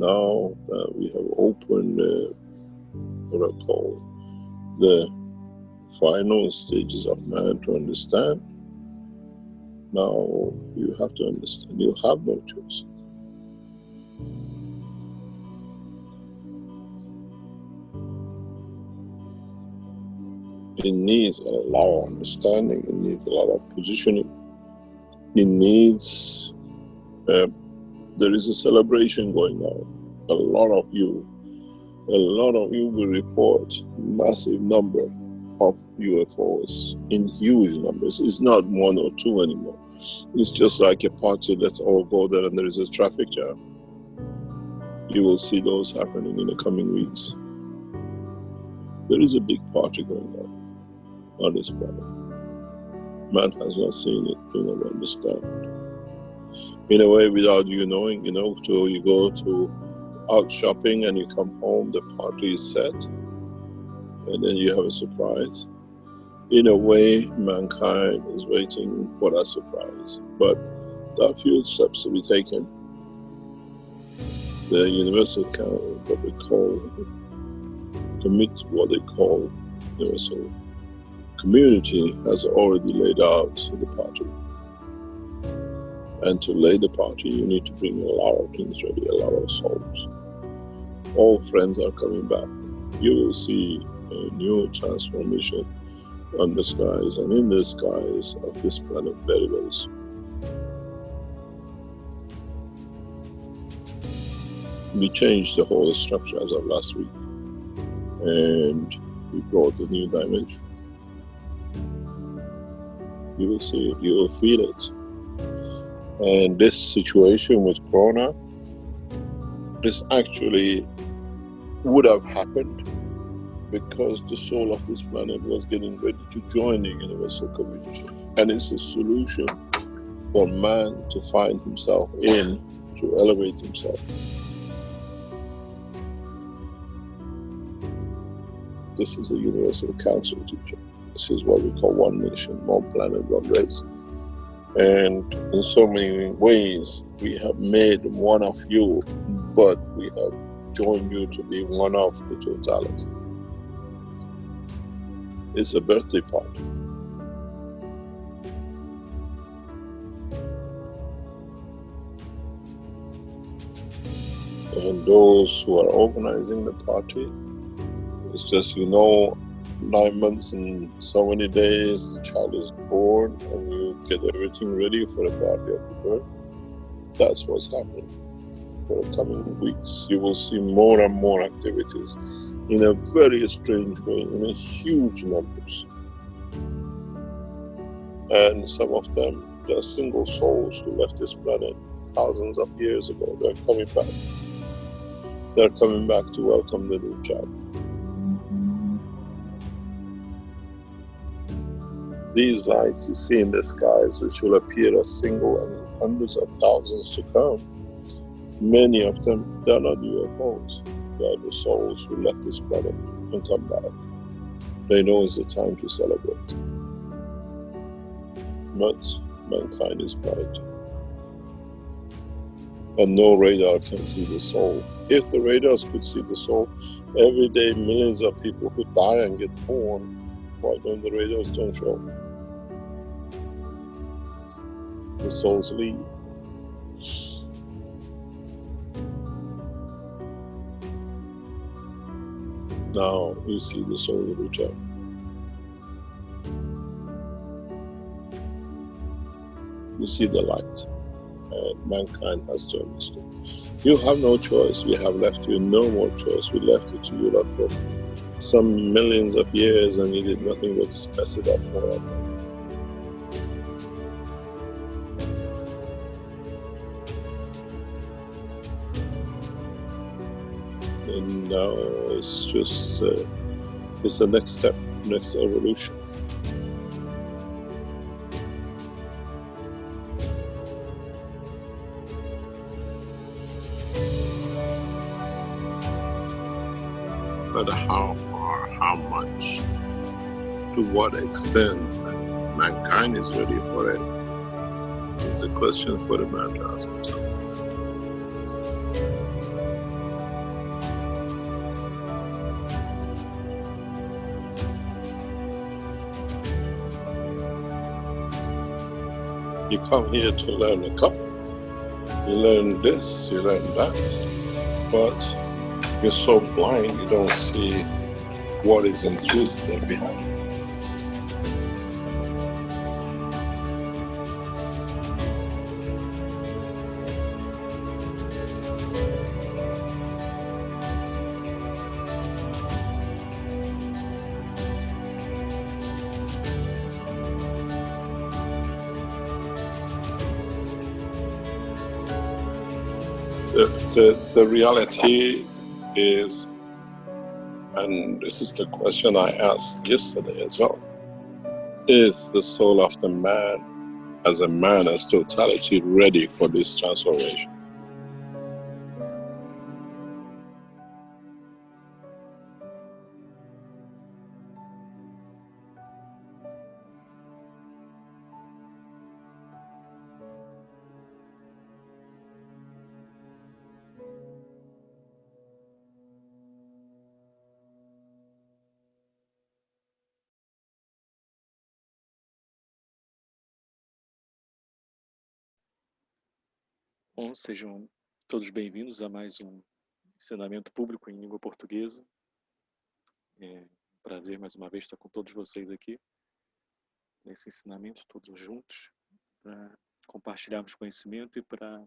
Now that we have opened what I call the final stages of man to understand, now you have to understand you have no choice. It needs a lot of understanding, it needs a lot of positioning, it needs, there is a celebration going on. A lot of you will report massive number of UFOs in huge numbers. It's not one or two anymore. It's just like a party, let's all go there and there is a traffic jam. You will see those happening in the coming weeks. There is a big party going on this planet. Man has not seen it, do not understand. In a way, without you knowing, so you go to out shopping and you come home, the party is set, and then you have a surprise. In a way, mankind is waiting for that surprise, but there are few steps to be taken. The universal what they call universal community has already laid out the party. And to lay the party, you need to bring a lot of things ready, a lot of souls. All friends are coming back. You will see a new transformation on the skies and in the skies of this planet very, very soon. We changed the whole structure as of last week, and we brought a new dimension. You will see it, you will feel it. And this situation with Corona, this actually would have happened because the soul of this planet was getting ready to join the universal community. And it's a solution for man to find himself in, to elevate himself. This is a universal council teaching. This is what we call one nation, one planet, one race. And in so many ways, we have made one of you, but we have joined you to be one of the totality. It's a birthday party. And those who are organizing the party, it's just, 9 months and so many days, the child is born and you get everything ready for the party of the birth. That's what's happening. For the coming weeks, you will see more and more activities in a very strange way, in a huge numbers. And some of them, they are single souls who left this planet thousands of years ago. They're coming back. They're coming back to welcome the new child. These lights you see in the skies, which will appear as single and hundreds of thousands to come, many of them, they are not UFOs. They are the souls who left this planet and come back. They know it's the time to celebrate. But mankind is bright. And no radar can see the soul. If the radars could see the soul, every day millions of people who die and get born, why don't the radars don't show? The souls leave. Now you see the soul return. You see the light, and mankind has to understand. You have no choice. We have left you no more choice. We left it to you lot for some millions of years, and you did nothing but just mess it up more and more. And now it's just, it's the next step, next evolution. But how far, how much, to what extent mankind is ready for it is a question for the man to ask himself. come here to learn a couple. You learn this, you learn that, but you're so blind you don't see what is in truth there behind. The reality is, and this is the question I asked yesterday as well, is the soul of the man as totality ready for this transformation? Bom, sejam todos bem-vindos a mais um ensinamento público em língua portuguesa. É um prazer mais uma vez estar com todos vocês aqui nesse ensinamento, todos juntos, para compartilharmos conhecimento e para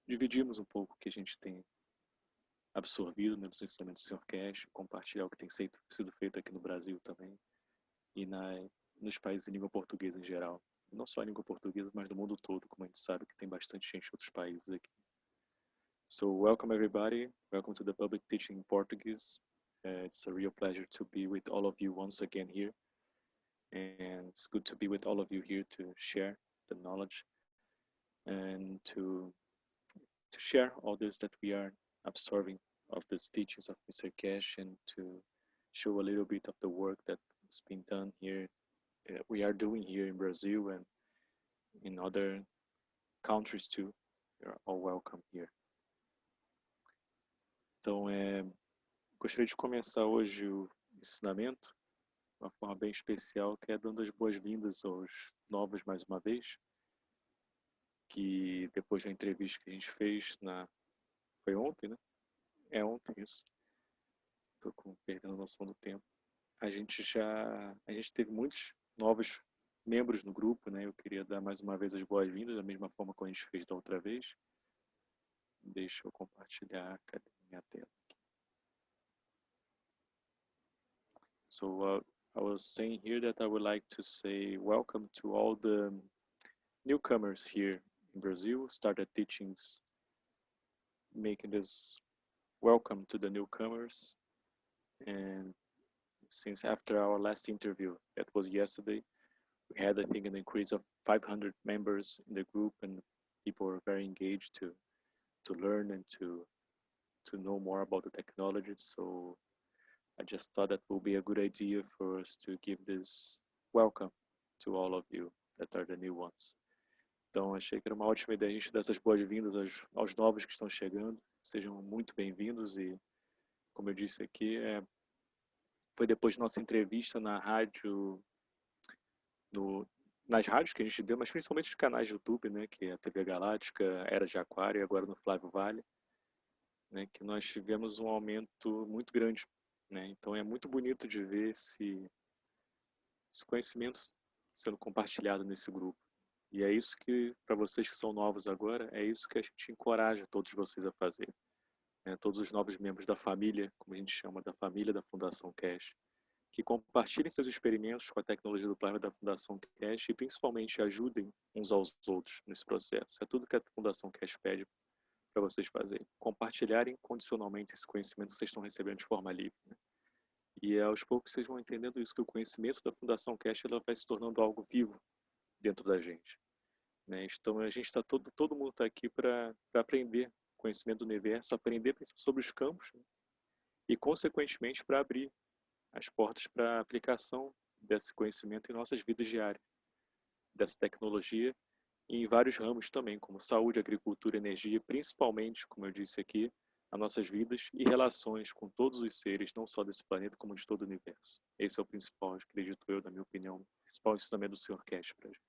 dividirmos um pouco o que a gente tem absorvido nos ensinamentos do Sr. Keshe, compartilhar o que tem sido feito aqui no Brasil também e nos países em língua portuguesa em geral. Não só em língua portuguesa, mas no mundo todo, como a gente sabe que tem bastante gente em outros países aqui. So welcome everybody, welcome to the public teaching in Portuguese. It's a real pleasure to be with all of you once again here. And it's good to be with all of you here to share the knowledge and to share all this that we are absorbing of these teachings of Mr. Keshe, and to show a little bit of the work that's been done here, we are doing here in Brazil and in other countries too. You're all welcome here. Então, gostaria de começar hoje o ensinamento de uma forma bem especial, que é dando as boas-vindas aos novos mais uma vez, que depois da entrevista que a gente fez foi ontem, né? É ontem isso. Estou perdendo a noção do tempo. A gente teve muitos novos membros no grupo, né? Eu queria dar mais uma vez as boas-vindas, da mesma forma como a gente fez da outra vez. Deixa eu compartilhar, cadê minha tela? So I was saying here that I would like to say welcome to all the newcomers here in Brazil, started teachings, making this welcome to the newcomers. And since after our last interview, that was yesterday, we had, I think, an increase of 500 members in the group, and people were very engaged to learn and to know more about the technology. So I just thought that would be a good idea for us to give this welcome to all of you that are the new ones. Então, achei que era uma ótima ideia a gente dar essas boas-vindas aos novos que estão chegando. Sejam muito bem-vindos e, como eu disse aqui, foi depois de nossa entrevista na rádio, nas rádios que a gente deu, mas principalmente nos canais de YouTube, né, que é a TV Galáctica, Era de Aquário e agora no Flávio Vale, né, que nós tivemos um aumento muito grande, né? Então é muito bonito de ver esse conhecimento sendo compartilhado nesse grupo. E é isso que, para vocês que são novos agora, é isso que a gente encoraja todos vocês a fazer, né? Todos os novos membros da família, como a gente chama, da família da Fundação Keshe, que compartilhem seus experimentos com a tecnologia do plasma da Fundação Keshe e principalmente ajudem uns aos outros nesse processo. É tudo que a Fundação Keshe pede para vocês fazerem. Compartilharem condicionalmente esse conhecimento que vocês estão recebendo de forma livre, né? E aos poucos vocês vão entendendo isso, que o conhecimento da Fundação Keshe ela vai se tornando algo vivo dentro da gente, né? Então a gente está todo mundo está aqui para aprender conhecimento do universo, aprender sobre os campos, né? E consequentemente para abrir as portas para a aplicação desse conhecimento em nossas vidas diárias, dessa tecnologia e em vários ramos também, como saúde, agricultura, energia, principalmente, como eu disse aqui, as nossas vidas e relações com todos os seres, não só desse planeta, como de todo o universo. Esse é o principal, acredito eu, na minha opinião, o principal ensinamento do Sr. Keshe para a gente.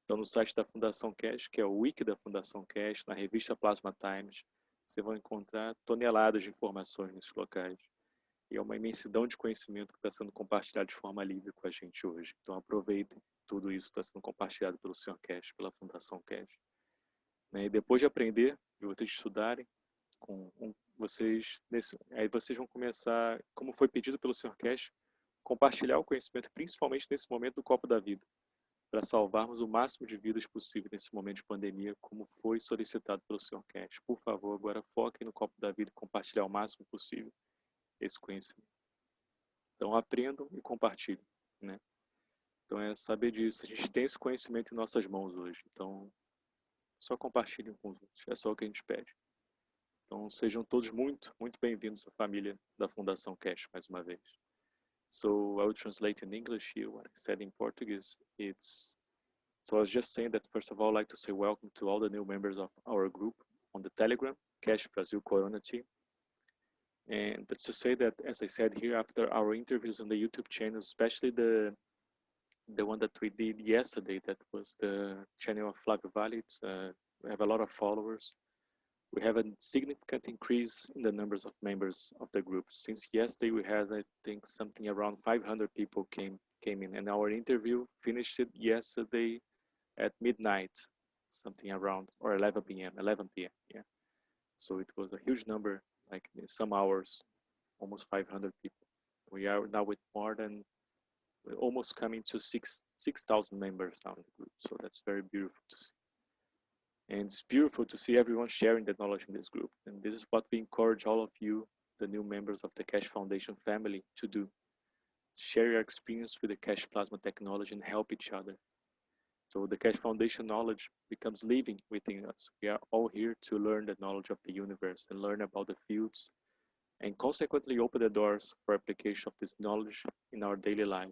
Então, no site da Fundação Keshe, que é o wiki da Fundação Keshe, na revista Plasma Times, você vai encontrar toneladas de informações nesses locais. E é uma imensidão de conhecimento que está sendo compartilhado de forma livre com a gente hoje. Então, aproveitem, tudo isso está sendo compartilhado pelo Sr. Keshe, pela Fundação Keshe. E depois de aprender, e vocês estudarem, aí vocês vão começar, como foi pedido pelo Sr. Keshe, compartilhar o conhecimento, principalmente nesse momento do copo da vida, para salvarmos o máximo de vidas possível nesse momento de pandemia, como foi solicitado pelo Sr. Keshe. Por favor, agora foquem no copo da vida e compartilhar o máximo possível esse conhecimento. Então, aprendam e compartilhem, né? Então, é saber disso. A gente tem esse conhecimento em nossas mãos hoje. Então, só compartilhem com os outros. É só o que a gente pede. Então, sejam todos muito, muito bem-vindos à família da Fundação Keshe, mais uma vez. So, I will translate in English here what I said in Portuguese. So I was just saying that, first of all, I'd like to say welcome to all the new members of our group on the Telegram, Keshe Brasil Corona Team. And that's to say that, as I said here, after our interviews on the YouTube channel, especially the one that we did yesterday, that was the channel of Flavio Valli, we have a lot of followers. We have a significant increase in the numbers of members of the group. Since yesterday, we had, I think, something around 500 people came in, and our interview finished yesterday at midnight, something around, or 11 p.m., yeah. So it was a huge number, like in some hours, almost 500 people. We are now with more than, we're almost coming to 6,000 members now in the group. So that's very beautiful to see. And it's beautiful to see everyone sharing the knowledge in this group. And this is what we encourage all of you, the new members of the Keshe Foundation family, to do. Share your experience with the Keshe Plasma technology and help each other. So the Keshe Foundation knowledge becomes living within us. We are all here to learn the knowledge of the universe and learn about the fields, and consequently open the doors for application of this knowledge in our daily life,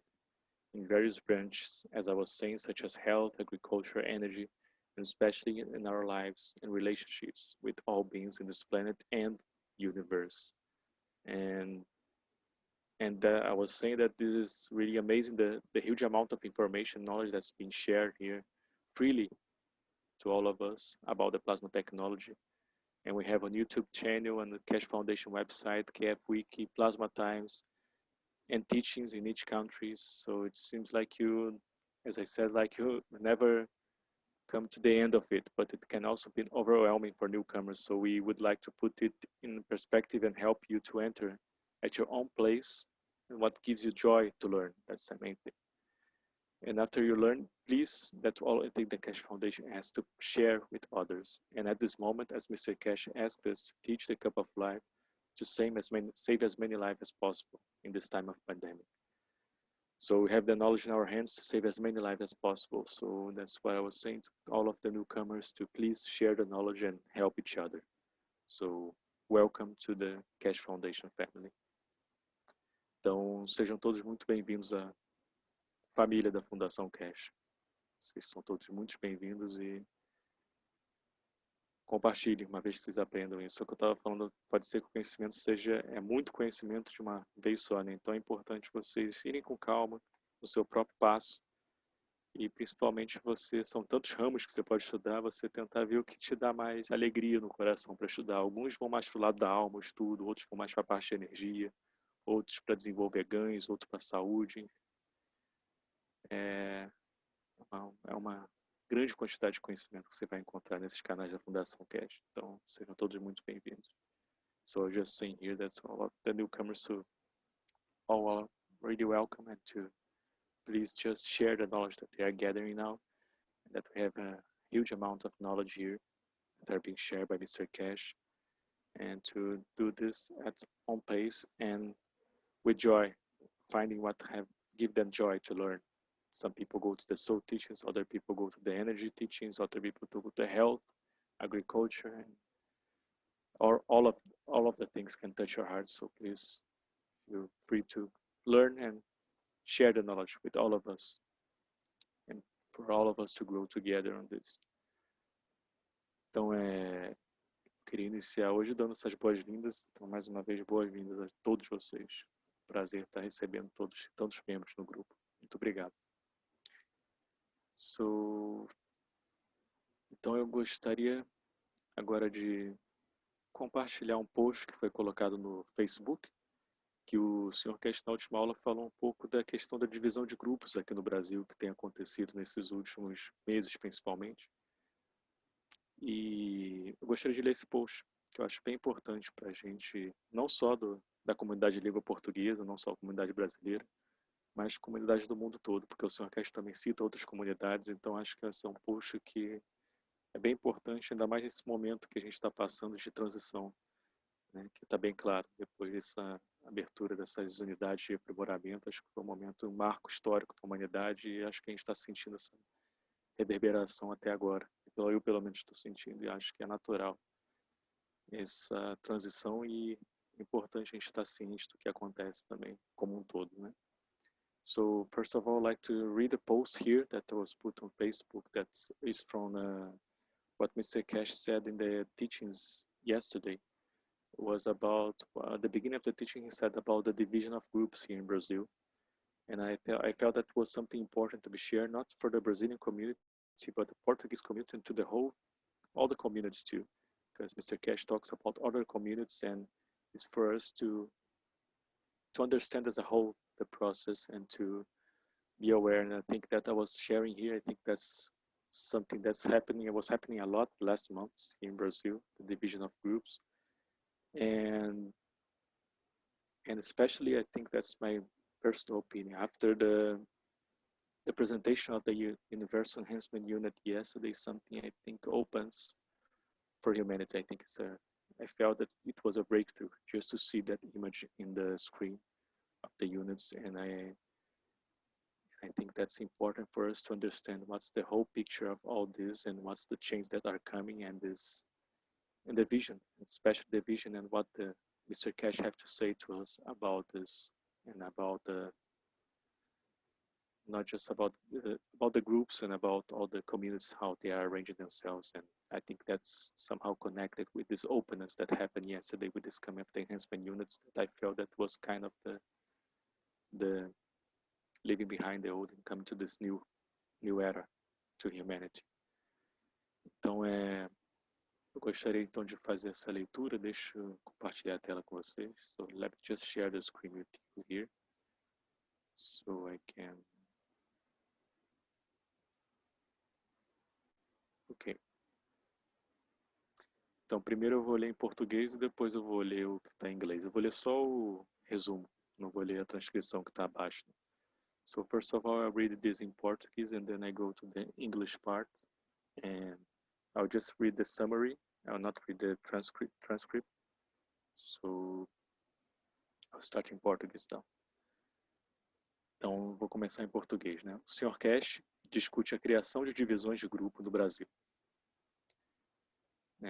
in various branches, as I was saying, such as health, agriculture, energy, and especially in our lives and relationships with all beings in this planet and universe. And I was saying that this is really amazing, the huge amount of information, knowledge that's been shared here freely to all of us about the plasma technology. And we have a YouTube channel and the Keshe Foundation website, KF Wiki, Plasma Times, and teachings in each country. So it seems like you, as I said, like you never come to the end of it, but it can also be overwhelming for newcomers. So we would like to put it in perspective and help you to enter at your own place and what gives you joy to learn. That's the main thing. And after you learn, please, that's all I think the Keshe Foundation has to share with others. And at this moment, as Mr. Keshe asked us to teach the cup of life, to save as many lives as possible in this time of pandemic. So we have the knowledge in our hands to save as many lives as possible. So that's what I was saying to all of the newcomers, to please share the knowledge and help each other. So welcome to the Keshe Foundation family. Então, sejam todos muito bem-vindos à família da Fundação Keshe. Vocês são todos muito bem-vindos e compartilhem uma vez que vocês aprendam isso. O que eu estava falando, pode ser que o conhecimento é muito conhecimento de uma vez só, né? Então é importante vocês irem com calma, no seu próprio passo, e principalmente são tantos ramos que você pode estudar, você tentar ver o que te dá mais alegria no coração para estudar. Alguns vão mais para o lado da alma, o estudo, outros vão mais para a parte de energia, outros para desenvolver ganhos, outros para a saúde. É uma grande quantidade de conhecimento que você vai encontrar nesses canais da Fundação Keshe. Então, sejam todos muito bem-vindos. So I'm just saying here that all of the newcomers all are really welcome, and to please just share the knowledge that they are gathering now, and that we have a huge amount of knowledge here that are being shared by Mr. Keshe, and to do this at own pace and with joy, finding what give them joy to learn. Some people go to the soul teachings, other people go to the energy teachings, other people go to health, agriculture, and all of the things can touch your heart. So please, feel free to learn and share the knowledge with all of us, and for all of us to grow together on this. Então, eu queria iniciar hoje dando essas boas-vindas. Então, mais uma vez, boas-vindas a todos vocês. Prazer estar recebendo tantos membros no grupo. Muito obrigado. So Então eu gostaria agora de compartilhar um post que foi colocado no Facebook, que o senhor Keshe na última aula falou um pouco da questão da divisão de grupos aqui no Brasil, que tem acontecido nesses últimos meses, principalmente. E eu gostaria de ler esse post, que eu acho bem importante para a gente, não só da comunidade de língua portuguesa, não só a comunidade brasileira, mas comunidade do mundo todo, porque o senhor Keshe também cita outras comunidades, então acho que esse é um post que é bem importante, ainda mais nesse momento que a gente está passando de transição, né, que está bem claro, depois dessa abertura dessas unidades de aprimoramento, acho que foi um momento, um marco histórico da humanidade, e acho que a gente está sentindo essa reverberação até agora. Eu, pelo menos, estou sentindo, e acho que é natural essa transição, e é importante a gente estar ciente do que acontece também, como um todo, né? So, first of all, I'd like to read a post here that was put on Facebook that is from what Mr. Keshe said in the teachings yesterday. Was about the beginning of the teaching. He said about the division of groups here in Brazil, and I felt that was something important to be shared, not for the Brazilian community, but the Portuguese community, and to the all the communities too, because Mr. Keshe talks about other communities, and it's for us to understand as a whole the process and to be aware. And I think that I was sharing here, I think that's something that's happening. It was happening a lot last months in Brazil, the division of groups. And especially, I think that's my personal opinion. After the presentation of the Universal Enhancement Unit yesterday, something I think opens for humanity. I think I felt that it was a breakthrough just to see that image in the screen of the units, and I think that's important for us to understand what's the whole picture of all this and what's the changes that are coming, and the vision, especially the vision, and what the Mr. Keshe have to say to us about this, and about not just about the groups and about all the communities, how they are arranging themselves. And I think that's somehow connected with this openness that happened yesterday with this coming of the enhancement units, that I felt that was kind of the leaving behind the old and coming to this new era to humanity. Então eu gostaria então de fazer essa leitura. Deixa eu compartilhar a tela com vocês. So let me just share the screen with you here, so I can. Ok. Então primeiro eu vou ler em português e depois eu vou ler o que está em inglês. Eu vou ler só o resumo, não vou ler a transcrição que está abaixo. So first of all, I'll read this in Portuguese, and then I go to the English part, and I'll just read the summary. I'll not read the transcript. So I'll start in Portuguese now. Então vou começar em português, né? O Sr. Keshe discute a criação de divisões de grupo no Brasil.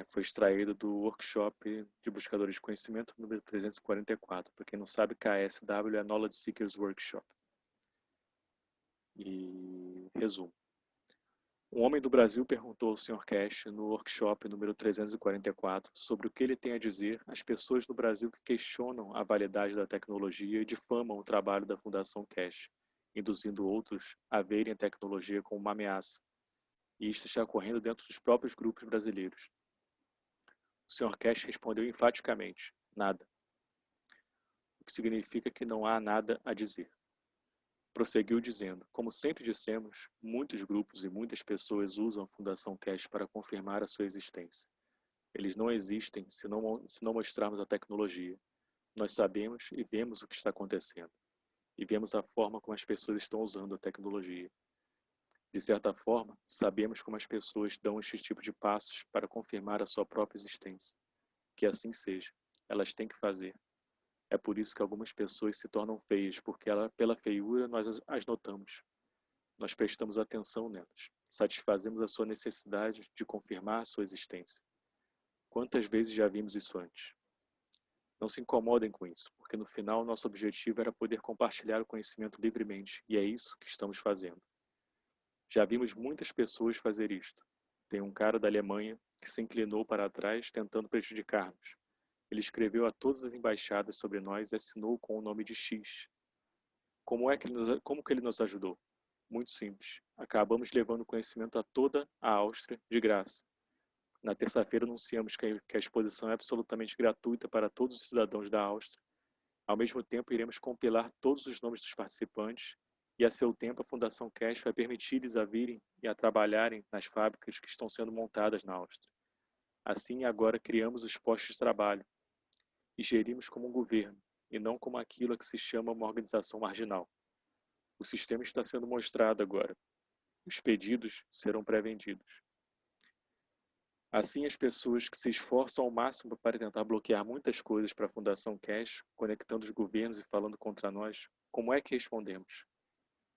Foi extraído do workshop de buscadores de conhecimento número 344. Para quem não sabe, KSW é Knowledge Seekers Workshop. E resumo. Um homem do Brasil perguntou ao Sr. Keshe no workshop número 344 sobre o que ele tem a dizer às pessoas do Brasil que questionam a validade da tecnologia e difamam o trabalho da Fundação Keshe, induzindo outros a verem a tecnologia como uma ameaça. E isto está ocorrendo dentro dos próprios grupos brasileiros. O Sr. Keshe respondeu enfaticamente: nada. O que significa que não há nada a dizer. Prosseguiu dizendo: como sempre dissemos, muitos grupos e muitas pessoas usam a Fundação Keshe para confirmar a sua existência. Eles não existem se não mostrarmos a tecnologia. Nós sabemos e vemos o que está acontecendo. E vemos a forma como as pessoas estão usando a tecnologia. De certa forma, sabemos como as pessoas dão este tipo de passos para confirmar a sua própria existência. Que assim seja. Elas têm que fazer. É por isso que algumas pessoas se tornam feias, porque pela feiura nós as notamos. Nós prestamos atenção nelas. Satisfazemos a sua necessidade de confirmar a sua existência. Quantas vezes já vimos isso antes? Não se incomodem com isso, porque no final nosso objetivo era poder compartilhar o conhecimento livremente, e é isso que estamos fazendo. Já vimos muitas pessoas fazer isto. Tem um cara da Alemanha que se inclinou para trás tentando prejudicar-nos. Ele escreveu a todas as embaixadas sobre nós e assinou com o nome de X. Como que ele nos ajudou? muito simples. Acabamos levando conhecimento a toda a Áustria de graça. Na terça-feira anunciamos que a exposição é absolutamente gratuita para todos os cidadãos da Áustria. Ao mesmo tempo, iremos compilar todos os nomes dos participantes e, a seu tempo, a Fundação Keshe vai permitir-lhes a virem e a trabalharem nas fábricas que estão sendo montadas na Áustria. Assim, agora criamos os postos de trabalho e gerimos como um governo, e não como aquilo a que se chama uma organização marginal. O sistema está sendo mostrado agora. Os pedidos serão pré-vendidos. Assim, as pessoas que se esforçam ao máximo para tentar bloquear muitas coisas para a Fundação Keshe, conectando os governos e falando contra nós, como é que respondemos?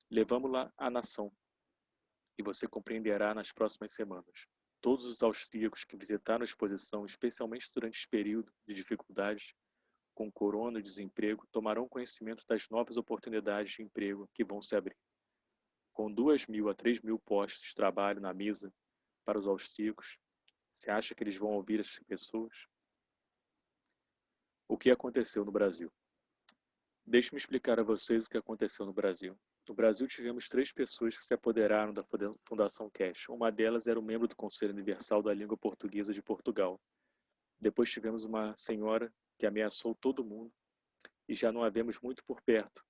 Levamos-la à nação, e você compreenderá nas próximas semanas. Todos os austríacos que visitaram a exposição, especialmente durante esse período de dificuldades, com corona e desemprego, tomarão conhecimento das novas oportunidades de emprego que vão se abrir. Com 2.000 a 3.000 postos de trabalho na mesa para os austríacos, você acha que eles vão ouvir essas pessoas? O que aconteceu no Brasil? Deixe-me explicar a vocês o que aconteceu no Brasil. No Brasil tivemos 3 pessoas que se apoderaram da Fundação Keshe. Uma delas era um membro do Conselho Universal da Língua Portuguesa de Portugal. Depois tivemos uma senhora que ameaçou todo mundo e já não a vemos muito por perto,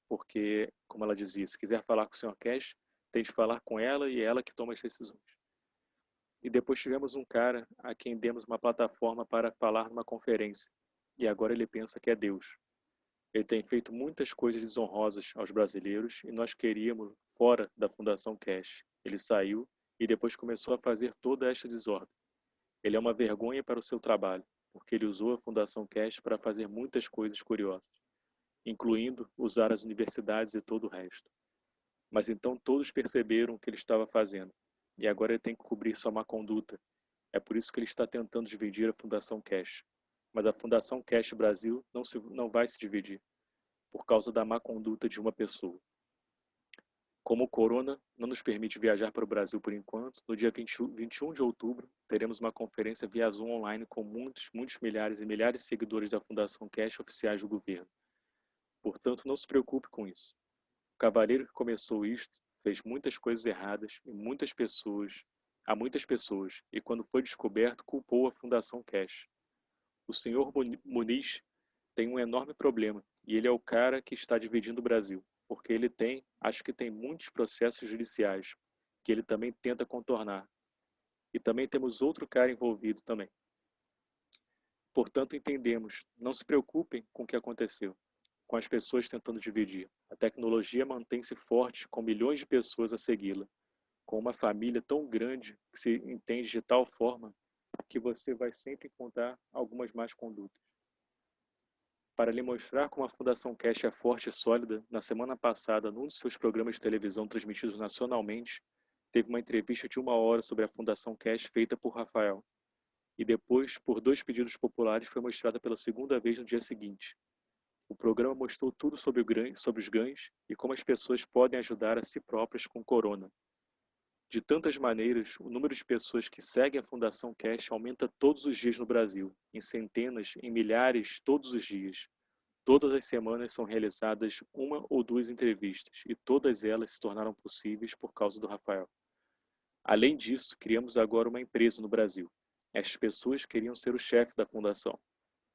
porque, como ela dizia, se quiser falar com o Sr. Keshe, tem de falar com ela e é ela que toma as decisões. E depois tivemos um cara a quem demos uma plataforma para falar numa conferência, e agora ele pensa que é Deus. Ele tem feito muitas coisas desonrosas aos brasileiros e nós queríamos fora da Fundação Keshe. Ele saiu e depois começou a fazer toda esta desordem. Ele é uma vergonha para o seu trabalho, porque ele usou a Fundação Keshe para fazer muitas coisas curiosas, incluindo usar as universidades e todo o resto. Mas então todos perceberam o que ele estava fazendo, e agora ele tem que cobrir sua má conduta. É por isso que ele está tentando dividir a Fundação Keshe. Mas a Fundação Keshe Brasil não vai se dividir, por causa da má conduta de uma pessoa. Como o corona não nos permite viajar para o Brasil por enquanto, no dia 21 de outubro, teremos uma conferência via Zoom online com muitos milhares e milhares de seguidores da Fundação Keshe oficiais do governo. Portanto, não se preocupe com isso. O cavalheiro que começou isto fez muitas coisas erradas há muitas pessoas, e quando foi descoberto, culpou a Fundação Keshe. O senhor Muniz tem um enorme problema, e ele é o cara que está dividindo o Brasil, porque ele acho que tem muitos processos judiciais, que ele também tenta contornar. E também temos outro cara envolvido também. Portanto, entendemos, não se preocupem com o que aconteceu, com as pessoas tentando dividir. A tecnologia mantém-se forte com milhões de pessoas a segui-la, com uma família tão grande que se entende de tal forma que você vai sempre encontrar algumas más condutas. Para lhe mostrar como a Fundação Keshe é forte e sólida, na semana passada, num dos seus programas de televisão transmitidos nacionalmente, teve uma entrevista de 1 hora sobre a Fundação Keshe feita por Rafael. E depois, por 2 pedidos populares, foi mostrada pela segunda vez no dia seguinte. O programa mostrou tudo sobre os ganhos e como as pessoas podem ajudar a si próprias com corona. De tantas maneiras, o número de pessoas que seguem a Fundação Keshe aumenta todos os dias no Brasil, em centenas, em milhares, todos os dias. Todas as semanas são realizadas 1 ou 2 entrevistas, e todas elas se tornaram possíveis por causa do Rafael. Além disso, criamos agora uma empresa no Brasil. Estas pessoas queriam ser o chefe da fundação,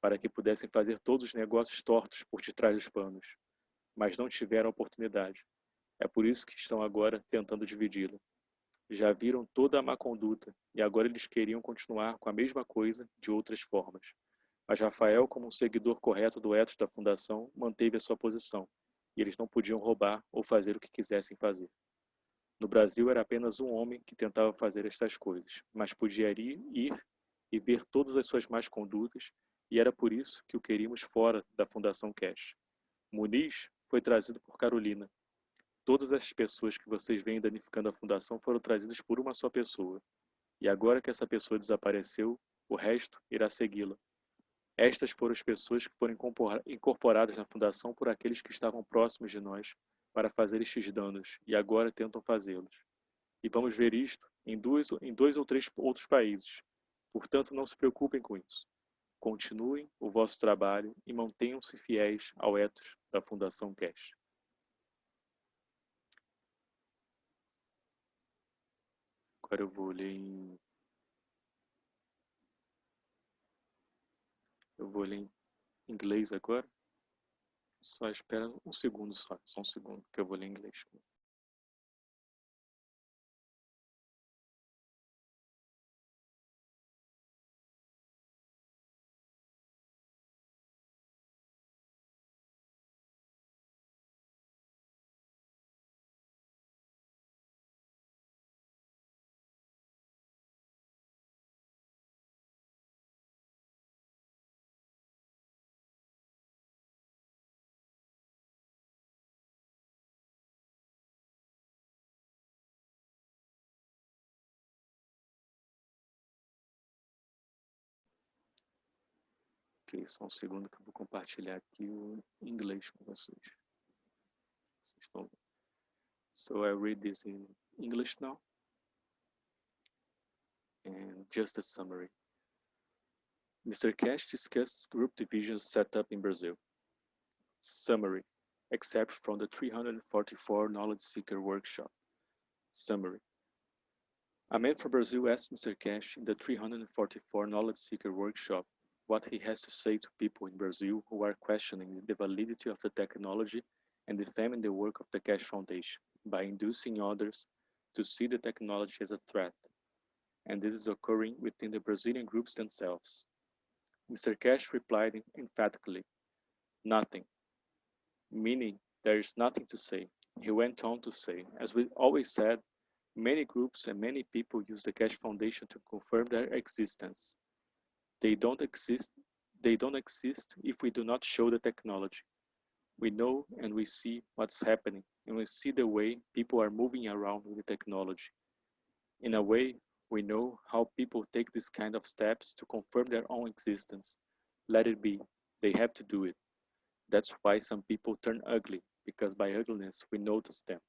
para que pudessem fazer todos os negócios tortos por detrás dos panos, mas não tiveram oportunidade. É por isso que estão agora tentando dividi-la. Já viram toda a má conduta e agora eles queriam continuar com a mesma coisa de outras formas. Mas Rafael, como um seguidor correto do ethos da fundação, manteve a sua posição, e eles não podiam roubar ou fazer o que quisessem fazer. No Brasil era apenas um homem que tentava fazer estas coisas, mas podia ir e ver todas as suas más condutas, e era por isso que o queríamos fora da Fundação Keshe. Muniz foi trazido por Carolina. Todas essas pessoas que vocês veem danificando a fundação foram trazidas por uma só pessoa. E agora que essa pessoa desapareceu, o resto irá segui-la. Estas foram as pessoas que foram incorporadas na fundação por aqueles que estavam próximos de nós para fazer estes danos e agora tentam fazê-los. E vamos ver isto em 2 ou 3 outros países. Portanto, não se preocupem com isso. Continuem o vosso trabalho e mantenham-se fiéis ao ethos da Fundação Keshe. Agora eu vou ler em... Eu vou ler em inglês agora. Só espera um segundo só um segundo, que eu vou ler em inglês. Ok, só um segundo que eu vou compartilhar aqui o inglês com vocês. Vocês estão vendo? So I read this in English now. And just a summary. Mr. Keshe discussed group divisions set up in Brazil. Summary. Except from the 344 Knowledge Seeker Workshop. Summary. A man from Brazil asked Mr. Keshe in the 344 Knowledge Seeker Workshop what he has to say to people in Brazil who are questioning the validity of the technology and defaming the work of the Keshe Foundation by inducing others to see the technology as a threat. And this is occurring within the Brazilian groups themselves. Mr. Keshe replied emphatically, nothing, meaning there is nothing to say. He went on to say, as we always said, many groups and many people use the Keshe Foundation to confirm their existence. They don't exist if we do not show the technology. We know and we see what's happening, and we see the way people are moving around with the technology. In a way, we know how people take this kind of steps to confirm their own existence. Let it be. They have to do it. That's why some people turn ugly, because by ugliness we notice them.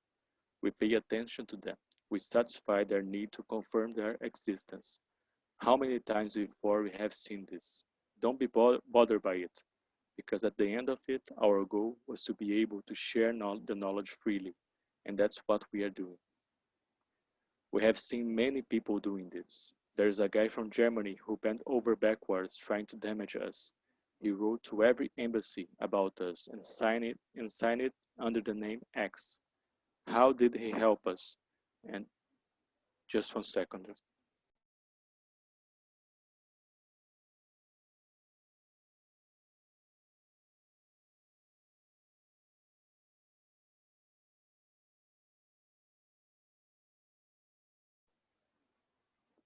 We pay attention to them. We satisfy their need to confirm their existence. How many times before we have seen this? Don't be bothered by it, because at the end of it, our goal was to be able to share the knowledge freely, and that's what we are doing. We have seen many people doing this. There's a guy from Germany who bent over backwards trying to damage us. He wrote to every embassy about us and signed it under the name X. How did he help us? And just 1 second.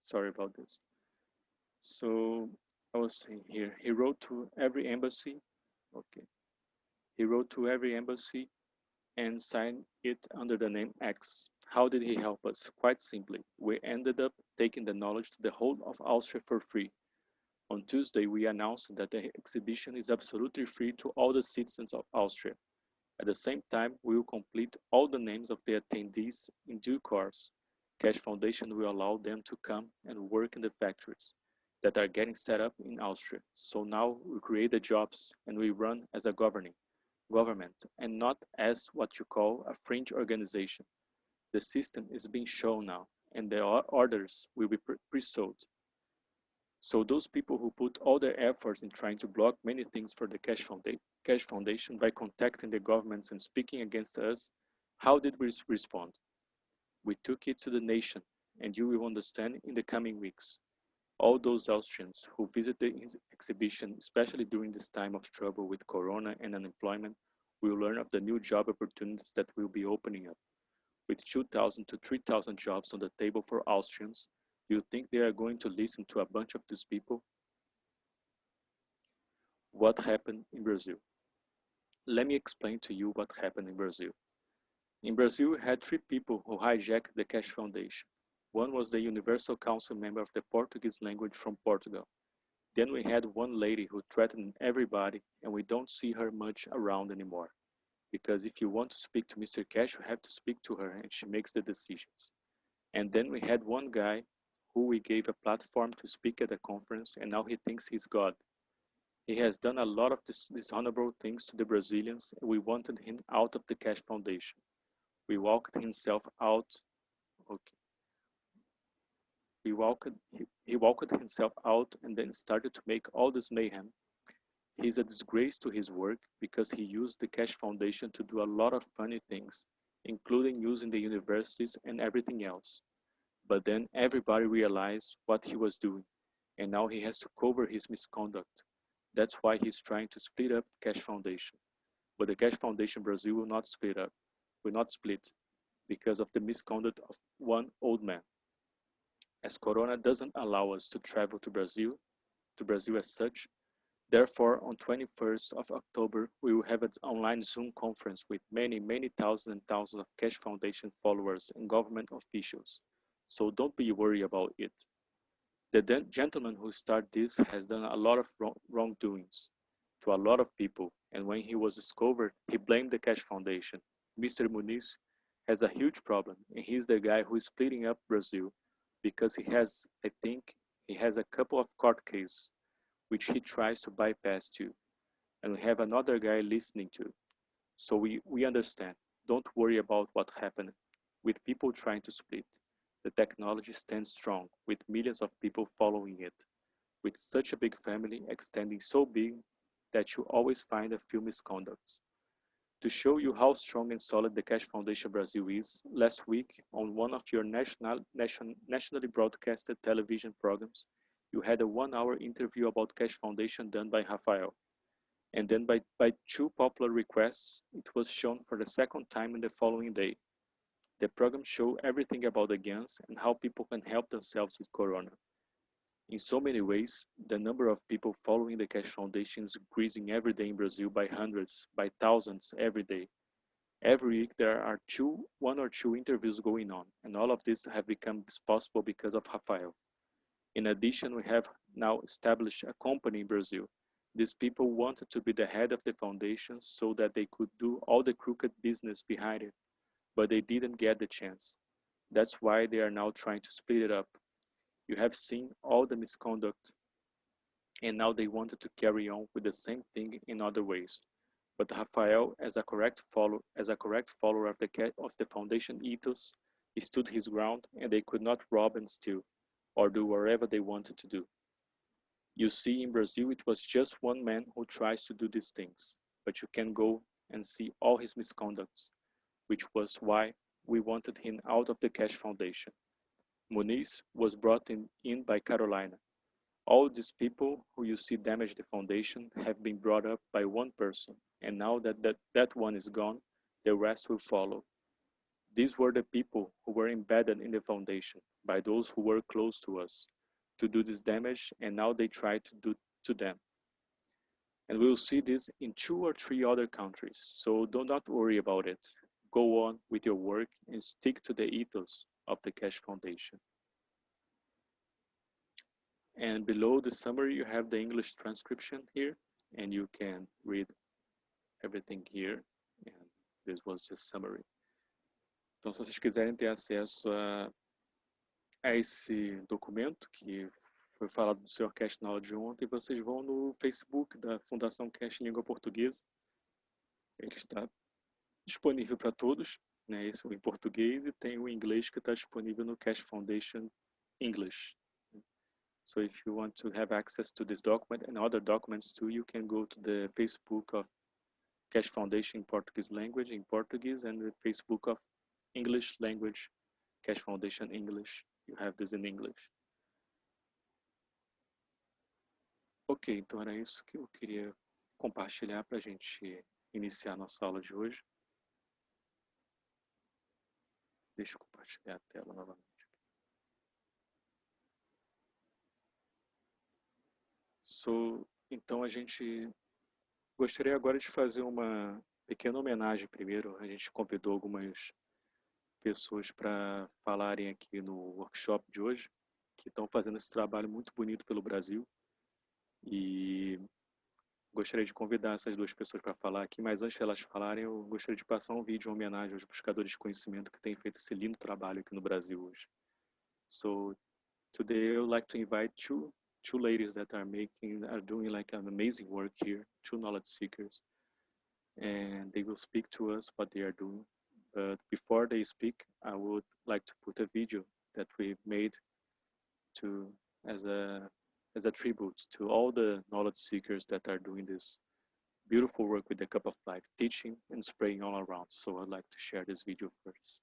Sorry about this. So I was saying here, he wrote to every embassy. Okay. He wrote to every embassy and signed it under the name X. How did he help us? Quite simply, we ended up taking the knowledge to the whole of Austria for free. On Tuesday, we announced that the exhibition is absolutely free to all the citizens of Austria. At the same time, we will complete all the names of the attendees in due course. Keshe Foundation will allow them to come and work in the factories that are getting set up in Austria. So now we create the jobs and we run as a government and not as what you call a fringe organization. The system is being shown now and the orders will be pre-sold. So those people who put all their efforts in trying to block many things for the Keshe Foundation by contacting the governments and speaking against us, how did we respond? We took it to the nation, and you will understand in the coming weeks. All those Austrians who visit the exhibition, especially during this time of trouble with Corona and unemployment, will learn of the new job opportunities that will be opening up. With 2,000 to 3,000 jobs on the table for Austrians, do you think they are going to listen to a bunch of these people? What happened in Brazil? Let me explain to you what happened in Brazil. In Brazil, we had 3 people who hijacked the Keshe Foundation. One was the Universal Council member of the Portuguese language from Portugal. Then we had one lady who threatened everybody, and we don't see her much around anymore. Because if you want to speak to Mr. Keshe, you have to speak to her, and she makes the decisions. And then we had one guy who we gave a platform to speak at a conference, and now he thinks he's God. He has done a lot of dishonorable things to the Brazilians, and we wanted him out of the Keshe Foundation. We walked himself out. Okay. he walked himself out and then started to make all this mayhem. He's a disgrace to his work because he used the Keshe Foundation to do a lot of funny things, including using the universities and everything else. But then everybody realized what he was doing, and now he has to cover his misconduct. That's why he's trying to split up the Keshe Foundation. But the Keshe Foundation Brazil will not will not split, because of the misconduct of one old man. As Corona doesn't allow us to travel to Brazil as such, therefore on 21st of October we will have an online Zoom conference with many thousands and thousands of Keshe Foundation followers and government officials. So don't be worried about it. The gentleman who started this has done a lot of wrongdoings to a lot of people, and when he was discovered, he blamed the Keshe Foundation. Mr. Muniz has a huge problem, and he's the guy who is splitting up Brazil because he has, I think, he has a couple of court cases which he tries to bypass too, and we have another guy listening to. So we understand. Don't worry about what happened with people trying to split. The technology stands strong with millions of people following it, with such a big family extending so big that you always find a few misconducts. To show you how strong and solid the Keshe Foundation Brazil is, last week on one of your nationally broadcasted television programs, you had a 1 hour interview about Keshe Foundation done by Rafael. And then by two popular requests, it was shown for the second time in the following day. The program showed everything about the guns and how people can help themselves with Corona. In so many ways, the number of people following the Keshe Foundation is increasing every day in Brazil by hundreds, by thousands every day. Every week there are one or two interviews going on, and all of this have become possible because of Rafael. In addition, we have now established a company in Brazil. These people wanted to be the head of the foundation so that they could do all the crooked business behind it, but they didn't get the chance. That's why they are now trying to split it up. You have seen all the misconduct, and now they wanted to carry on with the same thing in other ways. But Rafael, as a correct follower of the foundation ethos, he stood his ground, and they could not rob and steal, or do whatever they wanted to do. You see, in Brazil, it was just one man who tries to do these things, but you can go and see all his misconducts, which was why we wanted him out of the Keshe Foundation. Muniz was brought in by Carolina. All these people who you see damage the foundation have been brought up by one person, and now that one is gone, the rest will follow. These were the people who were embedded in the foundation by those who were close to us to do this damage, and now they try to do to them. And we will see this in 2 or 3 other countries, so do not worry about it. Go on with your work and stick to the ethos of the Keshe Foundation. And below the summary, you have the English transcription here, and you can read everything here. And this was just summary. Então, se vocês quiserem ter acesso a esse documento que foi falado do Sr. Keshe na aula de ontem, vocês vão no Facebook da Fundação Keshe em Língua Portuguesa. Ele está disponível para todos, né? Esse é o em português, e tem o inglês que está disponível no Keshe Foundation English. So if you want to have access to this document and other documents too, you can go to the Facebook of Keshe Foundation in Portuguese language in Portuguese, and the Facebook of English language Keshe Foundation English. You have this in English. Ok, então era isso que eu queria compartilhar para a gente iniciar nossa aula de hoje. Deixa eu compartilhar a tela novamente. Então a gente gostaria agora de fazer uma pequena homenagem primeiro. A gente convidou algumas pessoas para falarem aqui no workshop de hoje, que estão fazendo esse trabalho muito bonito pelo Brasil. E gostaria de convidar essas duas pessoas para falar aqui, mas antes de elas falarem, eu gostaria de passar um vídeo em homenagem aos buscadores de conhecimento que têm feito esse lindo trabalho aqui no Brasil hoje. So today I would like to invite two ladies that are doing like an amazing work here, two knowledge seekers, and they will speak to us what they are doing. But before they speak, I would like to put a video that we made to as a tribute to all the knowledge seekers that are doing this beautiful work with the cup of life, teaching and spraying all around. So I'd like to share this video first.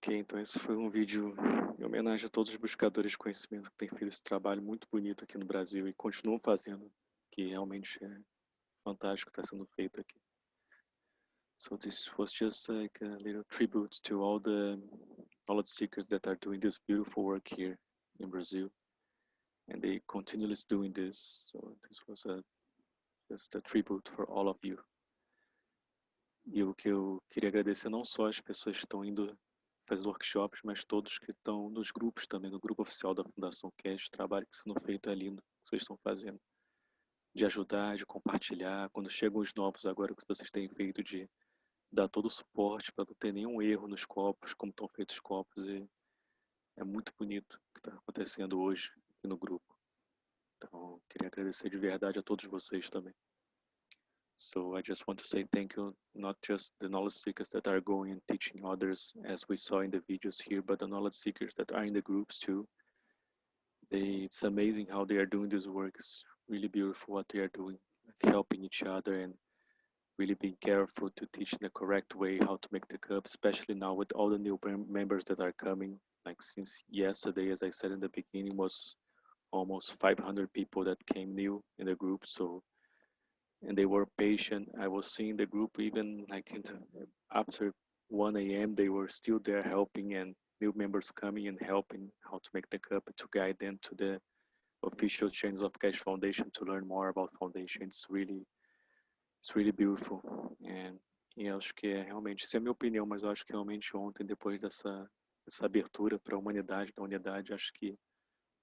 Ok, então esse foi um vídeo em homenagem a todos os buscadores de conhecimento que têm feito esse trabalho muito bonito aqui no Brasil e continuam fazendo, que realmente é fantástico está sendo feito aqui. So this was just like a little tribute to all the knowledge seekers that are doing this beautiful work here in Brazil, and they continuously doing this. So this was just a tribute for all of you. E o que eu queria agradecer não só as pessoas que estão indo fazer workshops, mas todos que estão nos grupos também, no grupo oficial da Fundação KF, o trabalho que está sendo feito é lindo, que vocês estão fazendo, de ajudar, de compartilhar, quando chegam os novos agora que vocês têm feito, de dar todo o suporte para não ter nenhum erro nos copos, como estão feitos os copos, e é muito bonito o que está acontecendo hoje aqui no grupo. Então, queria agradecer de verdade a todos vocês também. So I just want to say thank you, not just the knowledge seekers that are going and teaching others, as we saw in the videos here, but the knowledge seekers that are in the groups too. It's amazing how they are doing this work. It's really beautiful what they are doing, like helping each other and really being careful to teach in the correct way how to make the cup, especially now with all the new members that are coming. Like since yesterday, as I said in the beginning, was almost 500 people that came new in the group. So, and they were patient. I was seeing the group even like after 1 a.m. they were still there helping, and new members coming and helping how to make the cup, to guide them to the official channels of Keshe Foundation to learn more about foundation. It's really beautiful. E eu acho que realmente, isso é a minha opinião, mas eu acho que realmente ontem, depois dessa abertura para a humanidade, da unidade, acho que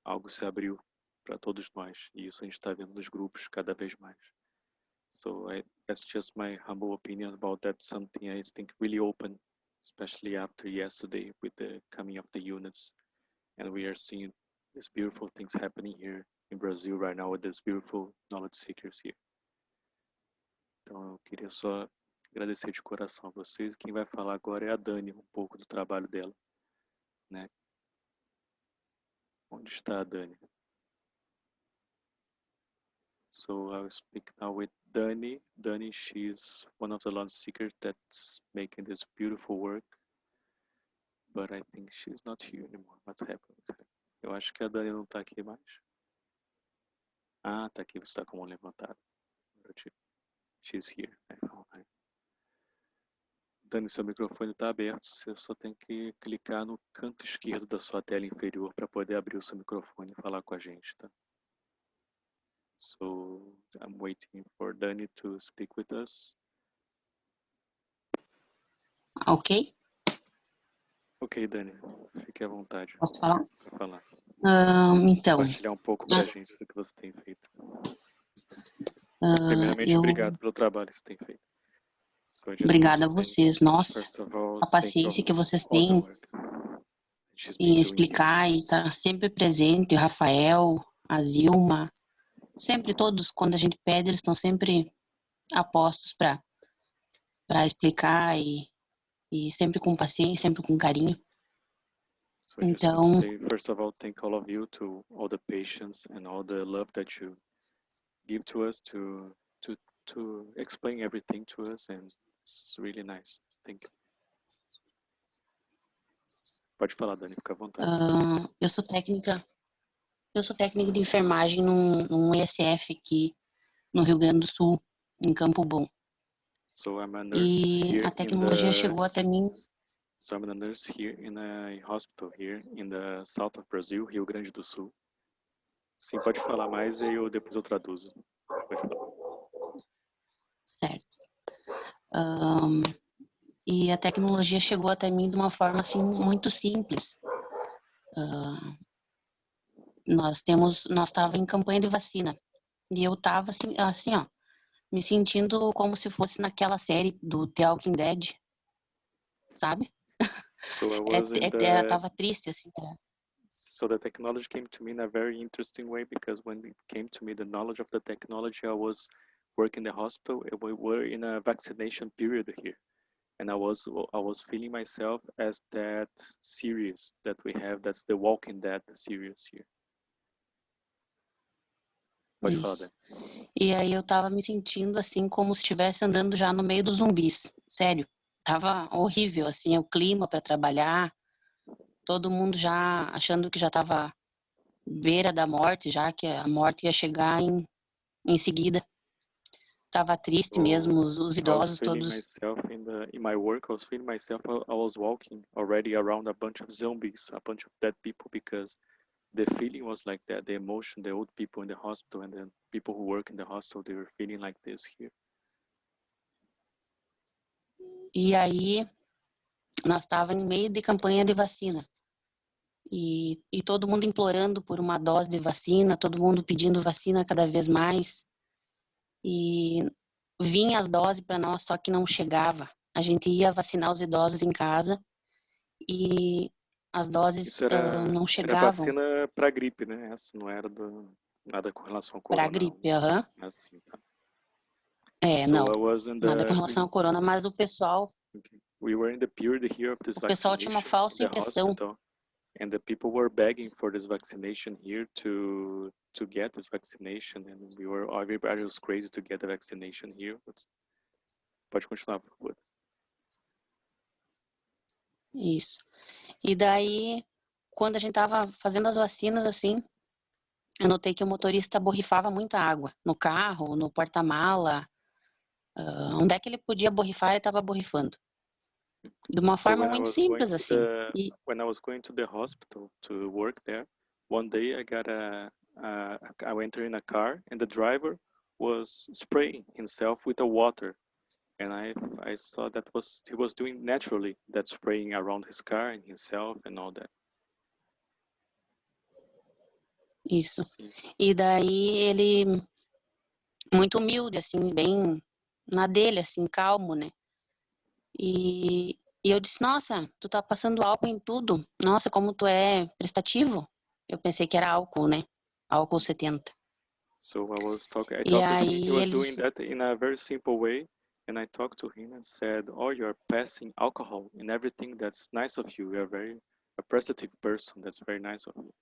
algo se abriu para todos nós. E isso a gente está vendo nos grupos cada vez mais. So that's just my humble opinion about that. Something I think really open, especially after yesterday with the coming of the units. And we are seeing these beautiful things happening here in Brazil right now with these beautiful knowledge seekers here. Então eu queria só agradecer de coração a vocês. Quem vai falar agora é a Dani, um pouco do trabalho dela, né? Onde está a Dani? So I'll speak now with Dani. Dani, she's one of the knowledge seekers that's making this beautiful work. But I think she's not here anymore. What happened? Eu acho que a Dani não está aqui mais. Ah, está aqui, você está com a mão levantada. She's here. Dani, seu microfone está aberto. Você só tem que clicar no canto esquerdo da sua tela inferior para poder abrir o seu microfone e falar com a gente, tá? So I'm waiting for Dani to speak with us. Ok? Ok, Dani, fique à vontade. Posso falar? Para falar. Então. Compartilhar um pouco para a gente do que você tem feito. Primeiramente, obrigado pelo trabalho que você tem feito. So obrigada a vocês. Nossa, a paciência que vocês têm em explicar e estar sempre presente. O Rafael, a Zilma, sempre todos, quando a gente pede, eles estão sempre apostos para explicar e sempre com paciência, sempre com carinho. So I just want to say, first of all, thank all of you, to all the patience and all the love that you give to us to explain everything to us, and it's really nice. Thank you. Pode falar, Dani, fica à vontade. Eu sou técnica de enfermagem num ESF aqui no Rio Grande do Sul, em Campo Bom. So I'm a nurse here a tecnologia chegou até mim. So I'm a nurse here in a hospital here in the south of Brazil, Rio Grande do Sul. Sim, pode falar mais e depois eu traduzo. Pode falar. Certo. E a tecnologia chegou até mim de uma forma assim muito simples. Nós estava em campanha de vacina e eu estava assim, ó, me sentindo como se fosse naquela série do The Walking Dead, sabe? So Tava triste assim. So the technology came to me in a very interesting way, because when it came to me, the knowledge of the technology, I was working in the hospital. We were in a vaccination period here, and I was feeling myself as that series that we have. That's the Walking Dead series here. Pode falar, Dani. E aí eu tava me sentindo assim como se estivesse andando já no meio dos zumbis, sério. Tava horrível assim o clima para trabalhar. todo mundo já achando que já estava beira da morte, já que a morte ia chegar em seguida. Tava triste mesmo, os idosos todos. In my work, I was feeling myself. I was walking already around a bunch of zombies, a bunch of dead people, because the feeling was like that. The emotion, the old people in the hospital and the people who work in the hospital, they were feeling like this here. E aí, nós estávamos em meio de campanha de vacina. E todo mundo implorando por uma dose de vacina, todo mundo pedindo vacina cada vez mais. E vinha as doses para nós, só que não chegava. A gente ia vacinar os idosos em casa e as doses não chegavam. Era vacina para gripe, né? Essa não era nada com relação ao corona. Para gripe, aham. Assim, tá. Nada com relação ao corona, mas o pessoal... Okay. We were in the period here of this o pessoal tinha uma falsa impressão. And the people were begging for this vaccination here to get this vaccination, and everybody was crazy to get the vaccination here. Pode continuar, por favor. Isso. E daí, quando a gente tava fazendo as vacinas assim, eu notei que o motorista borrifava muita água no carro, no porta-mala, onde é que ele podia borrifar, ele estava borrifando. De uma forma muito simples assim. When I was going to the hospital to work there, one day I went in a car and the driver was spraying himself with the water, and I saw that he was doing naturally that spraying around his car and himself and all that. Isso. E daí ele muito humilde assim, bem na dele assim, calmo, né? E eu disse, nossa, tu tá passando álcool em tudo. Nossa, como tu é prestativo. Eu pensei que era álcool, né? Álcool 70. So I talked to him. He was doing that in a very simple way. And I talked to him and said, oh, you're passing alcohol in everything. That's nice of you. You're very a prestative person. That's very nice of you.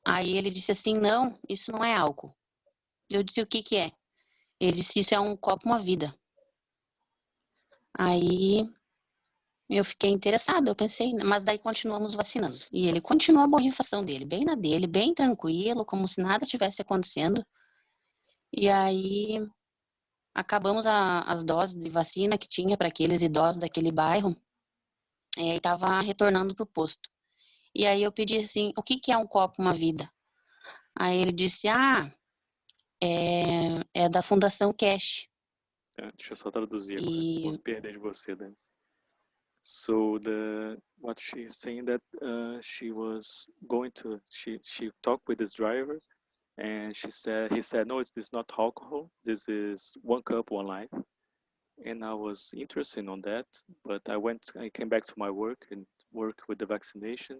Aí ele disse assim, não, isso não é álcool. Eu disse, o que que é? Ele disse, isso é um copo, uma vida. Aí eu fiquei interessada, eu pensei, mas daí continuamos vacinando. E ele continuou a borrifação dele, bem na dele, bem tranquilo, como se nada tivesse acontecendo. E aí acabamos as doses de vacina que tinha para aqueles idosos daquele bairro. E aí estava retornando para o posto. E aí eu pedi assim, o que que é um copo, uma vida? Aí ele disse, é da Fundação Keshe. Deixa eu só traduzir agora, se vou me perder de você, Dani. So what she's saying that she talked with this driver, and he said, no, it's not alcohol. This is one cup, one life. And I was interested on that, but I came back to my work and worked with the vaccination.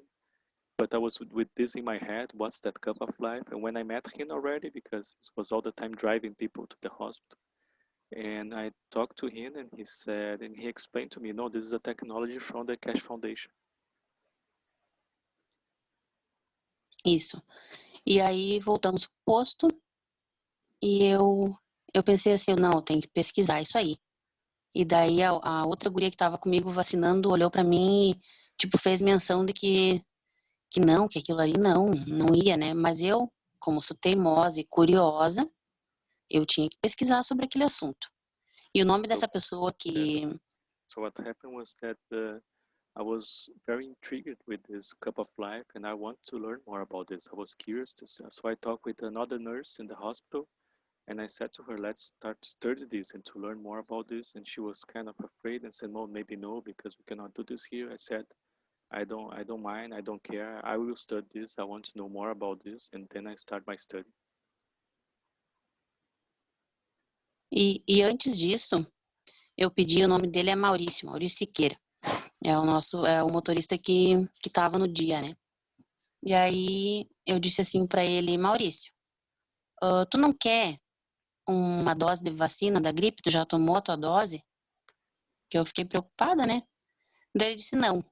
But I was with this in my head, what's that cup of life? And when I met him already, because it was all the time driving people to the hospital, and I talked to him, and he explained to me, no, this is a technology from the Keshe Foundation. Isso. E aí voltamos pro posto, e eu pensei assim, não, eu tenho que pesquisar isso aí. E daí a outra guria que estava comigo vacinando olhou para mim e, tipo, fez menção de que não, que aquilo ali não ia, né? Mas eu, como sou teimosa e curiosa, eu tinha que pesquisar sobre aquele assunto. E o nome dessa pessoa que... So what happened was that I was very intrigued with this cup of life, and I want to learn more about this. I was curious so I talked with another nurse in the hospital, and I said to her, let's start to study this and to learn more about this. And she was kind of afraid and said, no, maybe no, because we cannot do this here. I said, I don't mind, I don't care. I will study this. I want to know more about this, and then I start my study. E antes disso, eu pedi, o nome dele é Maurício Siqueira. É o motorista que estava no dia, né? E aí eu disse assim para ele, Maurício, tu não quer uma dose de vacina da gripe? Tu já tomou a tua dose? Que eu fiquei preocupada, né? Daí ele disse, não,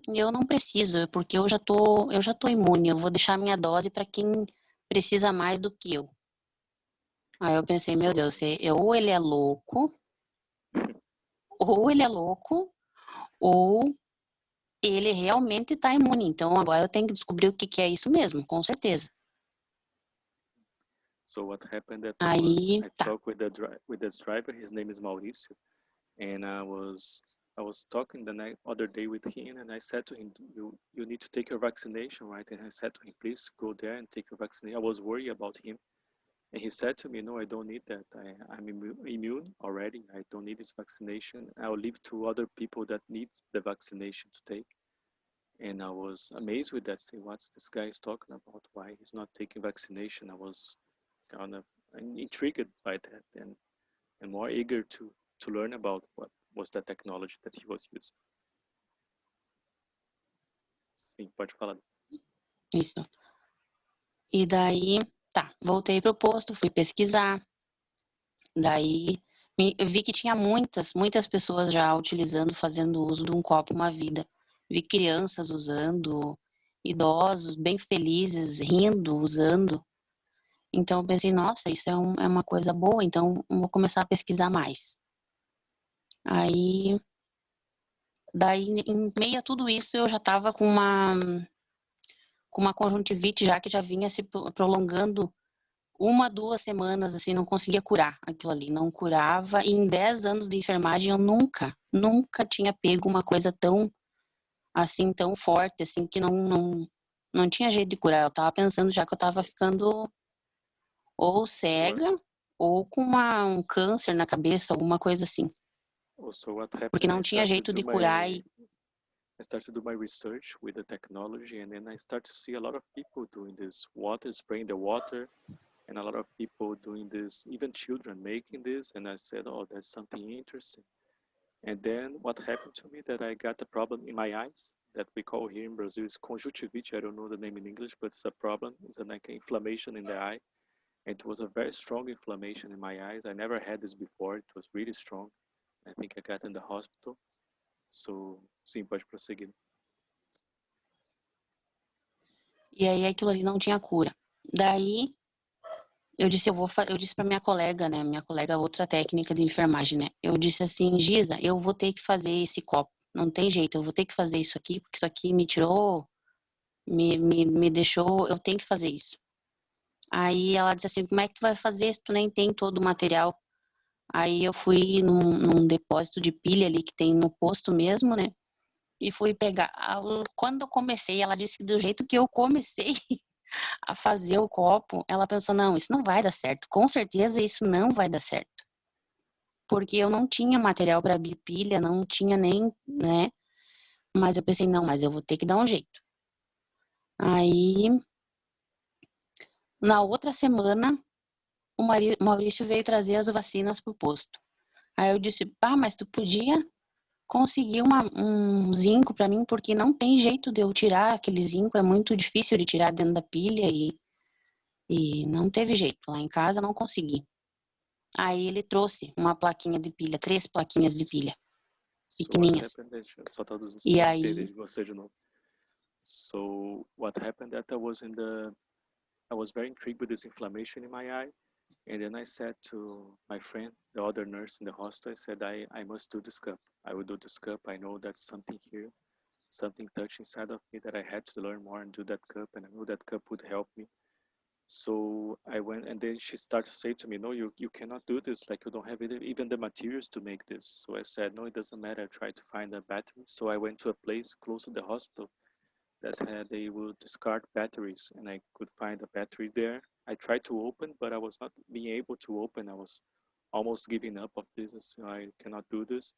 eu não preciso, porque eu já tô imune, eu vou deixar minha dose para quem precisa mais do que eu. Aí eu pensei, meu Deus, ou ele é louco, ou ele realmente está imune. Então, agora eu tenho que descobrir o que é isso mesmo, com certeza. So what happened that Aí, I talked with this driver, his name is Mauricio, and I was talking the other day with him, and I said to him, you need to take your vaccination, right? And I said to him, please go there and take your vaccination. I was worried about him. And he said to me, no, I don't need that. I'm immune already. I don't need this vaccination. I'll leave to other people that need the vaccination to take. And I was amazed with that. Say, what's this guy is talking about? Why he's not taking vaccination? I was kind of intrigued by that and more eager to learn about what was the technology that he was using. Sim, pode falar. Isso. E daí, tá, voltei pro posto, fui pesquisar. Daí, vi que tinha muitas pessoas já utilizando, fazendo uso de um copo uma vida. Vi crianças usando, idosos bem felizes, rindo, usando. Então, eu pensei, nossa, isso é uma coisa boa, então eu vou começar a pesquisar mais. Aí, daí, em meio a tudo isso, eu já estava com uma conjuntivite já que já vinha se prolongando 1, 2 semanas, assim, não conseguia curar aquilo ali, não curava. E em 10 anos de enfermagem eu nunca tinha pego uma coisa tão, assim, tão forte, assim, que não tinha jeito de curar. Eu tava pensando já que eu tava ficando ou cega ou com um câncer na cabeça, alguma coisa assim. Porque não tinha jeito de curar. I started to do my research with the technology, and then I start to see a lot of people doing this water, spraying the water, and a lot of people doing this, even children making this. And I said, oh, that's something interesting. And then what happened to me that I got a problem in my eyes that we call here in Brazil is conjuntivite. I don't know the name in English, but it's a problem. It's like an inflammation in the eye. And it was a very strong inflammation in my eyes. I never had this before. It was really strong. I think I got in the hospital. So, sim, pode prosseguir. E aí aquilo ali não tinha cura. Daí eu disse, eu disse para minha colega, né, outra técnica de enfermagem, né, eu disse assim, Giza, eu vou ter que fazer esse copo, não tem jeito, eu vou ter que fazer isso aqui, porque isso aqui me tirou, me deixou, eu tenho que fazer isso. Aí ela disse assim, como é que tu vai fazer se tu nem tem todo o material? Aí eu fui num depósito de pilha ali que tem no posto mesmo, né, e fui pegar. Quando eu comecei, ela disse que do jeito que eu comecei a fazer o copo, ela pensou, não, isso não vai dar certo. Com certeza isso não vai dar certo. Porque eu não tinha material para abrir pilha, não tinha nem, né? Mas eu pensei, não, mas eu vou ter que dar um jeito. Aí, na outra semana, o Maurício veio trazer as vacinas pro posto. Aí eu disse, mas tu podia conseguir um zinco para mim, porque não tem jeito de eu tirar aquele zinco, é muito difícil de tirar dentro da pilha e não teve jeito. Lá em casa não consegui. Aí ele trouxe uma plaquinha de pilha, 3 plaquinhas de pilha, pequenininhas. Só traduzindo, E aí... de você de novo. So what happened that I was very intrigued with this inflammation in my eye. And then I said to my friend, the other nurse in the hospital, I said, I must do this cup. I will do this cup. I know that's something here, something touched inside of me that I had to learn more and do that cup. And I knew that cup would help me. So I went, and then she started to say to me, no, you cannot do this. Like, you don't have even the materials to make this. So I said, no, it doesn't matter. I tried to find a battery. So I went to a place close to the hospital that they would discard batteries, and I could find a battery there. I tried to open, but I was not being able to open. I was almost giving up of this. So I cannot do this.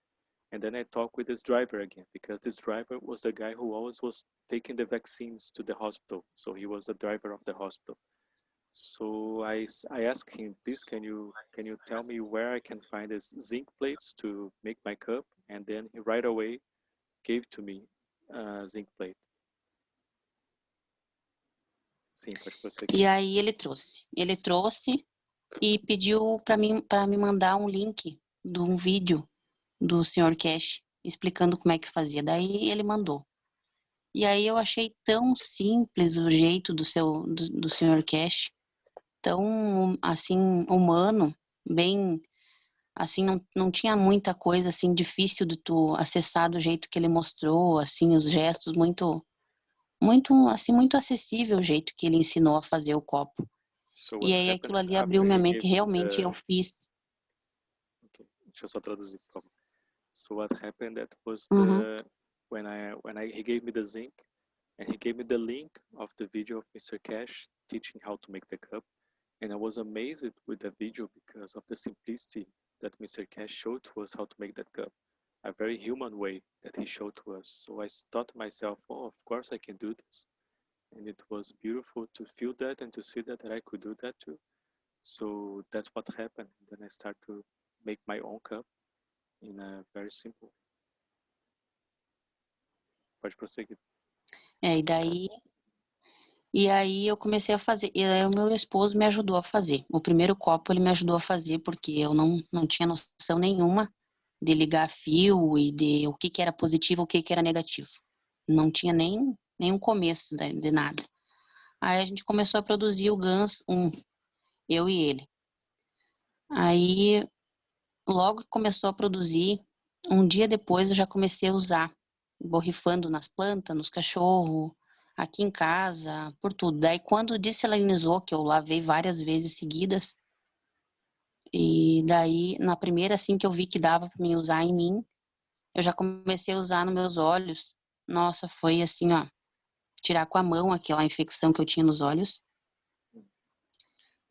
And then I talked with this driver again, because this driver was the guy who always was taking the vaccines to the hospital. So he was the driver of the hospital. So I asked him, please, can you tell me where I can find these zinc plates to make my cup? And then he right away gave to me a zinc plate. Sim, pode prosseguir. E aí ele trouxe e pediu para me mandar um link de um vídeo do Sr. Keshe explicando como é que fazia. Daí ele mandou. E aí eu achei tão simples o jeito do Sr. Keshe, tão assim humano, bem Assim, não tinha muita coisa, assim, difícil de tu acessar do jeito que ele mostrou, assim, os gestos muito, assim, muito acessível o jeito que ele ensinou a fazer o copo. So E what aí aquilo happened ali abriu after minha he mente, gave me realmente the... eu fiz. Okay, deixa eu só traduzir, por favor. So what happened, that was Uhum. when he gave me the zinc, and he gave me the link of the video of Mr. Keshe teaching how to make the cup. And I was amazed with the video because of the simplicity that Mr. Keshe showed to us how to make that cup. A very human way that he showed to us. So I thought to myself, oh, of course I can do this. And it was beautiful to feel that and to see that I could do that too. So that's what happened. Then I started to make my own cup in a very simple way. Pode prosseguir. E aí eu comecei a fazer, e aí o meu esposo me ajudou a fazer. O primeiro copo ele me ajudou a fazer, porque eu não tinha noção nenhuma de ligar fio e de o que era positivo, o que era negativo. Não tinha nenhum começo de nada. Aí a gente começou a produzir o Gans 1, eu e ele. Aí, logo que começou a produzir, um dia depois eu já comecei a usar, borrifando nas plantas, nos cachorros, aqui em casa, por tudo. Daí quando dessalinizou, que eu lavei várias vezes seguidas, e daí na primeira assim que eu vi que dava para mim usar em mim, eu já comecei a usar nos meus olhos. Nossa, foi assim, ó, tirar com a mão aquela infecção que eu tinha nos olhos.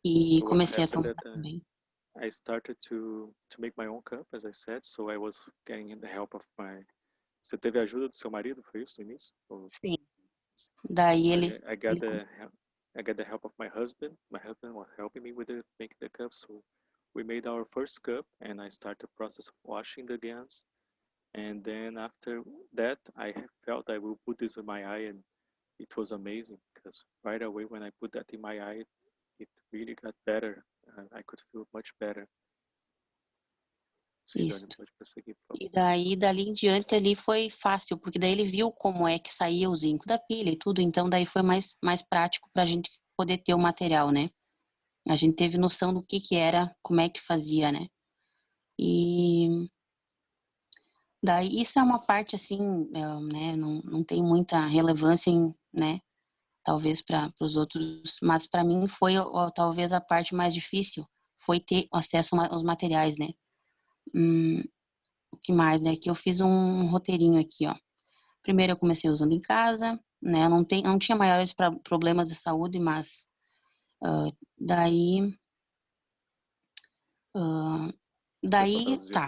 E So what comecei a happened tomar that também. I started to make my own cup, as I said. So I was getting the help of my... Você teve a ajuda do seu marido, foi isso no início? Sim. Daí So ele I got the help of my husband. My husband was helping me with making the cup. So we made our first cup, and I started the process of washing the Gans. And then after that, I felt I will put this in my eye, and it was amazing because right away when I put that in my eye, it really got better. I could feel much better. Sim, Isso. Dani, pode prosseguir, por favor. E daí, dali em diante, ali foi fácil, porque daí ele viu como é que saía o zinco da pilha e tudo, então daí foi mais prático para a gente poder ter o material, né? A gente teve noção do que era, como é que fazia, né? E daí, isso é uma parte, assim, né, não tem muita relevância, né? Talvez para os outros, mas para mim foi talvez a parte mais difícil, foi ter acesso aos materiais, né? O que mais, né? Que eu fiz um roteirinho aqui, ó. Primeiro eu comecei usando em casa, né? Eu não tinha maiores problemas de saúde, mas daí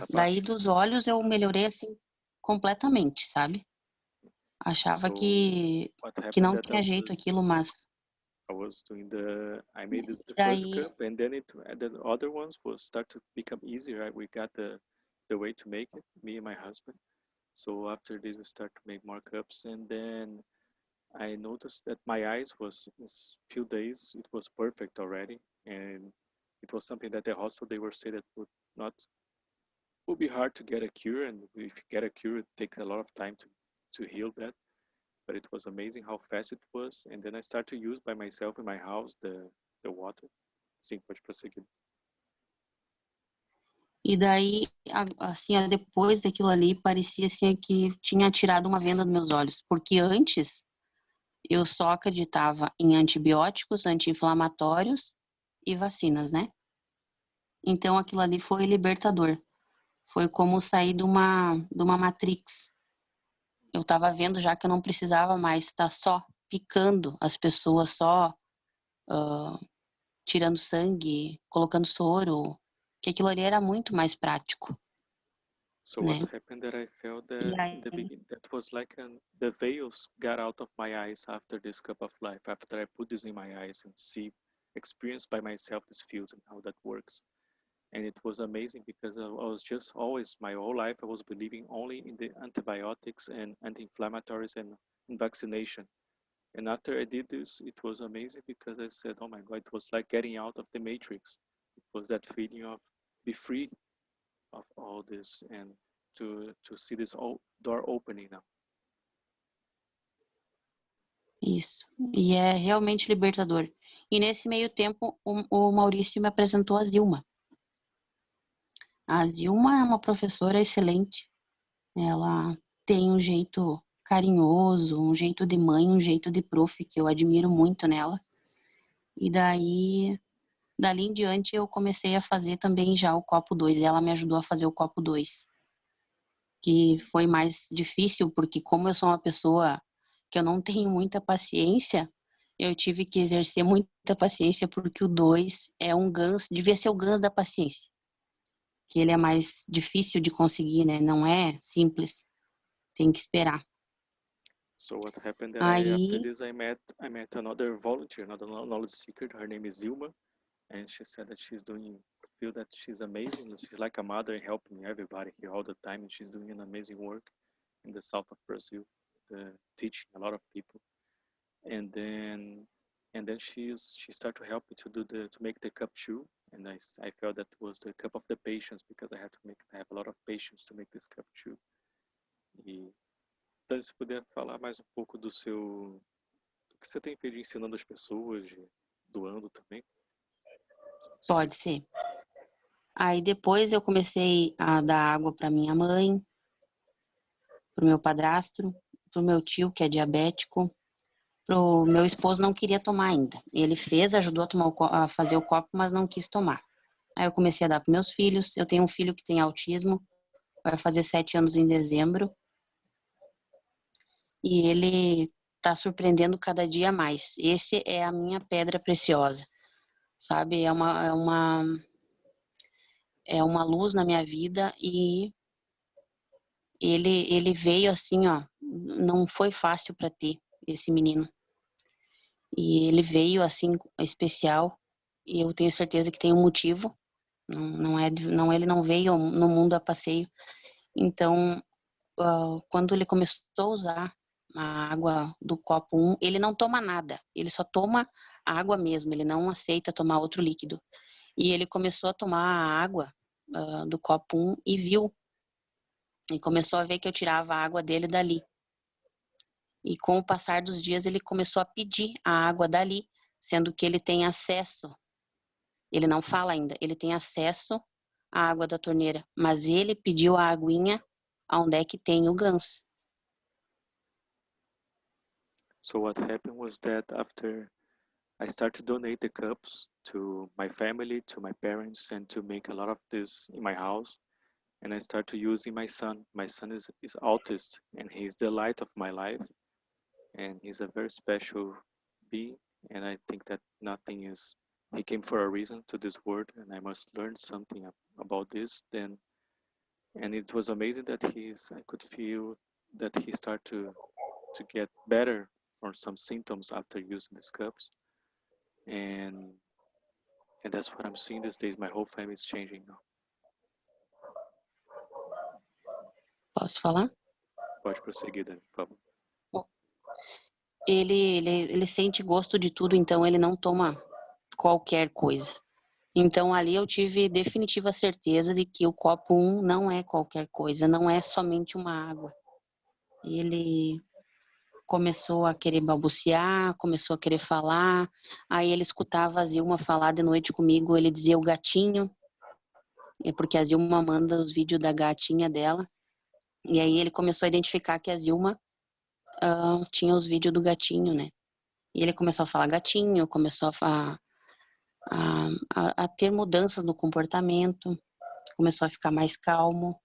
daí dos olhos eu melhorei assim completamente, sabe? Achava que não tinha jeito aquilo, mas I made the first cup, and then the other ones will start to become easier. Right? We got the way to make it, me and my husband. So after this, we start to make more cups, and then I noticed that my eyes was in few days it was perfect already, and it was something that the hospital they were saying that would be hard to get a cure, and if you get a cure, it takes a lot of time to heal that. But it was amazing how fast it was, and then I started to use by myself in my house the water. Sim, pode prosseguir. E daí, assim, depois daquilo ali, parecia assim que tinha tirado uma venda dos meus olhos, porque antes eu só acreditava em antibióticos, anti-inflamatórios e vacinas, né? Então aquilo ali foi libertador. Foi como sair de uma Matrix. Eu estava vendo já que eu não precisava mais estar só picando as pessoas, só tirando sangue, colocando soro, que aquilo ali era muito mais prático. So what happened that I felt that in the beginning, that was like the veils got out of my eyes after this cup of life, after I put this in my eyes and experience by myself this feels and how that works. And it was amazing because I was just always, my whole life, I was believing only in the antibiotics and anti-inflammatories and vaccination. And after I did this, it was amazing because I said, oh my God, it was like getting out of the matrix. It was that feeling of be free of all this and to see this door opening now. Isso. E é realmente libertador. E nesse meio tempo, o Maurício me apresentou a Zilma. A Zilma é uma professora excelente. Ela tem um jeito carinhoso, um jeito de mãe, um jeito de prof que eu admiro muito nela. E daí, dali em diante, eu comecei a fazer também já o copo 2. Ela me ajudou a fazer o copo 2, que foi mais difícil, porque como eu sou uma pessoa que eu não tenho muita paciência, eu tive que exercer muita paciência, porque o 2 é um GANS, devia ser o GANS da paciência, que ele é mais difícil de conseguir, né? Não é simples, tem que esperar. So what happened that after Aí, this I met another volunteer, another knowledge seeker. Her name is Zilma, and she said that feel that she's amazing. She's like a mother, helping everybody here all the time, and she's doing an amazing work in the south of Brazil, teaching a lot of people. And then she started to help me to make the cup 2, and I felt that was the cup of the patience, because I have a lot of patience to make this cup 2. E então, se puder falar mais um pouco do que você tem feito ensinando as pessoas, doando também? pode ser. Aí depois eu comecei a dar água para minha mãe, pro meu padrasto, pro meu tio, que é diabético. Pro meu esposo não queria tomar ainda. Ele ajudou a tomar a fazer o copo, mas não quis tomar. Aí eu comecei a dar para meus filhos. Eu tenho um filho que tem autismo, vai fazer 7 anos em dezembro. E ele tá surpreendendo cada dia mais. Esse é a minha pedra preciosa, sabe? É uma luz na minha vida, e ele veio assim, ó, não foi fácil para ter esse menino. E ele veio assim especial, e eu tenho certeza que tem um motivo. Ele não veio no mundo a passeio. Então, quando ele começou a usar a água do copo 1, ele não toma nada, ele só toma água mesmo, ele não aceita tomar outro líquido. E ele começou a tomar a água do copo 1 e viu, e começou a ver que eu tirava a água dele dali. E com o passar dos dias, ele começou a pedir a água dali, sendo que ele tem acesso. Ele não fala ainda, ele tem acesso à água da torneira, mas ele pediu a aguinha onde é que tem o GANS. So what happened was that after I started to donate the cups to my family, to my parents, and to make a lot of this in my house, and I started using my son. My son is autist, and he's the light of my life, and he's a very special being, and I think that he came for a reason to this world, and I must learn something about this. And it was amazing that I could feel that he started to get better from some symptoms after using these cups, and that's what I'm seeing these days. My whole family is changing now. Posso falar? Pode prosseguir, Dani, por favor. Ele sente gosto de tudo, então ele não toma qualquer coisa. Então ali eu tive definitiva certeza de que o copo 1 não é qualquer coisa, não é somente uma água. Ele começou a querer balbuciar, começou a querer falar, aí ele escutava a Zilma falar de noite comigo, ele dizia o gatinho, porque a Zilma manda os vídeos da gatinha dela, e aí ele começou a identificar que a Zilma tinha os vídeos do gatinho, né? E ele começou a falar gatinho, começou a ter mudanças no comportamento, começou a ficar mais calmo.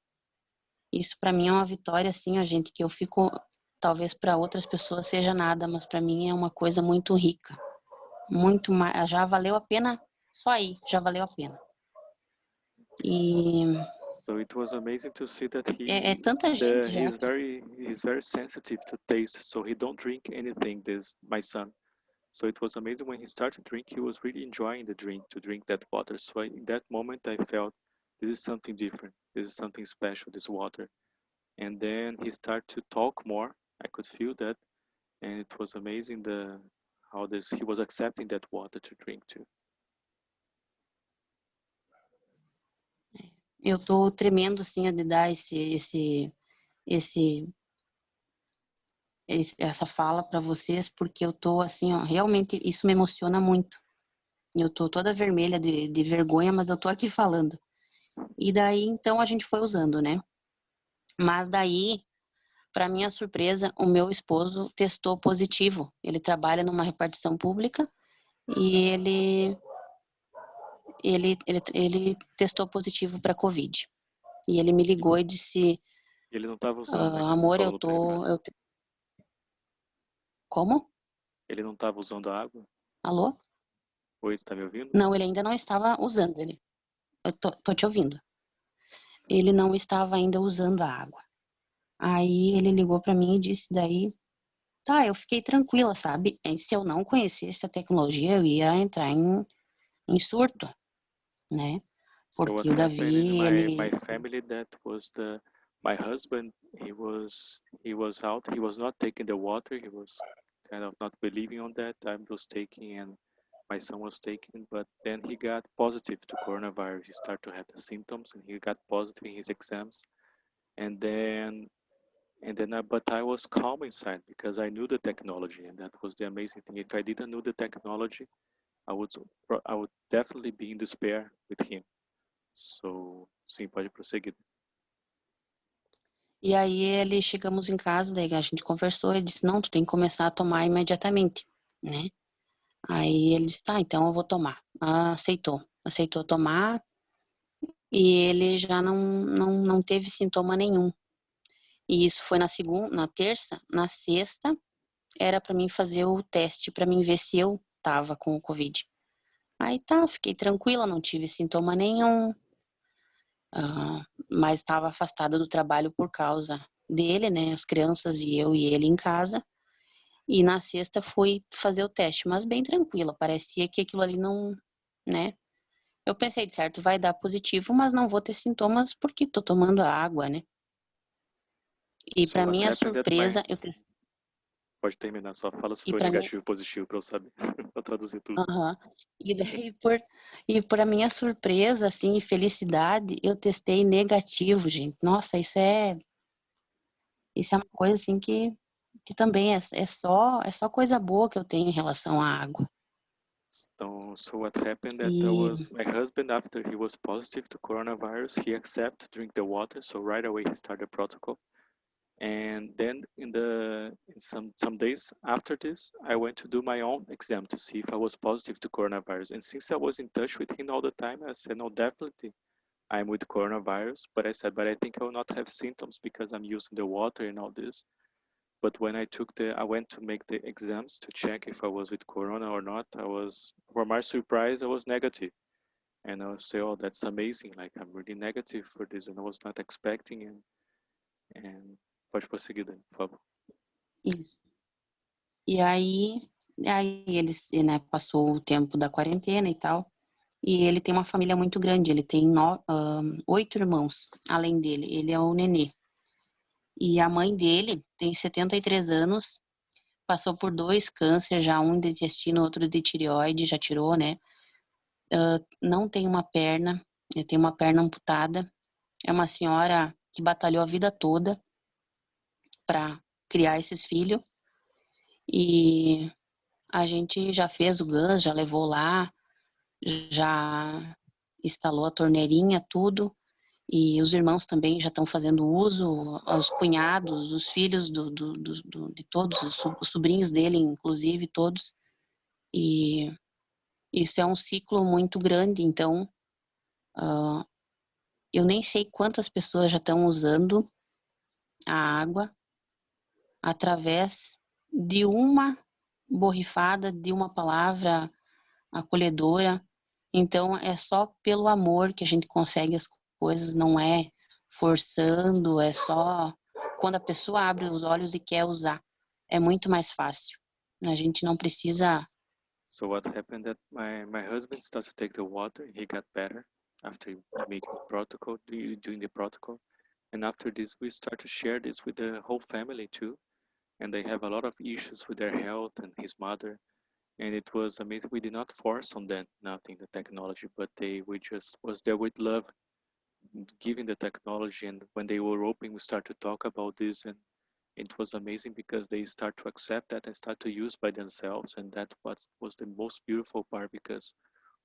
Isso para mim é uma vitória, assim, a gente, que eu fico, talvez para outras pessoas seja nada, mas para mim é uma coisa muito rica, muito mais, já valeu a pena, só aí, já valeu a pena. E so it was amazing to see that tanta gente já he's very sensitive to taste, so he don't drink anything, my son. So it was amazing when he started to drink, he was really enjoying to drink that water. So in that moment I felt this is something different, this is something special, this water. And then he started to talk more, I could feel that, and it was amazing how he was accepting that water to drink too. Eu tô tremendo, assim, de dar essa fala para vocês, porque eu tô assim, ó, realmente isso me emociona muito. Eu tô toda vermelha de vergonha, mas eu tô aqui falando. E daí, então, a gente foi usando, né? Mas daí, para minha surpresa, o meu esposo testou positivo. Ele trabalha numa repartição pública e ele testou positivo para Covid. E ele me ligou e disse, ele não estava usando, né, que você amor, falou pra ele, né? Como? Ele não estava usando a água? Alô? Oi, você tá me ouvindo? Não, ele ainda não estava usando. Eu tô te ouvindo. Ele não estava ainda usando a água. Aí ele ligou para mim e disse daí, tá, eu fiquei tranquila, sabe? E se eu não conhecesse a tecnologia, eu ia entrar em surto, né? So what Porque o happened in Davi, my ele... family, that was my husband, he was out, he was not taking the water, he was kind of not believing on that. I was taking and my son was taking, but then he got positive to coronavirus. He started to have the symptoms and he got positive in his exams. And then but I was calm inside because I knew the technology, and that was the amazing thing. If I didn't know the technology, I would definitely be in despair with him. So, sim, pode prosseguir. E aí chegamos em casa, daí a gente conversou, ele disse, não, tu tem que começar a tomar imediatamente, né? Aí ele disse, tá, então eu vou tomar. Aceitou tomar e ele já não teve sintoma nenhum. E isso foi na segunda, na terça, na sexta, era para mim fazer o teste, para mim ver se eu tava com o Covid. Aí tá, fiquei tranquila, não tive sintoma nenhum, mas estava afastada do trabalho por causa dele, né, as crianças e eu e ele em casa. E na sexta fui fazer o teste, mas bem tranquila, parecia que aquilo ali não, né? Eu pensei, de certo, vai dar positivo, mas não vou ter sintomas porque tô tomando água, né? E So para what minha happened that my... surpresa, eu testei. Pode terminar, só fala se E foi para mim, negativo ou positivo para eu saber, para traduzir tudo. E daí, para minha surpresa, assim, e felicidade, eu testei negativo, gente. Nossa, isso é uma coisa, assim, que também é só coisa boa que eu tenho em relação à água. So what happened that there E was my husband, after he was positive to coronavirus, he accepted to drink the water. So right away he started the protocol. And then in some days after this, I went to do my own exam to see if I was positive to coronavirus. And since I was in touch with him all the time, I said, no, definitely I'm with coronavirus. But I said, but I think I will not have symptoms because I'm using the water and all this. But when I went to make the exams to check if I was with corona or not, for my surprise, I was negative. And I was say, oh, that's amazing. Like, I'm really negative for this, and I was not expecting. And pode prosseguir, Dani, por favor. isso. E aí eles, né, passou o tempo da quarentena e tal. E ele tem uma família muito grande. Ele tem 8 irmãos, além dele. Ele é o nenê. E a mãe dele tem 73 anos, passou por 2 cânceres, já um de intestino, outro de tireoide, já tirou, né? Não tem uma perna, tem uma perna amputada. É uma senhora que batalhou a vida toda para criar esses filhos. E a gente já fez o GANS, já levou lá, já instalou a torneirinha, tudo. E os irmãos também já estão fazendo uso, os cunhados, os filhos de todos, os sobrinhos dele, inclusive, todos. E isso é um ciclo muito grande, então eu nem sei quantas pessoas já estão usando a água através de uma borrifada, de uma palavra acolhedora. Então é só pelo amor que a gente consegue as coisas, não é forçando, é só quando a pessoa abre os olhos e quer usar. É muito mais fácil. A gente não precisa... So what happened that my husband started to take the water. He got better after making the protocol, doing the protocol. And after this, we start to share this with the whole family too. And they have a lot of issues with their health and his mother. And it was amazing. We did not force on them nothing, the technology, but we just was there with love, giving the technology. And when they were open, we started to talk about this, and it was amazing because they start to accept that and start to use by themselves. And that was the most beautiful part, because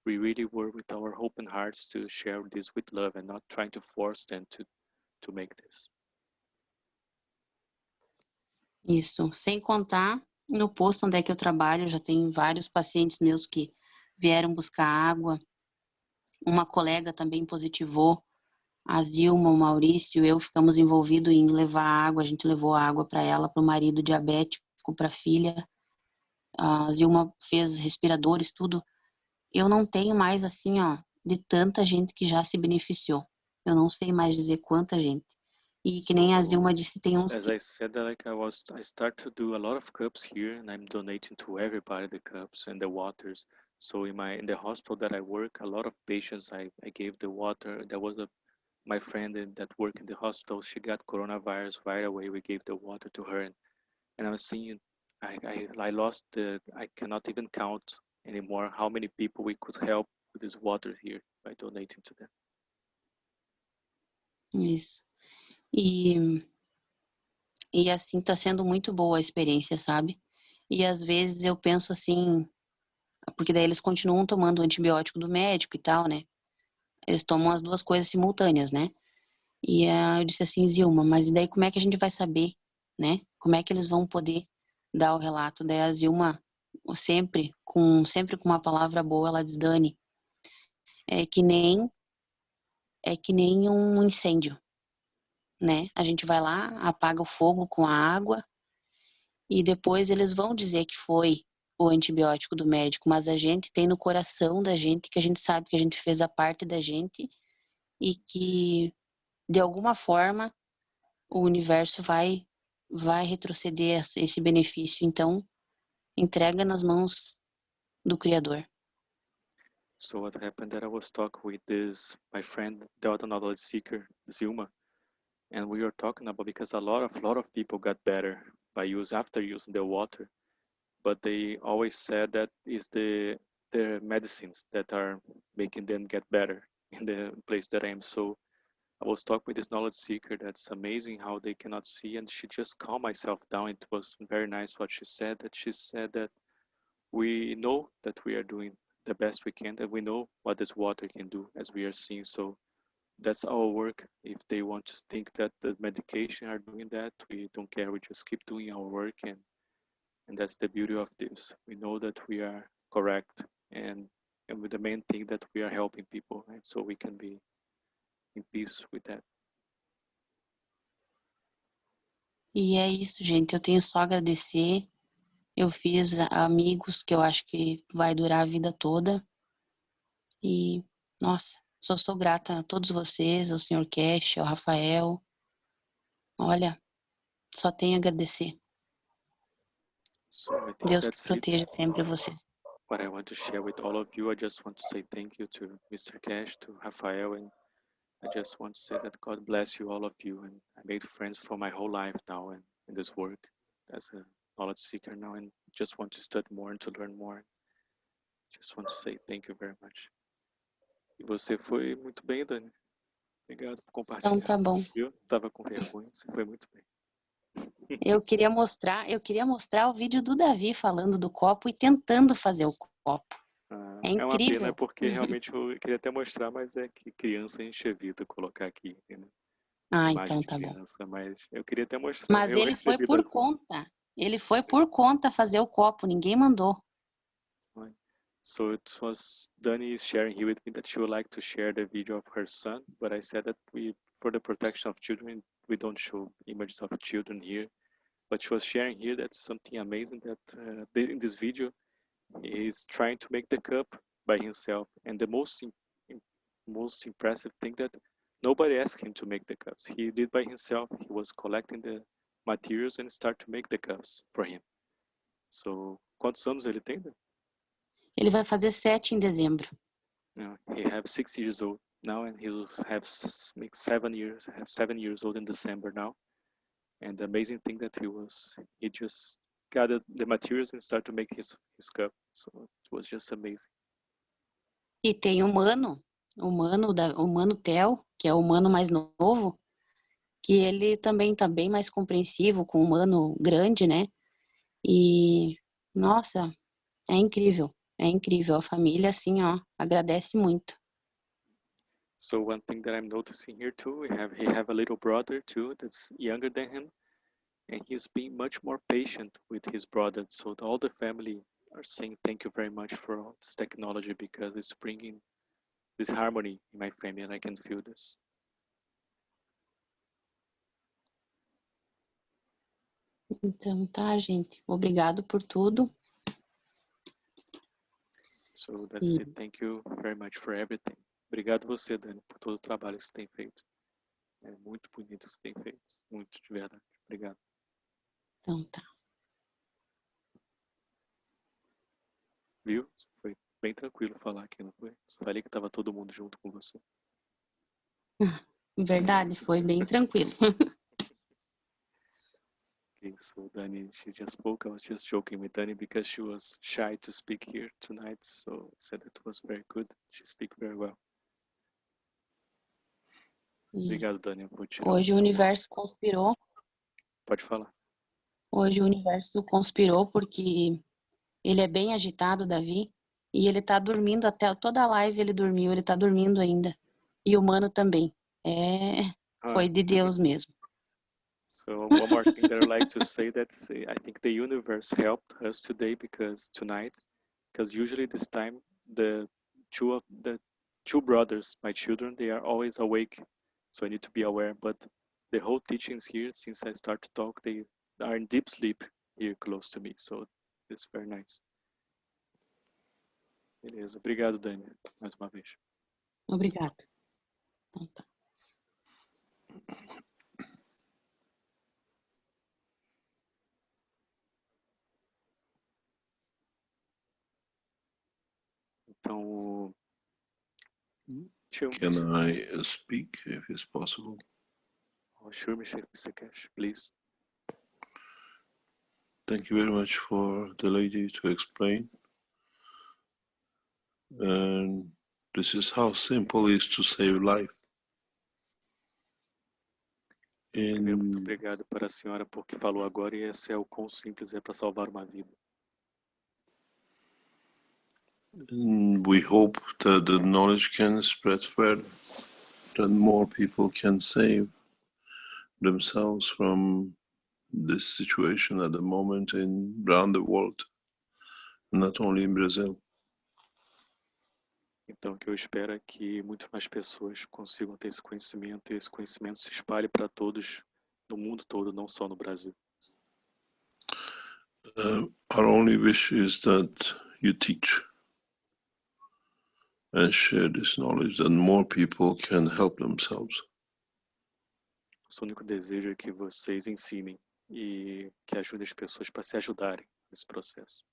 we really were with our open hearts to share this with love and not trying to force them to make this. Isso, sem contar no posto onde é que eu trabalho, já tem vários pacientes meus que vieram buscar água. Uma colega também positivou, a Zilma, o Maurício, eu ficamos envolvidos em levar água, a gente levou água para ela, para o marido diabético, para a filha. A Zilma fez respiradores, tudo. Eu não tenho mais, assim, ó, de tanta gente que já se beneficiou. Eu não sei mais dizer quanta gente. E que nem a Zilma disse, tem uns... As I said, that like I start to do a lot of cups here, and I'm donating to everybody the cups and the waters. So in the hospital that I work, a lot of patients I gave the water. There was my friend that worked in the hospital. She got coronavirus right away. We gave the water to her, and I was seeing, I lost I cannot even count anymore how many people we could help with this water here by donating to them. Isso. E assim tá sendo muito boa a experiência, sabe? E às vezes eu penso assim, porque daí eles continuam tomando o antibiótico do médico e tal, né? Eles tomam as duas coisas simultâneas, né? E eu disse assim, Zilma, mas e daí como é que a gente vai saber, né? Como é que eles vão poder dar o relato? Daí a Zilma, sempre com uma palavra boa, ela diz, Dani, é que nem um incêndio, né? A gente vai lá, apaga o fogo com a água e depois eles vão dizer que foi o antibiótico do médico, mas a gente tem no coração da gente que a gente sabe que a gente fez a parte da gente e que de alguma forma o universo vai retroceder esse benefício. Então, entrega nas mãos do Criador. So what happened that I was talking with my friend, the other knowledge seeker, Zilma, and we were talking about because a lot of people got better after using the water, but they always said that is the medicines that are making them get better in the place that I am. So I was talking with this knowledge seeker. That's amazing how they cannot see, and she just calmed myself down. It was very nice what she said. That she said that we know that we are doing the best we can, that we know what this water can do, as we are seeing. So that's our work. If they want to think that the medication are doing that, we don't care. We just keep doing our work, and that's the beauty of this. We know that we are correct, and with the main thing that we are helping people, right? So we can be in peace with that. E é isso, gente. Eu tenho só a agradecer. Eu fiz amigos que eu acho que vai durar a vida toda. E, nossa, só sou grata a todos vocês, ao Sr. Keshe, ao Rafael. Olha, só tenho a agradecer. So Deus que proteja sempre vocês. What I want to share with all of you, I just want to say thank you to Mr. Keshe, to Rafael, and I just want to say that God bless you, all of you. And I made friends for my whole life now and in this work as a knowledge seeker now, and just want to study more and to learn more. Just want to say thank you very much. E você foi muito bem, Dani. Obrigado por compartilhar. Então tá bom. Eu estava com vergonha, você foi muito bem. Eu queria mostrar o vídeo do Davi falando do copo e tentando fazer o copo. É incrível. É uma pena, porque realmente eu queria até mostrar, mas é que criança a gente evita colocar aqui, né? Então tá criança, bom. Mas eu queria até mostrar. Mas ele foi por conta. Ele foi por conta fazer o copo, ninguém mandou. So it was Dani sharing here with me that she would like to share the video of her son, but I said that for the protection of children, we don't show images of children here. But she was sharing here that's something amazing that in this video, he's trying to make the cup by himself. And the most impressive thing that nobody asked him to make the cups. He did by himself. He was collecting the materials and start to make the cups for him. So, quantos anos ele tem? Ele vai fazer 7 em dezembro. He have 6 years old now, and he will have 7 years old in December now. And the amazing thing that he just gathered the materials and started to make his cup. So it was just amazing. E tem o Mano Theo, que é o Mano mais novo, que ele também tá bem mais compreensivo com o Mano grande, né? E, nossa, é incrível. É incrível, a família, assim, ó, agradece muito. So one thing that I'm noticing here too, he have a little brother too that's younger than him, and he's being much more patient with his brother. So all the family are saying thank you very much for all this technology because it's bringing this harmony in my family, and I can feel this. Então tá, gente. Obrigado por tudo. So that's it. Thank you very much for everything. Obrigado você, Dani, por todo o trabalho que você tem feito. É muito bonito que você tem feito. Muito, de verdade. Obrigado. Então tá. Viu? Foi bem tranquilo falar aqui, não foi? Falei que estava todo mundo junto com você. Verdade, foi bem tranquilo. Okay, so Dani, she just spoke. I was just joking with Dani because she was shy to speak here tonight. So said it was very good. She speak very well. Obrigado, Dani. Hoje o universo conspirou. Pode falar. Hoje o universo conspirou porque ele é bem agitado, Davi, e ele tá dormindo até toda a live, ele dormiu, ele tá dormindo ainda. E o Mano também. Foi de Deus mesmo. So one more thing that I'd like to say that's I think the universe helped us today because usually this time the two brothers, my children, they are always awake, so I need to be aware. But the whole teachings here, since I start to talk, they are in deep sleep here close to me, so it's very nice. Beleza, obrigado, Dani, mais uma vez. Obrigado. Então tá. Então, can I speak if it's possible? Oh, sure, Mr. Keshe, please. Thank you very much for the lady to explain. And this is how simple it is to save life. Muito obrigado para a senhora porque falou agora, e esse é o quão simples é para salvar uma vida. And we hope that the knowledge can spread further, that more people can save themselves from this situation at the moment around the world, not only in Brazil. Então, o que eu espero é que muito mais pessoas consigam ter esse conhecimento e esse conhecimento se espalhe para todos no mundo todo, não só no Brasil. Our only wish is that you teach and share this knowledge, that more people can help themselves. Nosso único desejo é que vocês ensinem e que ajudem as pessoas para se ajudarem nesse processo.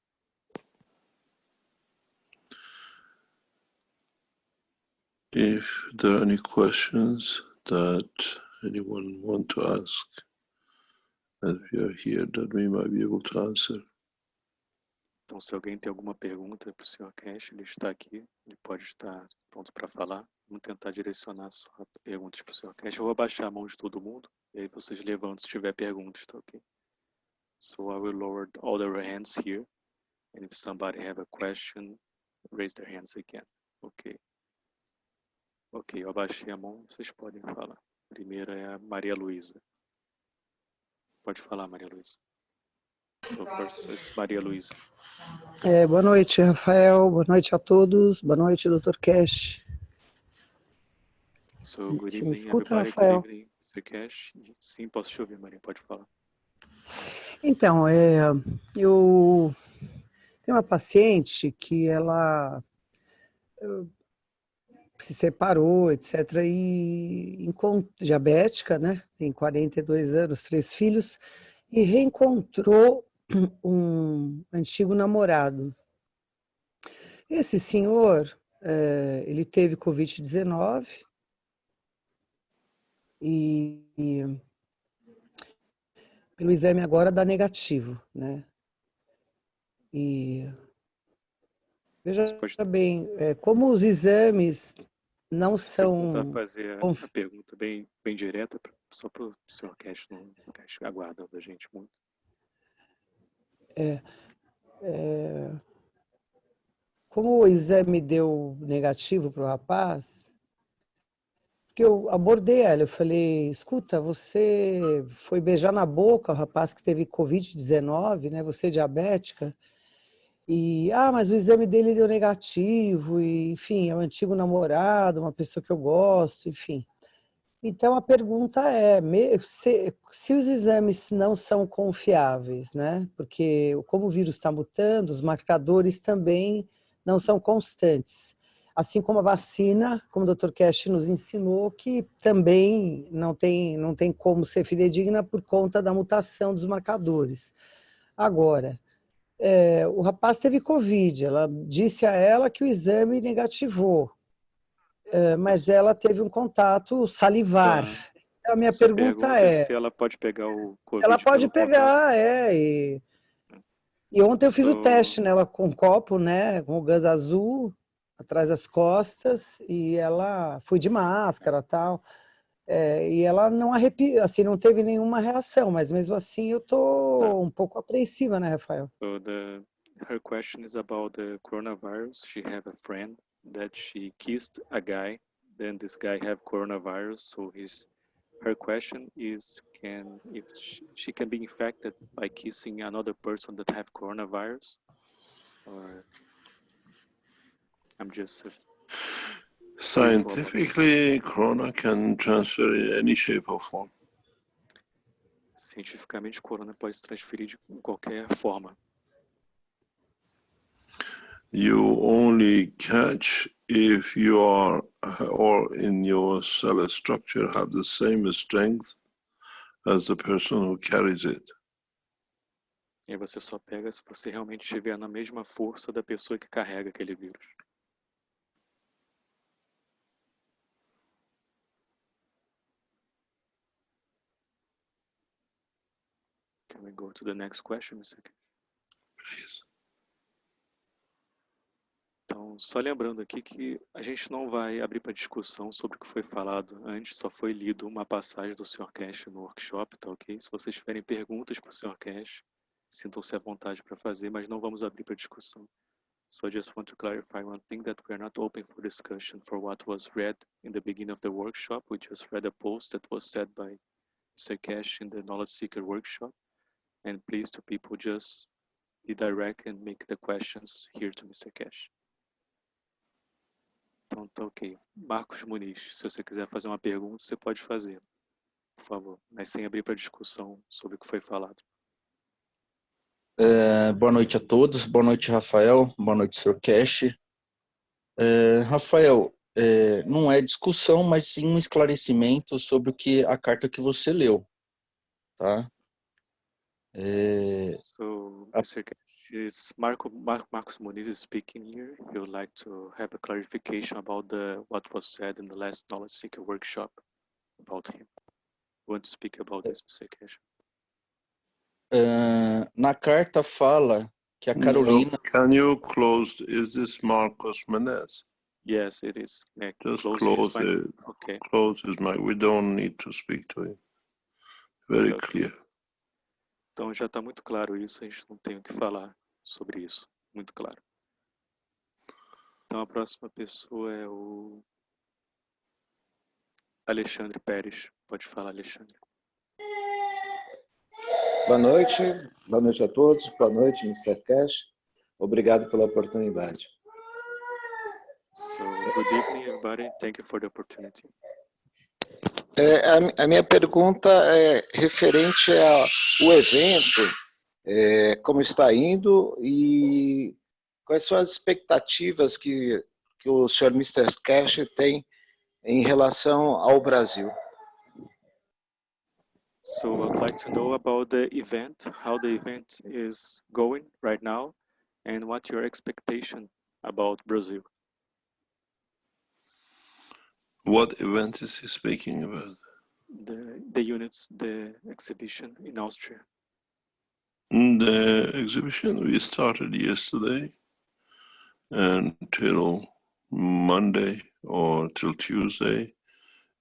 If there are any questions that anyone want to ask, as we are here, that we might be able to answer. Então, se alguém tem alguma pergunta para o Sr. Keshe, ele está aqui, ele pode estar pronto para falar. Vamos tentar direcionar só perguntas para o Sr. Keshe. Eu vou abaixar a mão de todo mundo, e aí vocês levantam se tiver perguntas, tá ok? So I will lower all their hands here, and if somebody have a question, raise their hands again. Ok. Ok, eu abaixei a mão, vocês podem falar. A primeira é a Maria Luísa. Pode falar, Maria Luísa. So first is Maria Luísa. Boa noite, Rafael. Boa noite a todos. Boa noite, Dr. Keshe. So good evening, me escuta, everybody. Rafael? Good evening, Mr. Keshe. Sim, posso te ouvir, Maria. Pode falar. Então, eu tenho uma paciente que ela se separou, etc., e diabética, né? Tem 42 anos, 3 filhos, e reencontrou um antigo namorado. Esse senhor, ele teve Covid-19 e pelo exame agora dá negativo, né? E veja bem, como os exames não são... Vou fazer a pergunta bem direta, só para o Sr. Keshe não ficar aguardando a gente muito. como o exame deu negativo para o rapaz, porque eu abordei ela, eu falei, escuta, você foi beijar na boca o rapaz que teve Covid-19, né? Você é diabética, mas o exame dele deu negativo, e, enfim, é um antigo namorado, uma pessoa que eu gosto, enfim. Então, a pergunta é, se os exames não são confiáveis, né? Porque como o vírus está mutando, os marcadores também não são constantes. Assim como a vacina, como o Dr. Keshe nos ensinou, que também não tem como ser fidedigna por conta da mutação dos marcadores. Agora, o rapaz teve Covid, ela disse a ela que o exame negativou, mas ela teve um contato salivar. Tá. A minha Você pergunta pergunta é, se ela pode pegar o ela Covid pode pelo contato. pegar, e ontem eu fiz o teste nela com um copo, né, com o gás azul atrás das costas, e ela foi de máscara e tal, e ela não arrepia, assim, não teve nenhuma reação, mas mesmo assim eu tô um pouco apreensiva, né, Rafael? So her question is about the coronavirus. She have a friend that she kissed a guy, then this guy have coronavirus, so her question is if she can be infected by kissing another person that have coronavirus, or I'm just Scientifically, corona can transfer in any shape or form. Cientificamente, corona pode se transferir de qualquer forma. You only catch if you are, or in your cell structure, have the same strength as the person who carries it. E aí você só pega se você realmente estiver na mesma força da pessoa que carrega aquele vírus. Can we go to the next question, Mr. Please. Então, só lembrando aqui que a gente não vai abrir para discussão sobre o que foi falado antes, só foi lido uma passagem do Sr. Keshe no workshop, tá ok? Se vocês tiverem perguntas para o Sr. Keshe, sintam-se à vontade para fazer, mas não vamos abrir para discussão. So I just want to clarify one thing, that we are not open for discussion for what was read in the beginning of the workshop. We just read a post that was said by Mr. Keshe in the Knowledge Seeker workshop. And please, to people, just be direct and make the questions here to Mr. Keshe. Então tá ok. Marcos Muniz, se você quiser fazer uma pergunta, você pode fazer, por favor, mas sem abrir para discussão sobre o que foi falado. Boa noite a todos, boa noite, Rafael, boa noite, Sr. Keshe. Rafael, não é discussão, mas sim um esclarecimento sobre o que a carta que você leu, tá? So, Mr. Keshe, Marcos Muniz is speaking here. He would like to have a clarification about what was said in the last Knowledge Seeker workshop about him. You want to speak about this, Mr. Keshe? Na carta fala que a Carolina... No, can you close, is this Marcos Menez? Yes, it is. Just close it. Okay. Close his mic. We don't need to speak to him. Very clear. Então já está muito claro isso, a gente não tem o que falar sobre isso. Muito claro. Então a próxima pessoa é o Alexandre Pérez. Pode falar, Alexandre. Boa noite a todos, boa noite, Mr. Keshe. Obrigado pela oportunidade. So, good evening, everybody. Thank you for the opportunity. A minha pergunta é referente ao evento, como está indo e quais são as expectativas que o Sr. Mr. Keshe tem em relação ao Brasil. So I'd like to know about the event, how the event is going right now, and what your expectation about Brazil. What event is he speaking about? The units, the exhibition in Austria. The exhibition we started yesterday until Monday or till Tuesday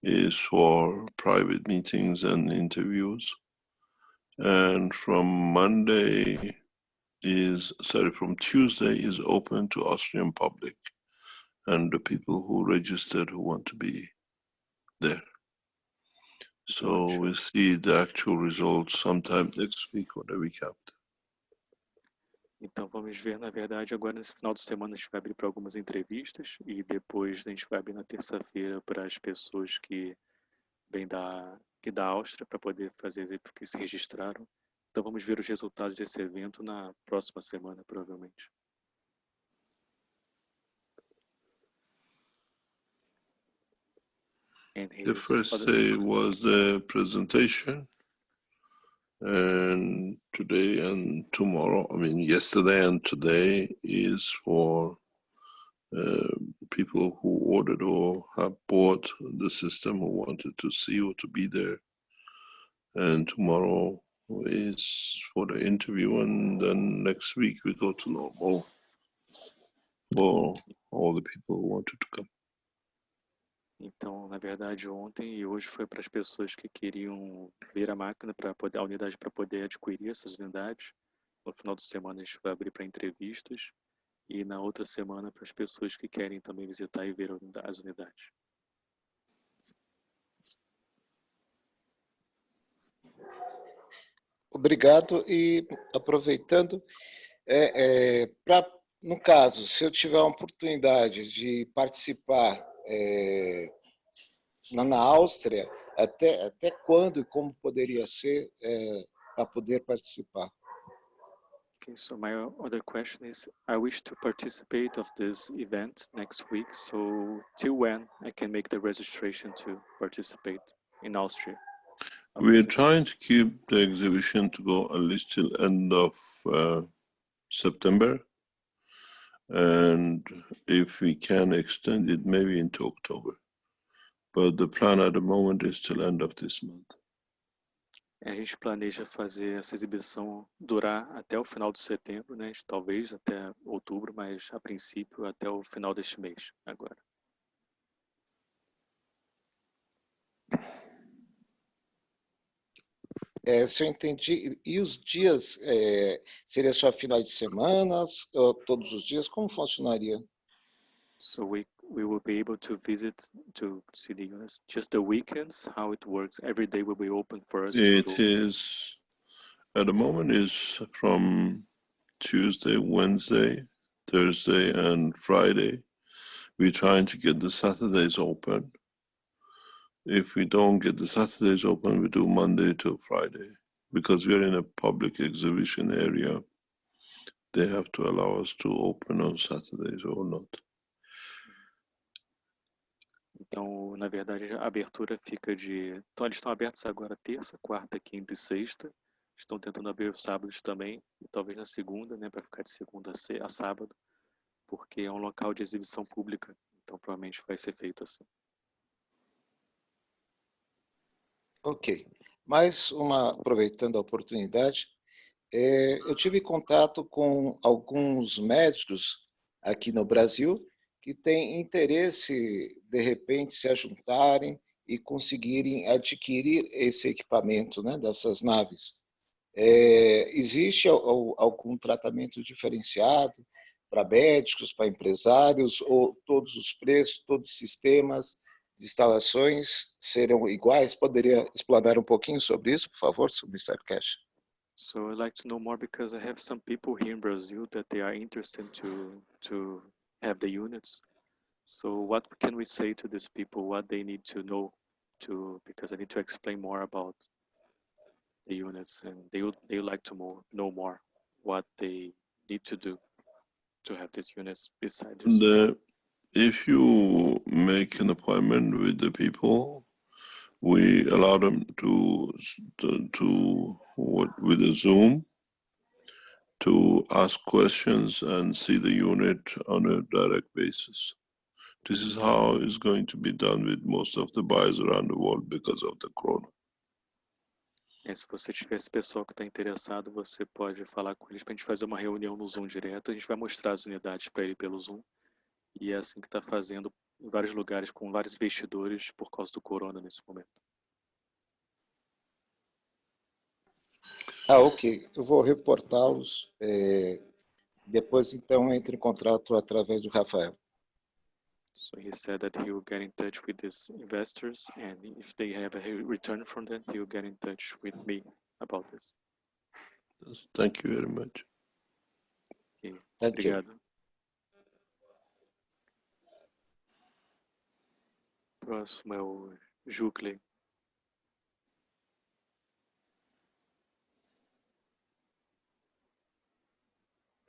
is for private meetings and interviews. And from Monday from Tuesday is open to Austrian public and the people who registered who want to be there. So we'll see the actual results sometime next week or the week after. Então vamos ver, na verdade, agora nesse final de semana a gente vai abrir para algumas entrevistas e depois a gente vai abrir na terça-feira para as pessoas que vêm da Áustria para poder fazer, porque se registraram. Então vamos ver os resultados desse evento na próxima semana, provavelmente. The first day was the presentation, and today and tomorrow, I mean yesterday and today, is for people who ordered or have bought the system who wanted to see or to be there. And tomorrow is for the interview, and then next week we go to normal for all the people who wanted to come. Então, na verdade, ontem e hoje foi para as pessoas que queriam ver a máquina, a unidade para poder adquirir essas unidades. No final de semana a gente vai abrir para entrevistas e na outra semana para as pessoas que querem também visitar e ver as unidades. Obrigado. E aproveitando, no caso, se eu tiver a oportunidade de participar na Áustria, até quando e como poderia ser para poder participar? Okay, so my other question is, I wish to participate of this event next week, so till when I can make the registration to participate in Austria? We're trying to keep the exhibition to go at least till end of September, and if we can extend it maybe into October. But the plan at the moment is till end of this month. A gente planeja fazer essa exibição durar até o final de setembro, né? Talvez até outubro, mas a princípio até o final deste mês, agora. Se eu entendi, e os dias, seria só finais de semana, ou todos os dias, como funcionaria? So we will be able to visit, to see the units, just the weekends, how it works. Every day will be open for us. It is, at the moment is from Tuesday, Wednesday, Thursday and Friday. We're trying to get the Saturdays open. If we don't get the Saturdays open, we do Monday to Friday. Because we are in a public exhibition area, they have to allow us to open on Saturdays or not. Então, na verdade, a abertura fica de... Então, eles estão abertos agora terça, quarta, quinta e sexta. Estão tentando abrir os sábados também, e talvez na segunda, né, para ficar de segunda a sábado, porque é um local de exibição pública, então provavelmente vai ser feito assim. Ok. Mais uma, aproveitando a oportunidade, eu tive contato com alguns médicos aqui no Brasil que têm interesse, de repente, se ajuntarem e conseguirem adquirir esse equipamento, né, dessas naves. Existe algum tratamento diferenciado para médicos, para empresários, ou todos os preços, todos os sistemas de instalações serão iguais? Poderia explanar um pouquinho sobre isso, por favor, Mr. Keshe? So I'd like to know more because I have some people here in Brazil that they are interested to have the units. So what can we say to these people, what they need to know because I need to explain more about the units, and they would like to know more what they need to do to have these units beside this. If you make an appointment with the people, we allow them with a Zoom to ask questions and see the unit on a direct basis. This is how it's going to be done with most of the buyers around the world because of the corona. Se você tiver esse pessoal que está interessado, você pode falar com eles para a gente fazer uma reunião no Zoom direto. A gente vai mostrar as unidades para ele pelo Zoom. E é assim que está fazendo em vários lugares com vários investidores por causa do corona nesse momento. Ok. Eu vou reportá-los. Depois, então, entre em contato através do Rafael. So he said that he will get in touch with these investors, and if they have a return from them, he will get in touch with me about this. Thank you very much. Okay. Thank Obrigado. you. Próximo é o Jucley.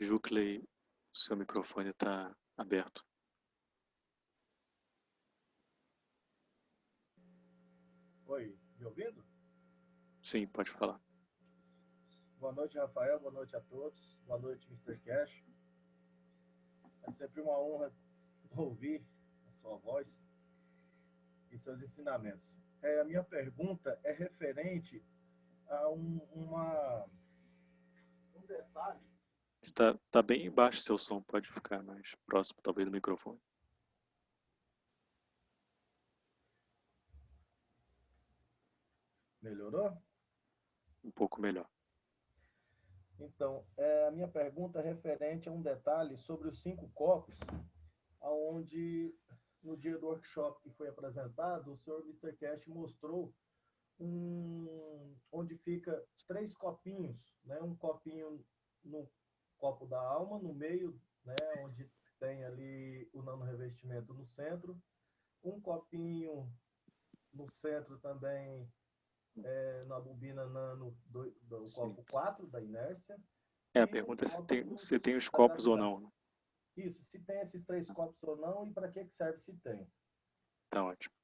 Jucley, seu microfone está aberto. Oi, me ouvindo? Sim, pode falar. Boa noite, Rafael. Boa noite a todos. Boa noite, Mr. Keshe. É sempre uma honra ouvir a sua voz e seus ensinamentos. A minha pergunta é referente a um detalhe. Está bem baixo seu som, pode ficar mais próximo, talvez, do microfone. Melhorou? Um pouco melhor. Então, a minha pergunta é referente a um detalhe sobre os 5 copos, onde no dia do workshop que foi apresentado, o senhor Mr. Keshe mostrou onde fica 3 copinhos, né? Um copinho no copo da alma, no meio, né? Onde tem ali o nano-revestimento no centro, um copinho no centro também, na bobina nano do copo 4, da inércia. A pergunta é se tem os copos ou não. Isso, se tem esses 3 copos ou não e para que serve se tem. Tá ótimo.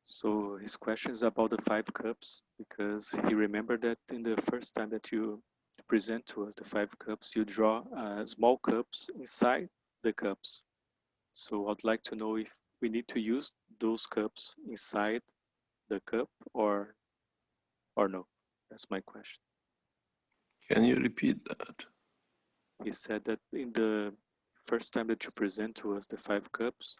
So his question is about the 5 cups, because he remembered that in the first time that you present to us the 5 cups, you draw small cups inside the cups. So I'd like to know if we need to use those cups inside the cup or no. That's my question. Can you repeat that? He said that in the first time that you present to us the 5 cups,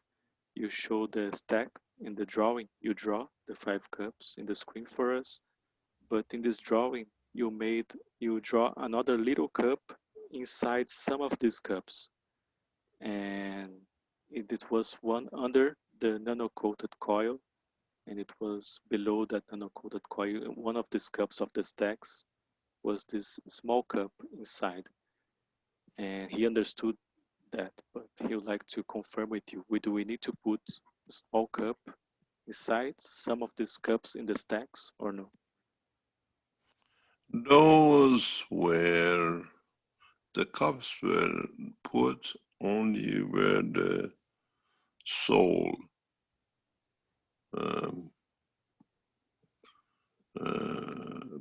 you show the stack in the drawing. You draw the 5 cups in the screen for us, but in this drawing, you draw another little cup inside some of these cups, and it was one under the nano-coated coil, and it was below that nano-coated coil. One of these cups of the stacks was this small cup inside, and he understood that, but he would like to confirm with you, do we need to put a small cup inside some of these cups in the stacks or no? Those were, the cups were put only where the soul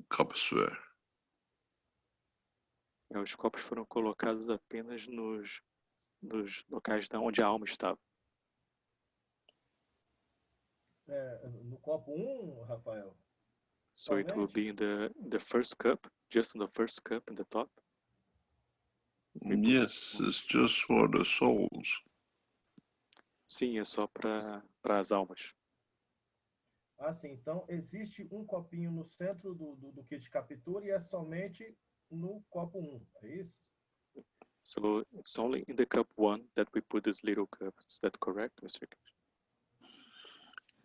cups were. Os copos foram colocados apenas nos locais onde a alma estava. No copo 1, Rafael? So it will be in the first cup, just in the first cup in the top? Yes, it's just for the souls. Sim, é só para as almas. Ah, sim. Então, existe um copinho no centro do kit de captura e é somente no copo 1, é isso? So it's only in the cup 1 that we put this little cup. Is that correct, Mr. Keshe?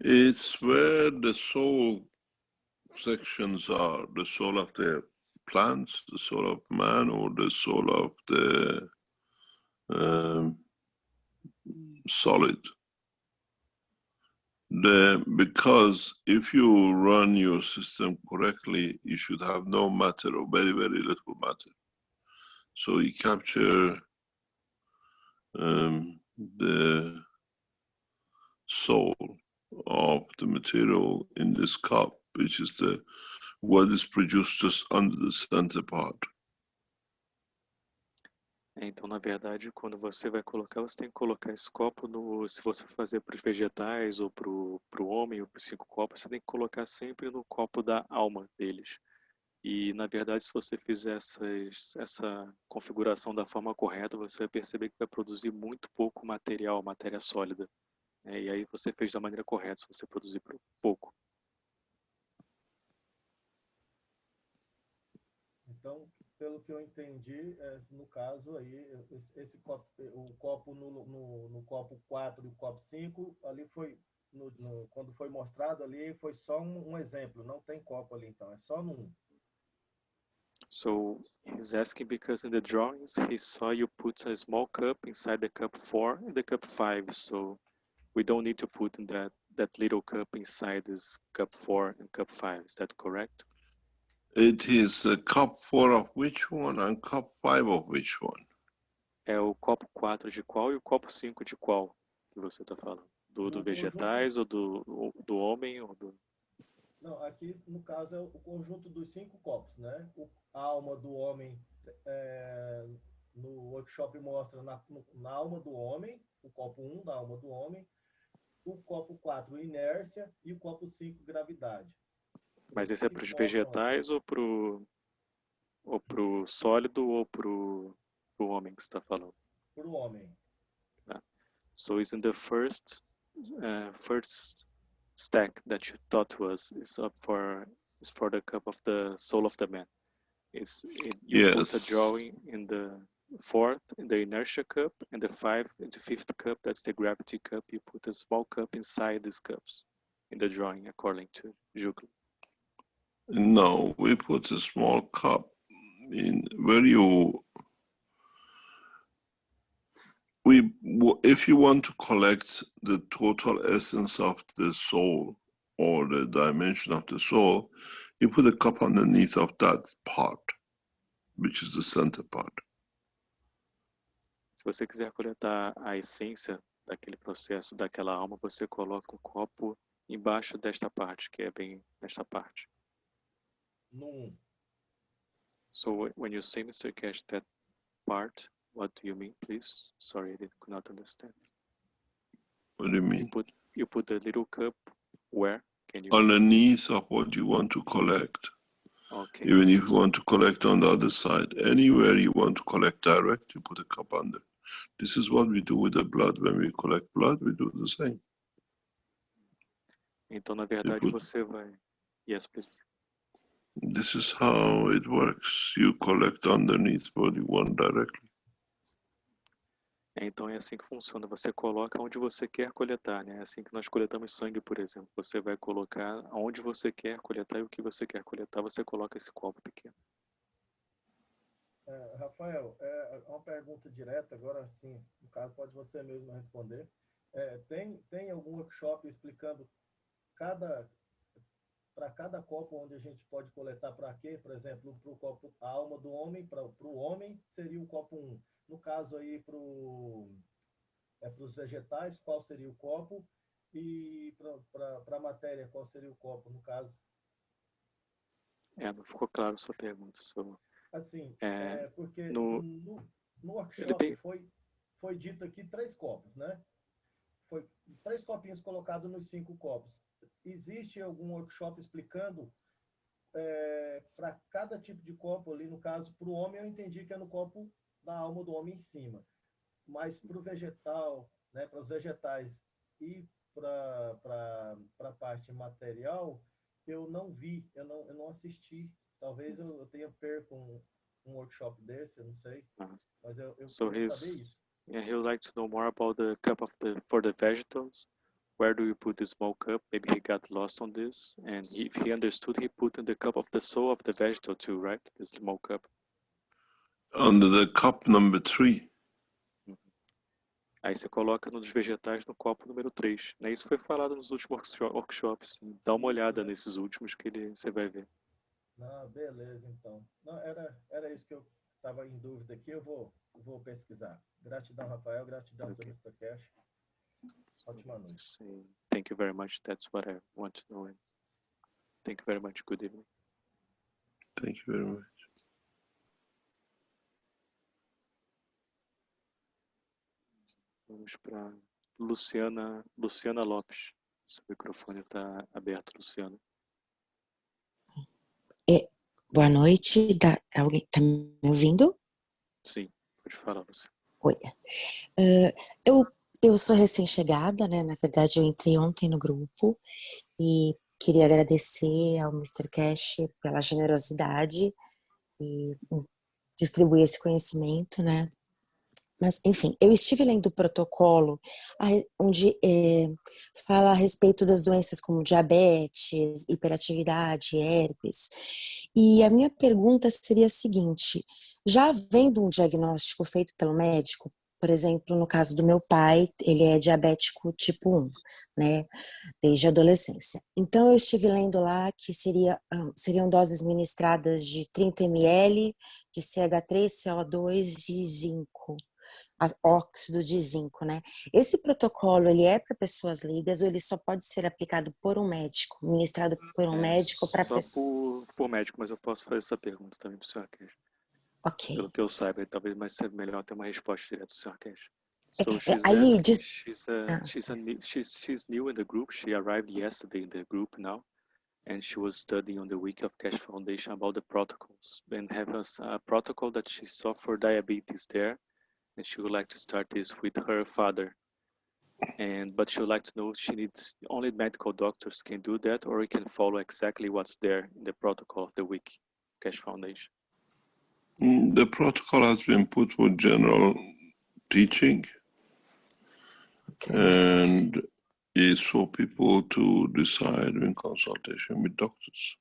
It's where the soul sections are, the soul of the plants, the soul of man, or the soul of the solid. Because if you run your system correctly, you should have no matter or very, very little matter. So you capture the soul of the material in this cup, which is what is produced just under the center part. Então, na verdade, quando você vai colocar, você tem que colocar esse copo se você for fazer para os vegetais ou para o homem ou para os 5 copos, você tem que colocar sempre no copo da alma deles. E, na verdade, se você fizer essa configuração da forma correta, você vai perceber que vai produzir muito pouco material, matéria sólida. E aí você fez da maneira correta, se você produzir pouco. Então, pelo que eu entendi, no caso aí, esse copo, o copo no copo 4 e o copo 5, ali foi, quando foi mostrado ali, foi só um exemplo, não tem copo ali, então, é só no 1. So he's asking because in the drawings he saw you put a small cup inside the cup 4 and the cup 5, so we don't need to put in that little cup inside this cup 4 and cup 5, is that correct? It is a cup 4 of which one and cup 5 of which one? É o copo 4 de qual e o copo 5 de qual que você está falando? Do vegetais ou do homem? Ou do... Não, aqui no caso é o conjunto dos 5 copos, né? A alma do homem, no workshop mostra na alma do homem, o copo 1 da alma do homem, o copo 4 inércia e o copo 5 gravidade. Mas esse é para os vegetais ou pro sólido ou pro homem que você está falando? Para o homem. So it's in the first stack that you taught us is for the cup of the soul of the man. You put a drawing in the 4th in the inertia cup, and the 5th and the 5th cup, that's the gravity cup. You put a small cup inside these cups in the drawing, according to Jukla. No, we put a small cup in where you. If you want to collect the total essence of the soul or the dimension of the soul, you put a cup underneath of that part, which is the center part. Se você quiser coletar a essência daquele processo, daquela alma, você coloca um copo embaixo desta parte, que é bem nesta parte. No. So when you say, Mr. Keshe, that part, what do you mean, please? Sorry, I could not understand. What do you mean? You put the little cup where? Can you? Underneath of what you want to collect. Okay. Even if you want to collect on the other side, anywhere you want to collect direct, you put a cup under. This is what we do with the blood. When we collect blood, we do the same. Então, na verdade, você vai... Yes, please. This is how it works. You collect underneath what you want directly. Então é assim que funciona. Você coloca onde você quer coletar, né? É assim que nós coletamos sangue, por exemplo. Você vai colocar onde você quer coletar e o que você quer coletar, você coloca esse copo pequeno. Rafael, uma pergunta direta, agora sim, no caso pode você mesmo responder. Tem algum workshop explicando para cada copo onde a gente pode coletar para quê? Por exemplo, para o copo, a alma do homem, para o homem seria o copo 1. No caso aí, para os vegetais, qual seria o copo? E para a matéria, qual seria o copo, no caso? Não ficou claro a sua pergunta. Assim, porque no workshop foi dito aqui 3 copos, né? Foi 3 copinhos colocados nos 5 copos. Existe algum workshop explicando para cada tipo de copo ali, no caso, para o homem eu entendi que é no copo da alma do homem em cima, mas para o vegetal, né, para os vegetais e para a parte material, eu não vi, eu não assisti. Talvez eu tenha perco um workshop desse, eu não sei, mas eu queria saber isso. Yeah, he would like to know more about the cup for the vegetables. Where do you put the small cup? Maybe he got lost on this, and if he understood, he put in the cup of the soul of the vegetable too, right? The small cup. Under the cup number 3. Aí você coloca nos vegetais no copo número 3. Né? Isso foi falado nos últimos workshops. Dá uma olhada nesses últimos que você vai ver. Beleza, então. Não, era isso que eu estava em dúvida aqui. Eu vou pesquisar. Gratidão, Rafael. Gratidão, Sr. Mr. Keshe. Ótima noite. Thank you very much. That's what I want to know. Thank you very much. Good evening. Thank you very much. Vamos para Luciana Lopes. Seu microfone está aberto, Luciana. Boa noite. Alguém está me ouvindo? Sim, pode falar, Luciana. Oi. Eu sou recém-chegada, né? Na verdade, eu entrei ontem no grupo e queria agradecer ao Mr. Keshe pela generosidade e distribuir esse conhecimento, né? Mas, enfim, eu estive lendo o protocolo onde fala a respeito das doenças como diabetes, hiperatividade, herpes. E a minha pergunta seria a seguinte: já havendo um diagnóstico feito pelo médico, por exemplo, no caso do meu pai, ele é diabético tipo 1, né, desde a adolescência. Então, eu estive lendo lá que seriam doses ministradas de 30 ml de CH3, CO2 e zinco. Óxido de zinco, né? Esse protocolo, ele é para pessoas leigas ou ele só pode ser aplicado por um médico, ministrado por um médico para pessoa? Só por médico, mas eu posso fazer essa pergunta também para o Sr. Keshe. Ok. Pelo que eu saiba, talvez mais seja melhor ter uma resposta direta do Sr. Keshe. So Aí she's new in the group. She arrived yesterday in the group now, and she was studying on the Week of Keshe Foundation about the protocols and have a protocol that she saw for diabetes there. And she would like to start this with her father, but she would like to know if she needs only medical doctors can do that, or we can follow exactly what's there in the protocol of the Week Keshe Foundation. The protocol has been put for general teaching, and is for people to decide in consultation with doctors.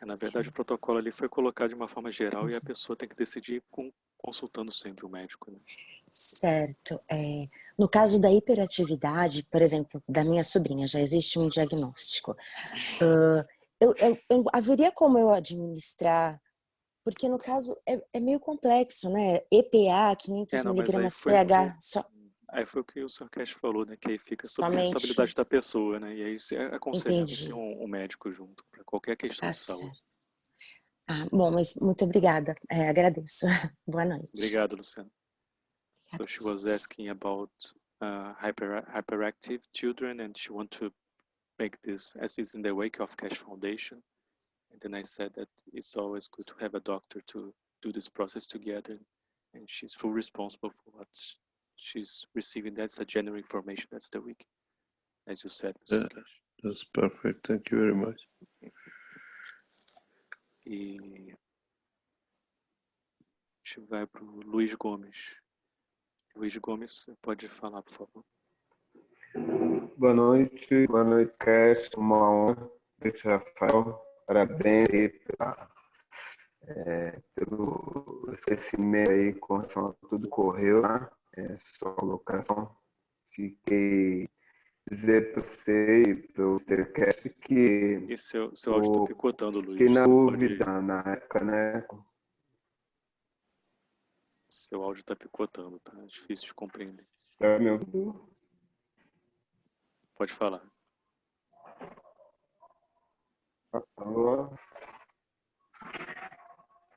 Na verdade, o protocolo ali foi colocado de uma forma geral e a pessoa tem que decidir consultando sempre o médico, né? Certo. No caso da hiperatividade, por exemplo, da minha sobrinha, já existe um diagnóstico. Haveria como eu administrar? Porque no caso é meio complexo, né? EPA, 500 miligramas pH, só... Aí foi o que o Sr. Keshe falou, né? Que aí fica sob a responsabilidade da pessoa, né? E aí é aconselhável ter um médico junto para qualquer questão de saúde. Bom, mas muito obrigada. Agradeço. Boa noite. Obrigado, Luciana. So she was asking about hyperactive children, and she wants to make this as is in the Wake of Keshe Foundation. And then I said that it's always good to have a doctor to do this process together, and she's fully responsible for what she's receiving. That's a general information. That's the week, as you said, Mr. Keshe. That's perfect. Thank you very much. E a gente vai para o Luiz Gomes. Luiz Gomes, pode falar, por favor. Boa noite, Keshe. Uma honra, Rafael. Parabéns aí pelo esquecimento aí com relação a tudo correu, tá? Sua colocação. Fiquei dizer para você e para o Mr. Keshe que e seu áudio está picotando, Luiz. Fiquei na dúvida na época, né? Seu áudio está picotando, tá? É difícil de compreender. Tá me ouvindo? Pode falar. Alô?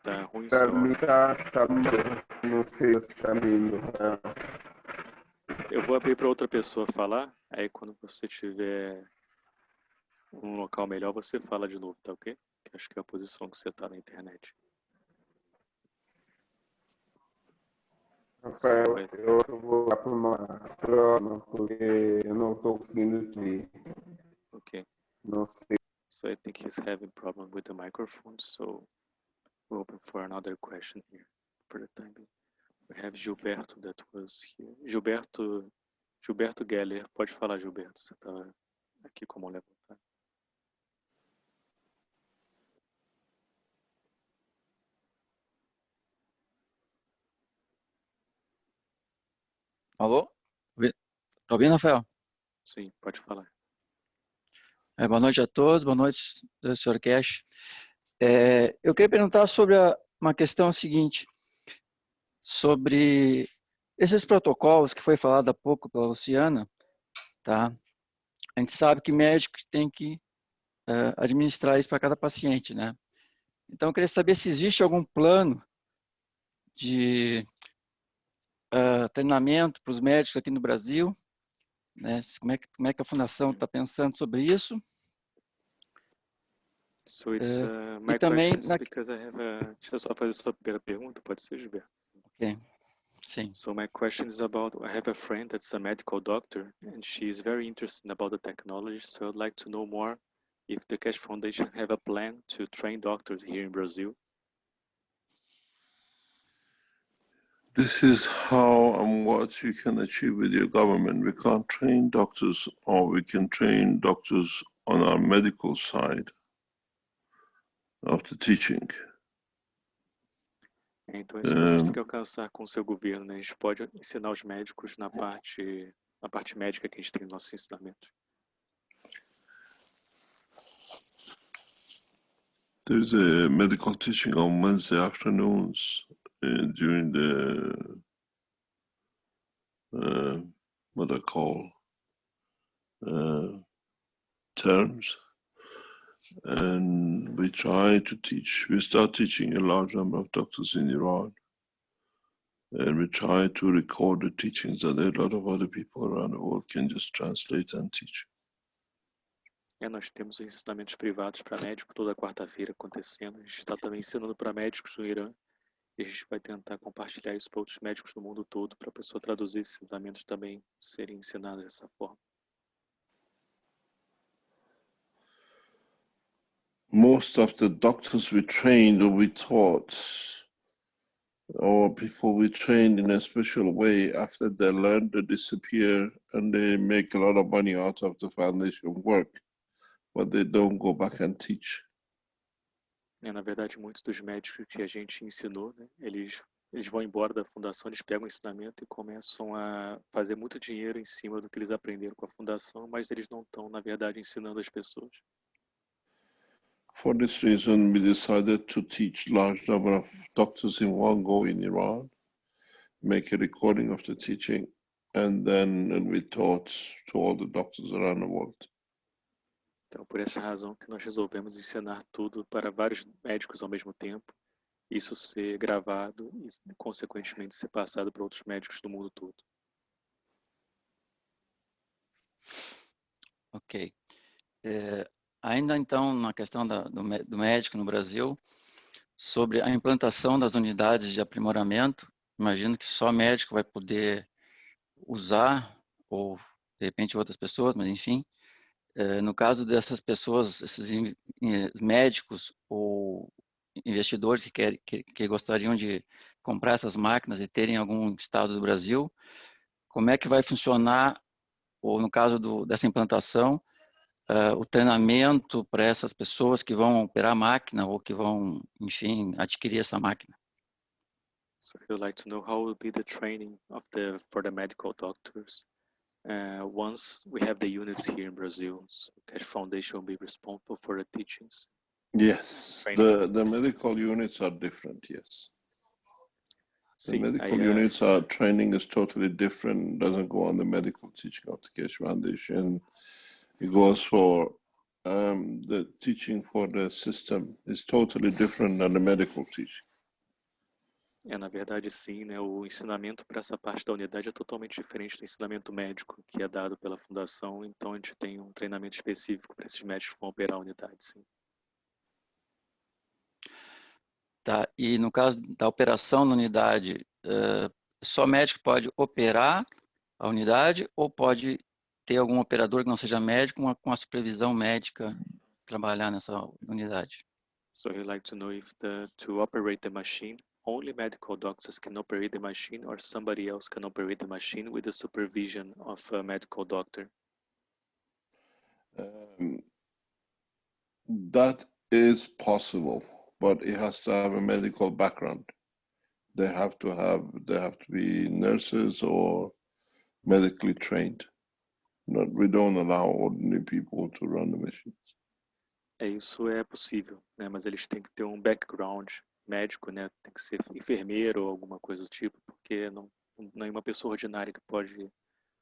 Tá ruim Pra seu mim áudio. tá não sei se tá me indo. Eu vou abrir para outra pessoa falar, aí quando você tiver um local melhor, você fala de novo, tá ok? Que acho que é a posição que você tá na internet. Rafael, eu vou lá para uma próxima, porque eu não estou conseguindo te ver. Ok. Não sei. So I think he's having problem with the microphone, so we'll open for another question here for the time being. We have Gilberto that was here. Gilberto Geller, pode falar, Gilberto, você tá aqui como levantar. Alô? Tá ouvindo, Rafael? Sim, pode falar. Boa noite a todos, boa noite, Sr. Keshe. Eu queria perguntar sobre uma questão seguinte, sobre esses protocolos que foi falado há pouco pela Luciana, tá? A gente sabe que médico tem que administrar isso para cada paciente, né? Então, eu queria saber se existe algum plano de treinamento para os médicos aqui no Brasil, né? Como é que a Fundação está pensando sobre isso? So it's my question is because I have deixa eu só fazer a sua primeira pergunta, pode ser, Gilberto? Ok, sim. So my question is about, I have a friend that's a medical doctor and she is very interested about the technology, so I'd like to know more if the Keshe Foundation have a plan to train doctors here in Brazil This is how and what you can achieve with your government. We can't train doctors, or we can train doctors on our medical side of the teaching. Então, isso vocês têm que alcançar com o seu governo, né? A gente pode ensinar os médicos na parte médica que a gente tem no nosso ensinamento. There's a medical teaching on Wednesday afternoons during the what I call terms, and we try to teach. We start teaching a large number of doctors in Iran, and we try to record the teachings that a lot of other people around the world can just translate and teach. Nós temos ensinamentos privados para médico toda quarta-feira acontecendo. A gente está também ensinando para médicos no Irã. E a gente vai tentar compartilhar isso para outros médicos do mundo todo, para a pessoa traduzir esses ensinamentos também serem ensinados dessa forma. Most of the doctors we trained or we taught, or people we trained in a special way, after they learn, they disappear and they make a lot of money out of the foundation work, but they don't go back and teach. Na verdade, muitos dos médicos que a gente ensinou, né, eles vão embora da fundação, eles pegam o ensinamento e começam a fazer muito dinheiro em cima do que eles aprenderam com a fundação, mas eles não estão, na verdade, ensinando as pessoas. For this reason, we decided to teach large number of doctors in one go in Iran, make a recording of the teaching, and then we taught to all the doctors around the world. Então, por essa razão que nós resolvemos ensinar tudo para vários médicos ao mesmo tempo, isso ser gravado e, consequentemente, ser passado para outros médicos do mundo todo. Ok. Ainda então, na questão do médico no Brasil, sobre a implantação das unidades de aprimoramento, imagino que só médico vai poder usar, ou de repente outras pessoas, mas enfim, no caso dessas pessoas, esses médicos ou investidores que gostariam de comprar essas máquinas e terem algum estado do Brasil, como é que vai funcionar, ou no caso dessa implantação, o treinamento para essas pessoas que vão operar a máquina ou que vão, enfim, adquirir essa máquina? So I'd like to know how will be the training for the medical doctors once we have the units here in Brazil. So KF Foundation will be responsible for the teachings. Yes, the medical units are different, yes. The medical units are training is totally different, doesn't go on the medical teaching of the KF Foundation. It goes for the teaching for the system is totally different than the medical teaching. Na verdade, sim, né? O ensinamento para essa parte da unidade é totalmente diferente do ensinamento médico que é dado pela fundação. Então, a gente tem um treinamento específico para esses médicos que vão operar a unidade, sim. Tá. E no caso da operação na unidade, só médico pode operar a unidade ou pode ter algum operador que não seja médico com a supervisão médica trabalhar nessa unidade? So I'd like to know if to operate the machine, only medical doctors can operate the machine or somebody else can operate the machine with the supervision of a medical doctor? That is possible, but it has to have a medical background. They have to be nurses or medically trained. We don't allow ordinary people to run the machines. Isso é possível, né? Mas eles têm que ter um background médico, né? Tem que ser enfermeiro ou alguma coisa do tipo, porque não é uma pessoa ordinária que pode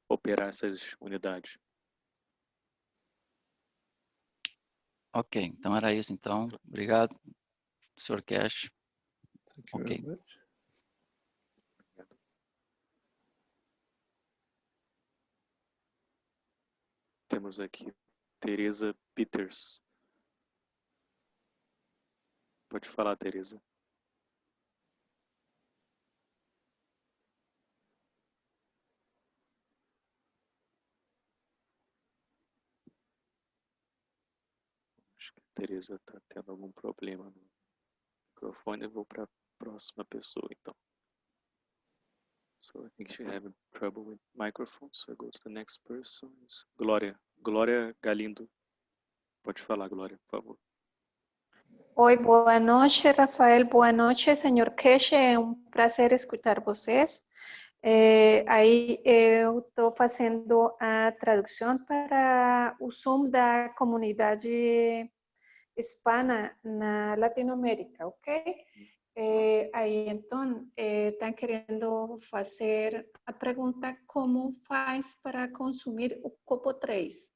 operar essas unidades. Ok, então era isso. Então, obrigado, Sr. Keshe. Ok. Temos aqui Teresa Peters. Pode falar, Teresa. Acho que a Teresa está tendo algum problema no microfone. Eu vou para a próxima pessoa, então. So I think she having trouble with microphone, so I go to the next person. Glória. Glória Galindo. Pode falar, Glória, por favor. Oi, boa noite, Rafael. Boa noite, senhor Keshe. É um prazer escutar vocês. Aí eu estou fazendo a tradução para o Zoom da comunidade hispana na Latinoamérica, ok? Aí então está querendo fazer a pergunta como faz para consumir o copo 3.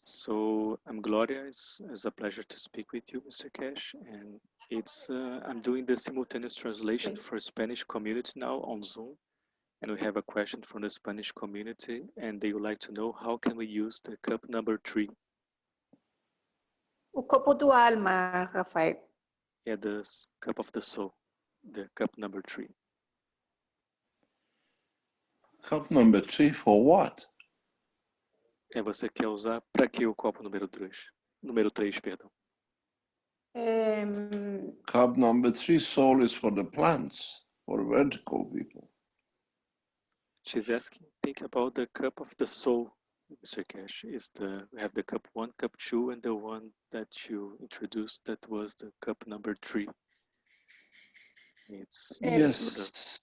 So I'm Gloria. It's a pleasure to speak with you, Mr. Keshe. And I'm doing the simultaneous translation for Spanish community now on Zoom. And we have a question from the Spanish community, and they would like to know how can we use the cup number 3? O copo do alma, Rafael. Yeah, the cup of the soul, the cup number 3. Cup number 3 for what? Você quer usar para que o copo número 3? Número 3, perdão. Cup number 3 soul is for the plants, for vertical people. She's asking, think about the cup of the soul, Mr. Keshe. We have the cup 1, cup 2, and the one that you introduced that was the cup number 3. Yes.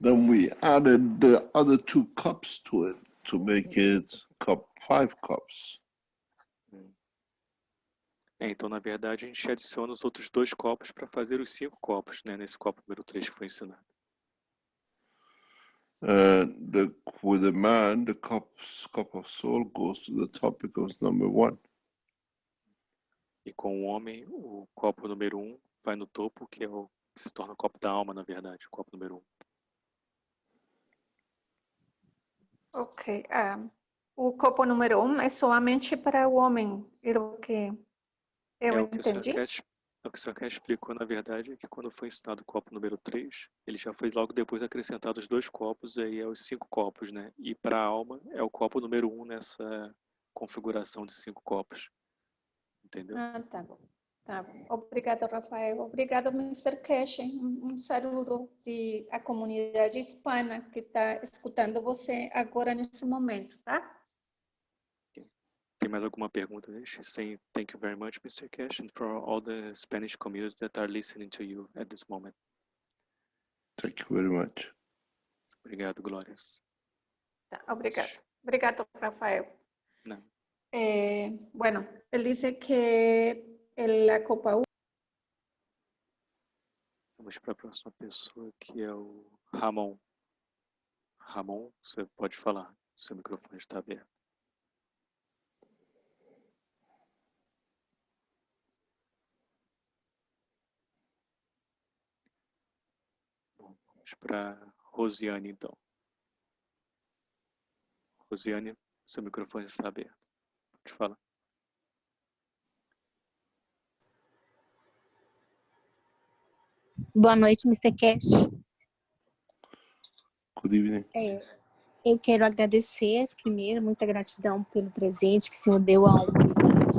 Then we added the other 2 cups to it to make it 5 cups. Então, na verdade, a gente adiciona os outros 2 copos para fazer os 5 copos, né? Nesse copo número 3 que foi ensinado. With the man, the cup of soul goes to the top, becomes number 1. E com o homem, o copo número 1 vai no topo, que se torna o copo da alma, na verdade, o copo número 1. Ok. O copo número 1 é somente para o homem, pelo que eu entendi. O que o Sr. Keshe explicou, na verdade, é que quando foi ensinado o copo número 3, ele já foi logo depois acrescentado os 2 copos, e aí é os 5 copos, né? E para a alma é o copo número 1 nessa configuração de 5 copos. Entendeu? Tá bom. Tá bom. Obrigado, Rafael. Obrigado, Mr. Keshe. Um saludo à comunidade hispana que está escutando você agora nesse momento, tá? Tem mais alguma pergunta? She's saying thank you very much, Mr. Keshe, and for all the Spanish community that are listening to you at this moment. Thank you very much. Obrigado, Glória. Tá, obrigado. Obrigado, Rafael. Não. Bueno, él dice que la Copa 1. Vamos para a próxima pessoa, que é o Ramon. Ramon, você pode falar. Seu microfone está aberto. Bom, vamos para Rosiane, então. Rosiane, seu microfone está aberto. Pode falar. Boa noite, Mr. Keshe. Good evening. Eu quero agradecer, primeiro, muita gratidão pelo presente que o senhor deu à humanidade.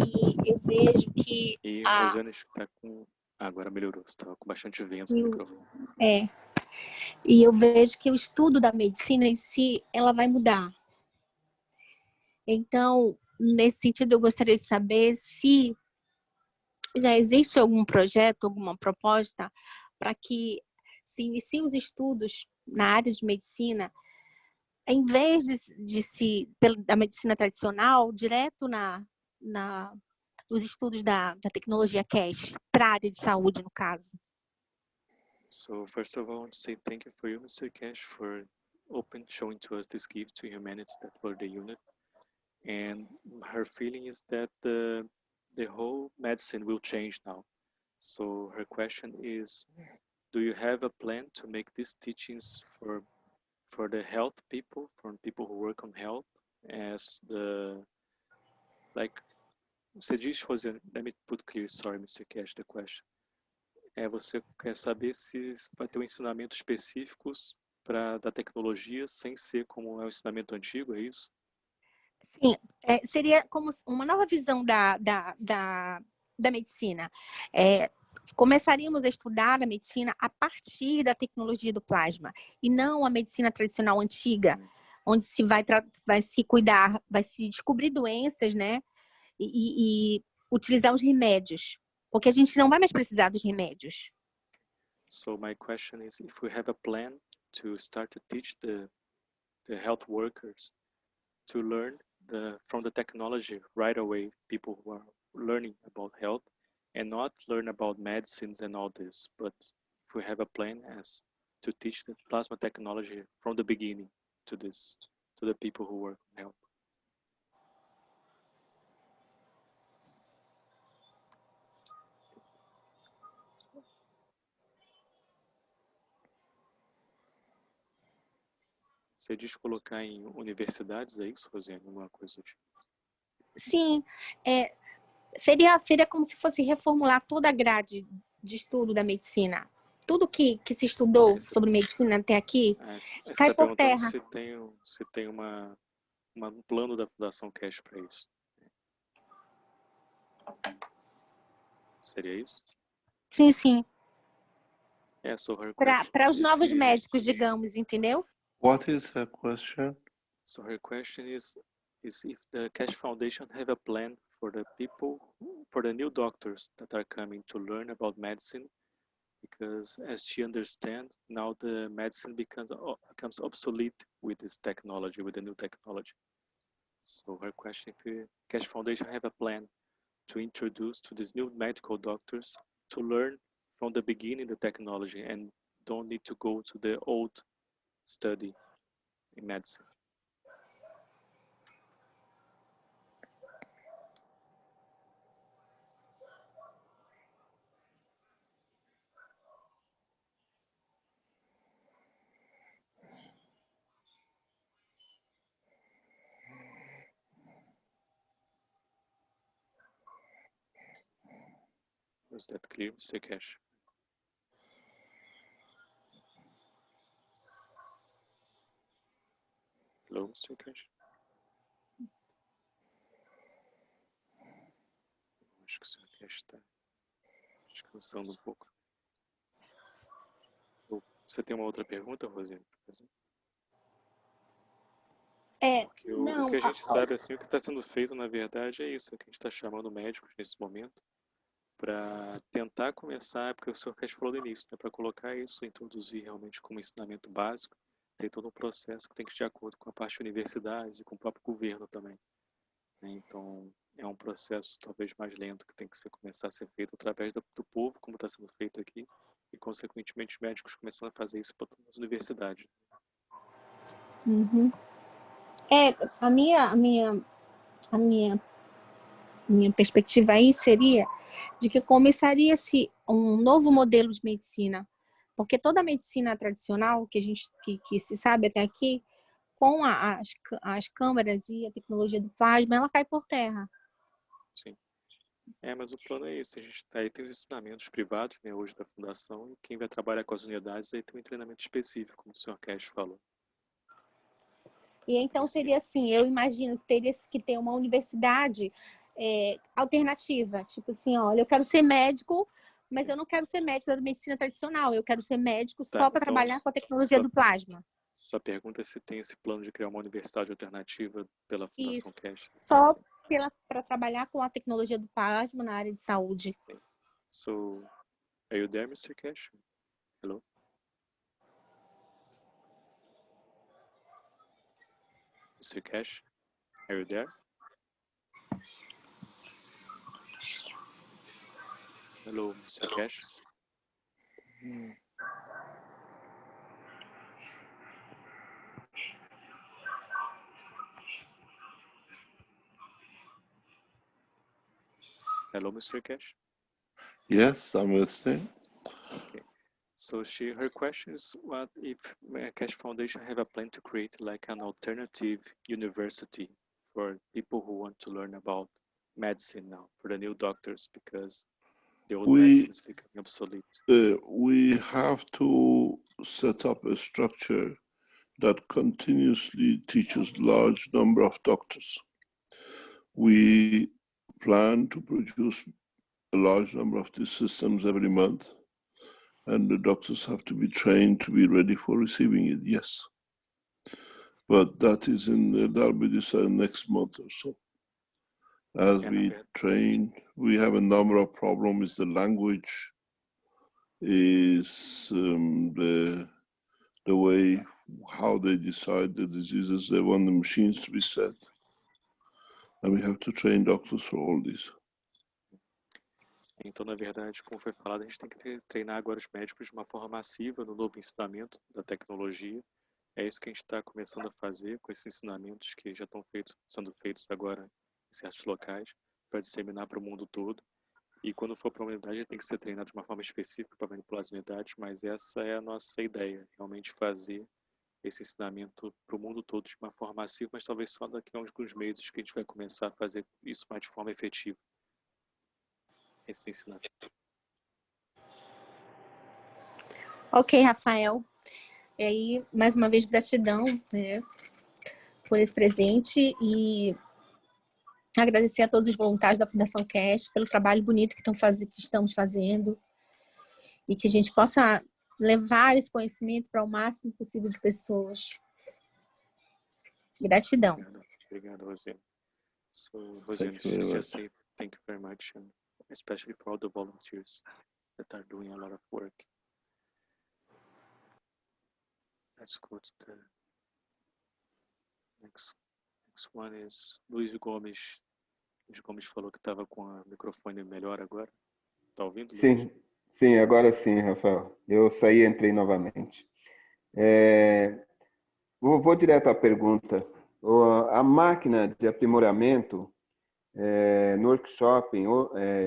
E eu vejo que... E a Rosiane está com... agora melhorou, estava com bastante vento no microfone. E eu vejo que o estudo da medicina em si, ela vai mudar. Então, nesse sentido, eu gostaria de saber se já existe algum projeto, alguma proposta para que se iniciem os estudos na área de medicina, em vez da medicina tradicional, direto nos estudos da tecnologia Keshe, para a área de saúde, no caso. So, first of all, I want to say thank you for you, Mr. Keshe, for showing to us this gift to humanity that were the unit. And her feeling is that the whole medicine will change now. So her question is, do you have a plan to make these teachings for the health people, for people who work on health, as você diz, Rosiane, let me put clear, sorry, Mr. Keshe, the question. Você quer saber se vai ter um ensinamento específicos da tecnologia, sem ser como é o ensinamento antigo, é isso? Sim, seria como uma nova visão da medicina. começaríamos a estudar a medicina a partir da tecnologia do plasma e não a medicina tradicional antiga, onde se vai se cuidar, vai se descobrir doenças, né? E utilizar os remédios, porque a gente não vai mais precisar dos remédios. So my question is, if we have a plan to start to teach the health workers to learn from the technology right away, people who are learning about health, and not learn about medicines and all this, but if we have a plan as to teach the plasma technology from the beginning to the people who work in health. Você diz colocar em universidades, é isso, Rosiane? Alguma coisa do tipo? Sim, seria como se fosse reformular toda a grade de estudo da medicina. Tudo que se estudou sobre medicina até aqui cai por terra. Se tem um plano da Fundação Keshe para isso. Seria isso? Sim, sim. Para os novos médicos, digamos, entendeu? What is her question? So her question is if the Keshe Foundation have a plan for the people, for the new doctors that are coming to learn about medicine, because as she understands, now the medicine becomes obsolete with this technology, with the new technology. So her question, if the Keshe Foundation have a plan to introduce to these new medical doctors to learn from the beginning the technology and don't need to go to the old study in medicine. Was that clear, Mr. Keshe? Hello, Mr. Keshe? Acho que o Sr. Keshe está descansando um pouco. Você tem uma outra pergunta, Rosiane? Não. O que a gente sabe, assim, o que está sendo feito, na verdade, é isso. É que a gente está chamando médicos nesse momento para tentar começar, porque o Sr. Keshe falou no início, né, para colocar isso, introduzir realmente como ensinamento básico, tem todo um processo que tem que ir de acordo com a parte de universidades e com o próprio governo também. Né? Então, é um processo talvez mais lento que tem que começar a ser feito através do povo, como está sendo feito aqui, e consequentemente os médicos começando a fazer isso para todas as universidades. Uhum. A minha perspectiva aí seria de que começaria-se um novo modelo de medicina, porque toda a medicina tradicional que se sabe até aqui, com as câmeras e a tecnologia do plasma, ela cai por terra. Sim. Mas o plano é isso. A gente aí tem os ensinamentos privados, né, hoje da fundação, e quem vai trabalhar com as unidades aí tem um treinamento específico, como o Sr. Keshe falou. E então seria assim, eu imagino que teria que ter uma universidade alternativa, tipo assim, olha, eu quero ser médico, mas eu não quero ser médico da medicina tradicional, eu quero ser médico só para trabalhar com a tecnologia do plasma. Sua pergunta é se tem esse plano de criar uma universidade alternativa pela Fundação Keshe. Só para trabalhar com a tecnologia do plasma na área de saúde. Sim. So, are you there, Mr. Keshe? Hello? Mr. Keshe, are you there? Hello, Mr. Keshe. Hello, Mr. Keshe. Yes, I'm listening. Okay. So her question is, what if Keshe Foundation have a plan to create like an alternative university for people who want to learn about medicine now, for the new doctors, because the old medicine is becoming obsolete? We have to set up a structure that continuously teaches large number of doctors. We plan to produce a large number of these systems every month, and the doctors have to be trained to be ready for receiving it, yes. But that is that'll be decided next month or so. As we train, we have a number of problems. The language is the way how they decide the diseases. They want the machines to be set. And we have to train doctors for all this. Então, na verdade, como foi falado, a gente tem que treinar agora os médicos de uma forma massiva no novo ensinamento da tecnologia. É isso que a gente está começando a fazer com esses ensinamentos que já estão sendo feitos agora em certos locais, para disseminar para o mundo todo. E quando for para uma unidade, tem que ser treinado de uma forma específica para manipular as unidades, mas essa é a nossa ideia, realmente fazer esse ensinamento para o mundo todo de uma forma massiva, mas talvez só daqui a alguns meses que a gente vai começar a fazer isso mais de forma efetiva. Esse ensinamento. Ok, Rafael. E aí, mais uma vez, gratidão, né, por esse presente e agradecer a todos os voluntários da Fundação Keshe pelo trabalho bonito que estamos fazendo e que a gente possa levar esse conhecimento para o máximo possível de pessoas. Gratidão. Obrigado, Rosiane. So, Rosiane, just say thank you very much, and especially for all the volunteers that are doing a lot of work. Let's go to the next one is Luiz Gomes. Luiz Gomes falou que estava com o microfone melhor agora. Está ouvindo, Luiz? Sim, sim, agora sim, Rafael. Eu saí e entrei novamente. Vou direto à pergunta. A máquina de aprimoramento no workshop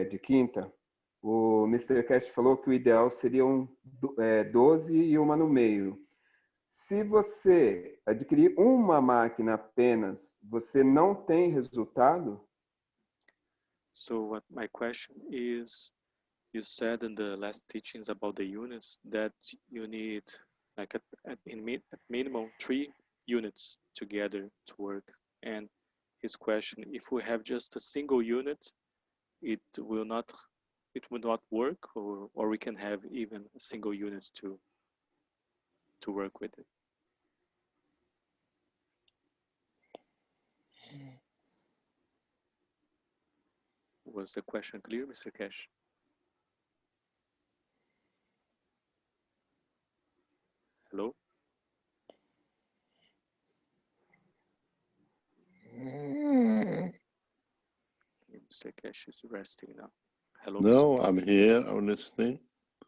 de quinta, o Mr. Keshe falou que o ideal seria 12 e uma no meio. Se você adquirir uma máquina apenas, você não tem resultado? So my question is, you said in the last teachings about the units that you need like at minimum 3 units together to work. And his question, if we have just a single unit, it will not work, or we can have even a single unit to work with it. Was the question clear, Mr. Keshe? Hello? Mr. Keshe is resting now. Hello, No, Mr. I'm here, I'm listening.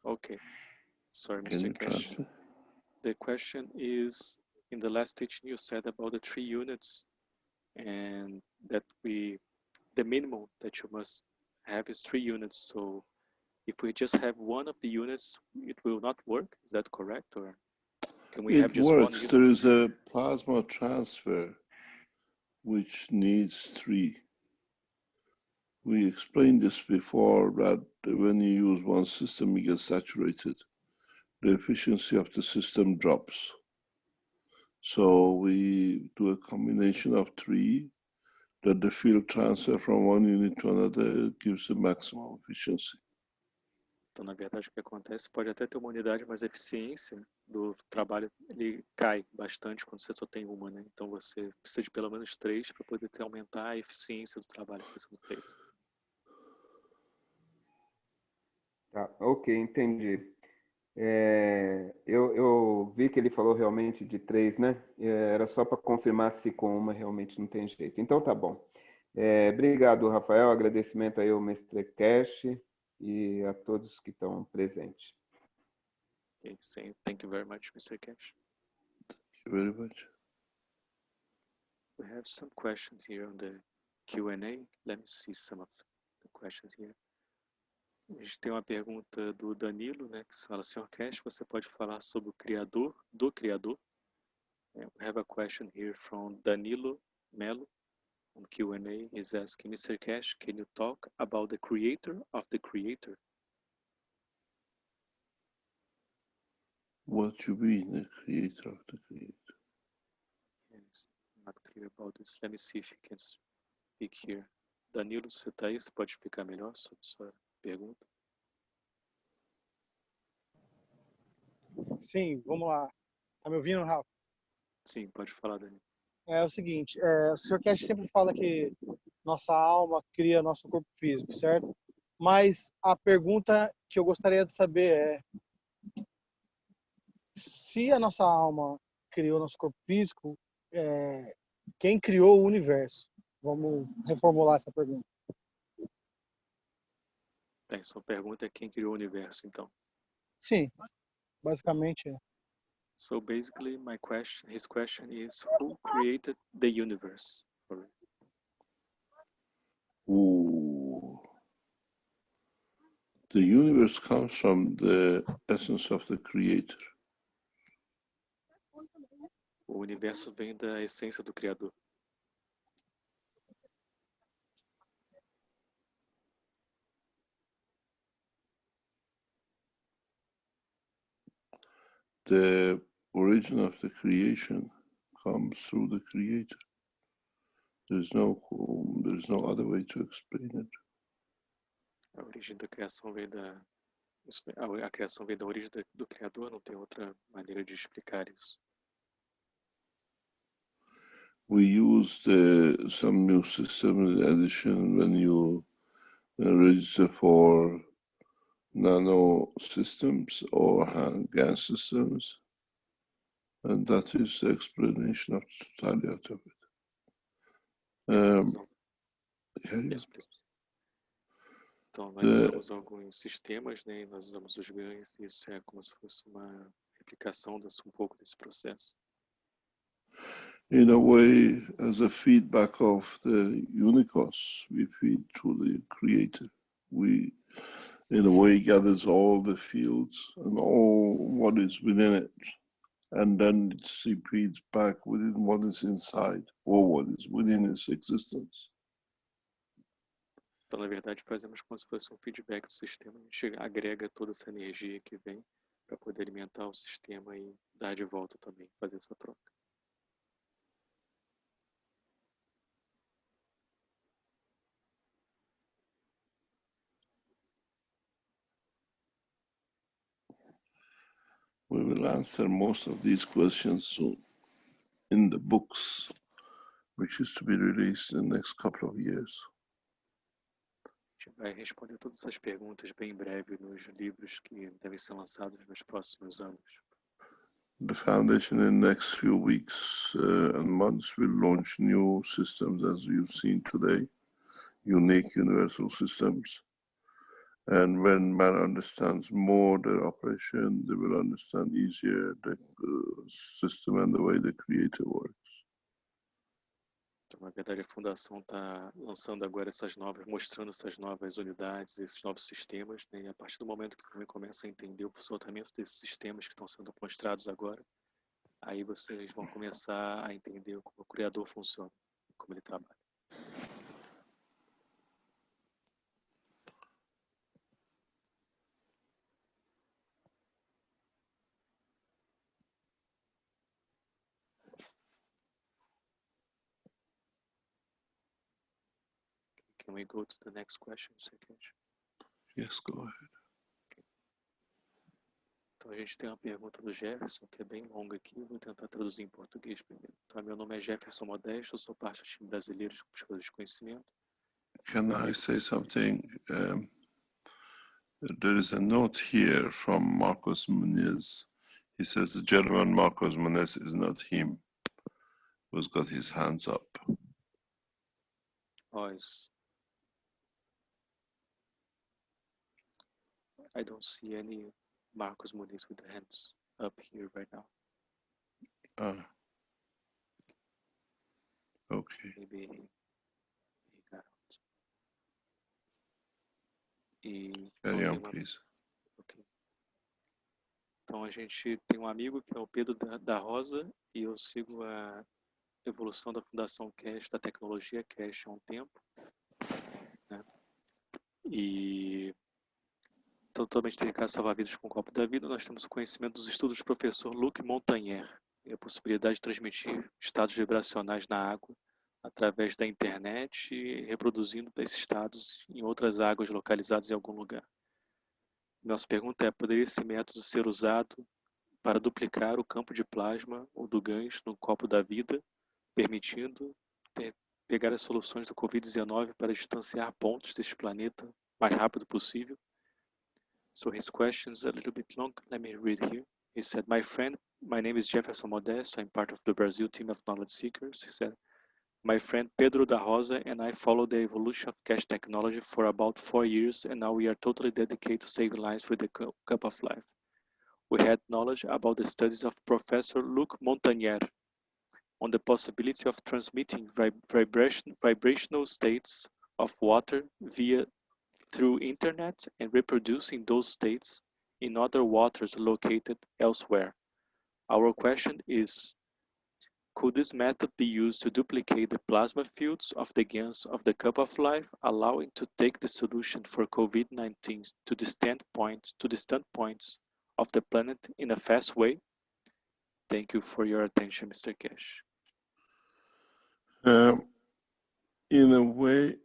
Okay. Sorry, Mr. Keshe. The question is, in the last teaching you said about the 3 units, and that the minimum that you must have is 3 units. So if we just have one of the units, it will not work. Is that correct? Or can we have just one unit? There is a plasma transfer which needs 3. We explained this before, that when you use one system, it gets saturated. The efficiency of the system drops. So we do a combination of 3, that the field transfer from one unit to another gives the maximum efficiency. Então, na verdade, o que acontece, pode até ter uma unidade, mas a eficiência do trabalho ele cai bastante quando você só tem uma, né? Então, você precisa de pelo menos 3 para poder aumentar a eficiência do trabalho que está sendo feito. Tá, ok, entendi. Eu vi que ele falou realmente de 3, né? Era só para confirmar se com uma realmente não tem jeito. Então, tá bom. Obrigado, Rafael. Agradecimento aí ao Mr. Keshe e a todos que estão presentes. Okay, saying thank you very much, Mr. Keshe. Thank you very much. We have some questions here on the Q&A. Let me see some of the questions here. A gente tem uma pergunta do Danilo, né, que fala, Sr. Keshe, você pode falar sobre o criador do criador? We have a question here from Danilo Melo on Q&A. He's asking, Mr. Keshe, can you talk about the creator of the creator? What you mean, the creator of the creator? It's not clear about this. Let me see if you can speak here. Danilo, você está aí? Você pode explicar melhor sobre sua pergunta. Sim, vamos lá. Tá me ouvindo, Rafa? Sim, pode falar, Dani. É o seguinte, o Sr. Keshe sempre fala que nossa alma cria nosso corpo físico, certo? Mas a pergunta que eu gostaria de saber é: se a nossa alma criou nosso corpo físico, quem criou o universo? Vamos reformular essa pergunta. Sua pergunta é quem criou o universo, então. Sim, basicamente é. So basically, his question is, who created the universe? Ooh. The universe comes from the essence of the creator. O universo vem da essência do Criador. The origin of the creation comes through the creator. There's no other way to explain it. A origem da criação vem a criação vem da origem do Criador, não tem outra maneira de explicar isso. We use some new system in addition when you register for nano systems or gas systems, and that is the explanation of the totality of it. Então, nós usamos alguns sistemas, né, e nós usamos os ganhos, e isso é como se fosse uma replicação um pouco desse processo. In a way, as a feedback of the unicos, we feed to the creator. We, in a way, gathers all the fields and all what is within it, and then it feeds back within what is inside, or what is within its existence. Então, na verdade, fazemos como se fosse um feedback do sistema. A gente agrega toda essa energia que vem para poder alimentar o sistema e dar de volta também, fazer essa troca. We will answer most of these questions soon in the books, which is to be released in the next couple of years. A gente vai responder todas essas perguntas bem em breve nos livros que devem ser lançados nos próximos anos. The foundation in the next few weeks and months will launch new systems, as you've seen today, unique universal systems. And when man understands more their operation, they will understand easier the system and the way the creator works. Então, na verdade, a fundação está lançando agora mostrando essas novas unidades, esses novos sistemas, né? E a partir do momento que o homem começa a entender o funcionamento desses sistemas que estão sendo mostrados agora, aí vocês vão começar a entender como o Criador funciona, como ele trabalha. Can we go to the next question, second? Yes, go ahead. Então a gente tem uma pergunta do Jefferson, que é bem longa aqui, vou tentar traduzir em português primeiro. Então, meu nome é Jefferson Modesto, eu sou parte do time brasileiro de pesquisadores de conhecimento. Can I say something? There is a note here from Marcos Muniz. He says the gentleman Marcos Muniz is not him, who's got his hands up. I don't see any Marcos Muniz with the hands up here right now. Okay. Maybe he got out. Carry on, please. Okay. Então a gente tem um amigo que é o Pedro da Rosa e eu sigo a evolução da Fundação Keshe, da tecnologia Keshe há um tempo, né? E totalmente dedicado a salvar vidas com o copo da vida, nós temos o conhecimento dos estudos do professor Luc Montagnier e a possibilidade de transmitir estados vibracionais na água através da internet e reproduzindo esses dados em outras águas localizadas em algum lugar. Nossa pergunta é: poderia esse método ser usado para duplicar o campo de plasma ou do GANs no copo da vida, permitindo pegar as soluções do Covid-19 para distanciar pontos deste planeta o mais rápido possível? So his question is a little bit long. Let me read here. He said, my friend, my name is Jefferson Modesto. I'm part of the Brazil team of knowledge seekers. He said, my friend Pedro da Rosa and I follow the evolution of cash technology for about 4 years, and now we are totally dedicated to saving lives with the cup of life. We had knowledge about the studies of Professor Luc Montagnier on the possibility of transmitting vibrational states of water through internet and reproducing those states in other waters located elsewhere. Our question is, could this method be used to duplicate the plasma fields of the GANs of the cup of life, allowing to take the solution for COVID-19 to distant points of the planet in a fast way? Thank you for your attention, Mr. Keshe. In a way,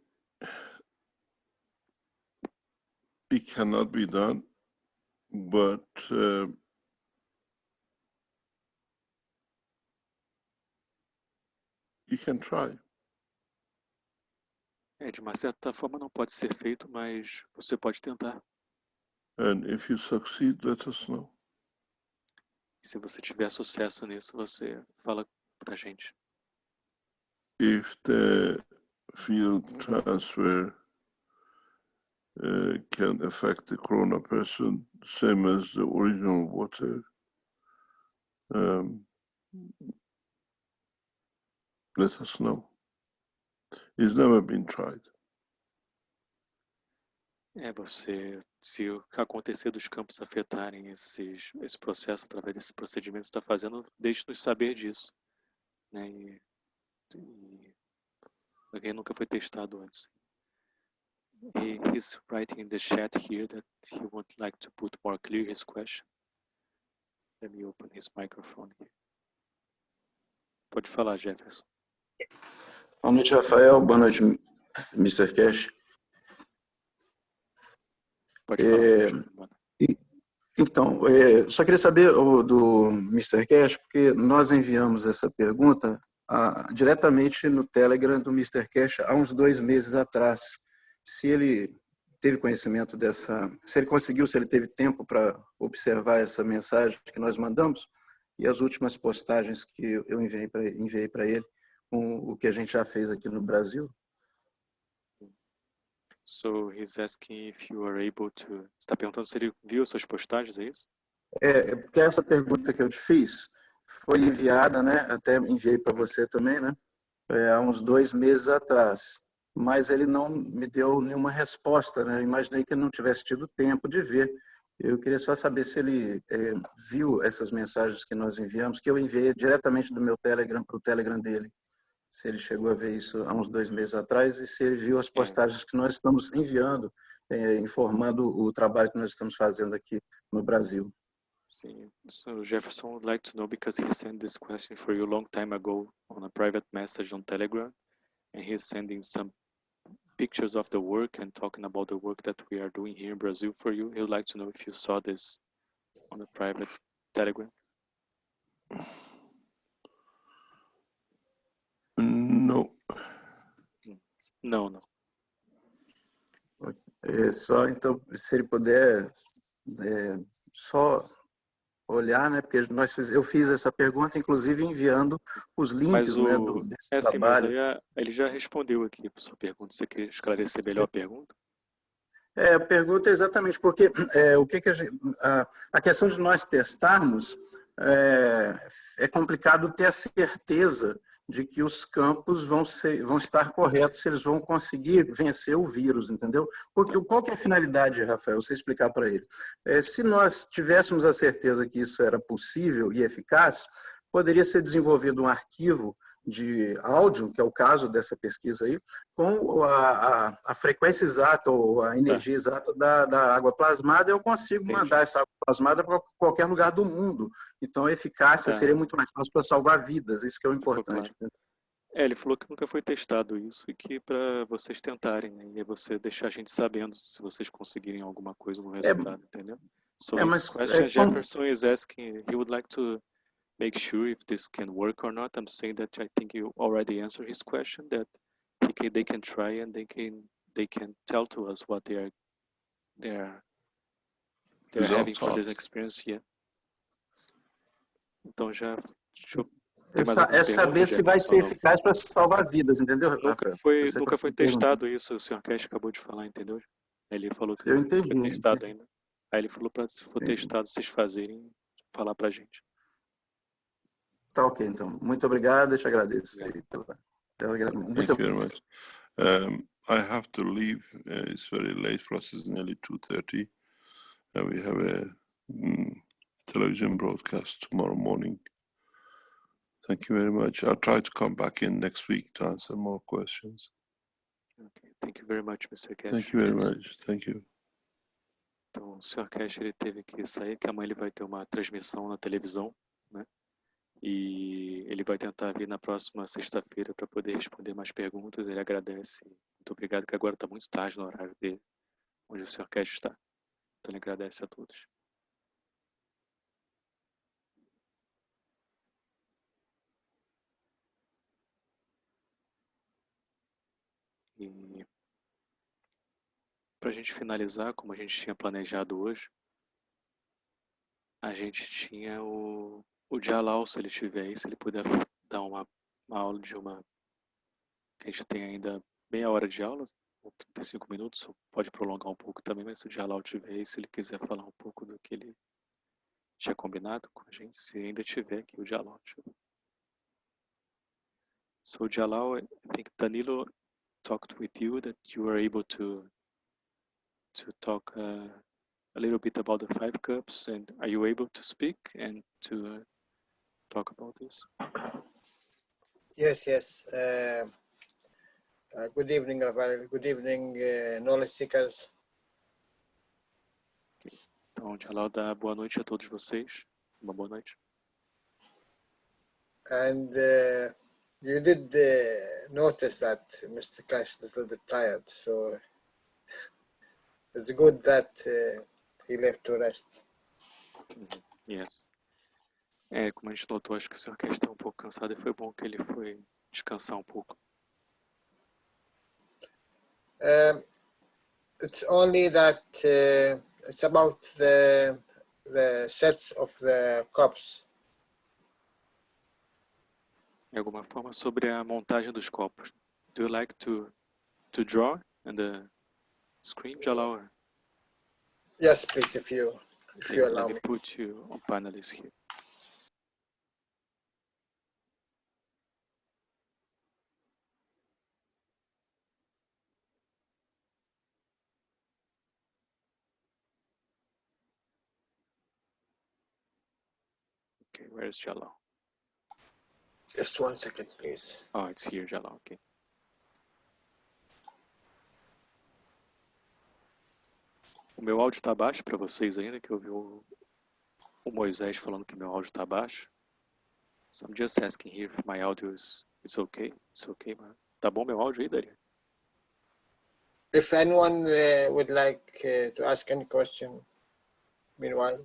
it cannot be done, but you can try. De uma certa forma não pode ser feito, mas você pode tentar. And if you succeed, let us know. E se você tiver sucesso nisso, você fala pra gente. If the field transfer can affect the corona person, same as the original water, let us know. It's never been tried. Se acontecer dos campos afetarem esse processo através desse procedimento que você está fazendo, deixe-nos saber disso, né? E alguém nunca foi testado antes. He's writing in the chat here that he would like to put more clear his question. Let me open his microphone here. Pode falar, Jefferson. Boa noite, Rafael. Boa noite, Mr. Keshe. Pode falar. Então, só queria saber do Mr. Keshe, porque nós enviamos essa pergunta diretamente no Telegram do Mr. Keshe há uns 2 meses atrás. Se ele teve conhecimento se ele teve tempo para observar essa mensagem que nós mandamos e as últimas postagens que eu enviei para ele, com o que a gente já fez aqui no Brasil. So he's asking if you are able to. Está perguntando se ele viu as suas postagens, é isso? Porque essa pergunta que eu te fiz foi enviada, né? Até enviei para você também, né? Há uns 2 meses atrás. Mas ele não me deu nenhuma resposta, né? Eu imaginei que ele não tivesse tido tempo de ver. Eu queria só saber se ele viu essas mensagens que nós enviamos, que eu enviei diretamente do meu Telegram para o Telegram dele. Se ele chegou a ver isso há uns 2 meses atrás e se ele viu as postagens que nós estamos enviando, informando o trabalho que nós estamos fazendo aqui no Brasil. Sim. So Jefferson would like to know, because he sent this question for you a long time ago on a private message on Telegram, and he's sending some pictures of the work and talking about the work that we are doing here in Brazil for you. He would like to know if you saw this on a private Telegram. No. Não. Só então, se ele puder só olhar, né? Porque eu fiz essa pergunta, inclusive enviando os links, né, desse trabalho. Mas ele já respondeu aqui para sua pergunta. Você quer esclarecer melhor a pergunta? A pergunta é exatamente porque a questão de nós testarmos é complicado ter a certeza de que os campos vão estar corretos, se eles vão conseguir vencer o vírus, entendeu? Porque qual que é a finalidade, Rafael? Você explicar para ele. Se nós tivéssemos a certeza que isso era possível e eficaz, poderia ser desenvolvido um arquivo de áudio, que é o caso dessa pesquisa aí, com a frequência exata ou a energia exata da água plasmada, eu consigo mandar essa água plasmada para qualquer lugar do mundo. Então a eficácia seria muito mais fácil para salvar vidas, isso que é o importante. Claro. Ele falou que nunca foi testado isso e que para vocês tentarem, né? E aí você deixar a gente sabendo se vocês conseguirem alguma coisa no resultado, entendeu? So his question, Jefferson is asking, he would like to make sure if this can work or not. I'm saying that I think you already answered his question, that they can try and they can tell to us what they're having for this experience here. Então já é saber se vai ser eficaz para salvar vidas, entendeu, Rafael? Nunca foi testado isso, o Sr. Keshe acabou de falar, entendeu? Ele falou que não foi testado ainda. Aí ele falou para, se for testado, vocês fazerem, falar para a gente. Tá ok, então. Muito obrigado, eu te agradeço. Thank you very much. I have to leave. It's very late for us. It's nearly 2:30. We have a television broadcast tomorrow morning. Thank you very much. I'll try to come back in next week to answer more questions. Okay. Thank you very much, Mr. Keshe. Thank you very much. Thank you. Então, o Sr. Keshe, ele teve que sair, que amanhã ele vai ter uma transmissão na televisão, né? E ele vai tentar vir na próxima sexta-feira para poder responder mais perguntas. Ele agradece. Muito obrigado, que agora está muito tarde no horário dele, onde o Sr. Keshe está. Então, ele agradece a todos. E para a gente finalizar, como a gente tinha planejado hoje, a gente tinha o Jalal, se ele estiver aí, se ele puder dar uma aula de uma... que a gente tem ainda meia hora de aula, ou 35 minutos, pode prolongar um pouco também, mas se o Jalal estiver aí, se ele quiser falar um pouco do que ele tinha combinado com a gente, se ainda tiver aqui o Jalal. So Jalal, I think Danilo talked with you that you were able to talk a little bit about the 5 cups, and are you able to speak and to talk about this? Yes. Good evening, Rafael. Good evening, knowledge seekers. Okay. Então, Jalal, dá boa noite a todos vocês. Uma boa noite. And you did notice that Mr. Keshe is a little bit tired, so it's good that he left to rest. Yes. Como a gente notou, acho que o Sr. Keshe está um pouco cansado e foi bom que ele foi descansar um pouco. It's only that it's about the sets of the cups. De alguma forma, sobre a montagem dos copos. Do you like to draw on the screen, Jalal? Yes, please, if you allow me. Let me put you on panelist here. Okay, where is Jalal? Just 1 second, please. Oh, it's here, Jalal. Okay. O meu áudio está baixo para vocês ainda, que eu vi o Moisés falando que meu áudio está baixo. So I'm just asking here if my audio is okay. It's okay, man. Tá bom meu áudio aí, Daria? If anyone would like to ask any question, meanwhile,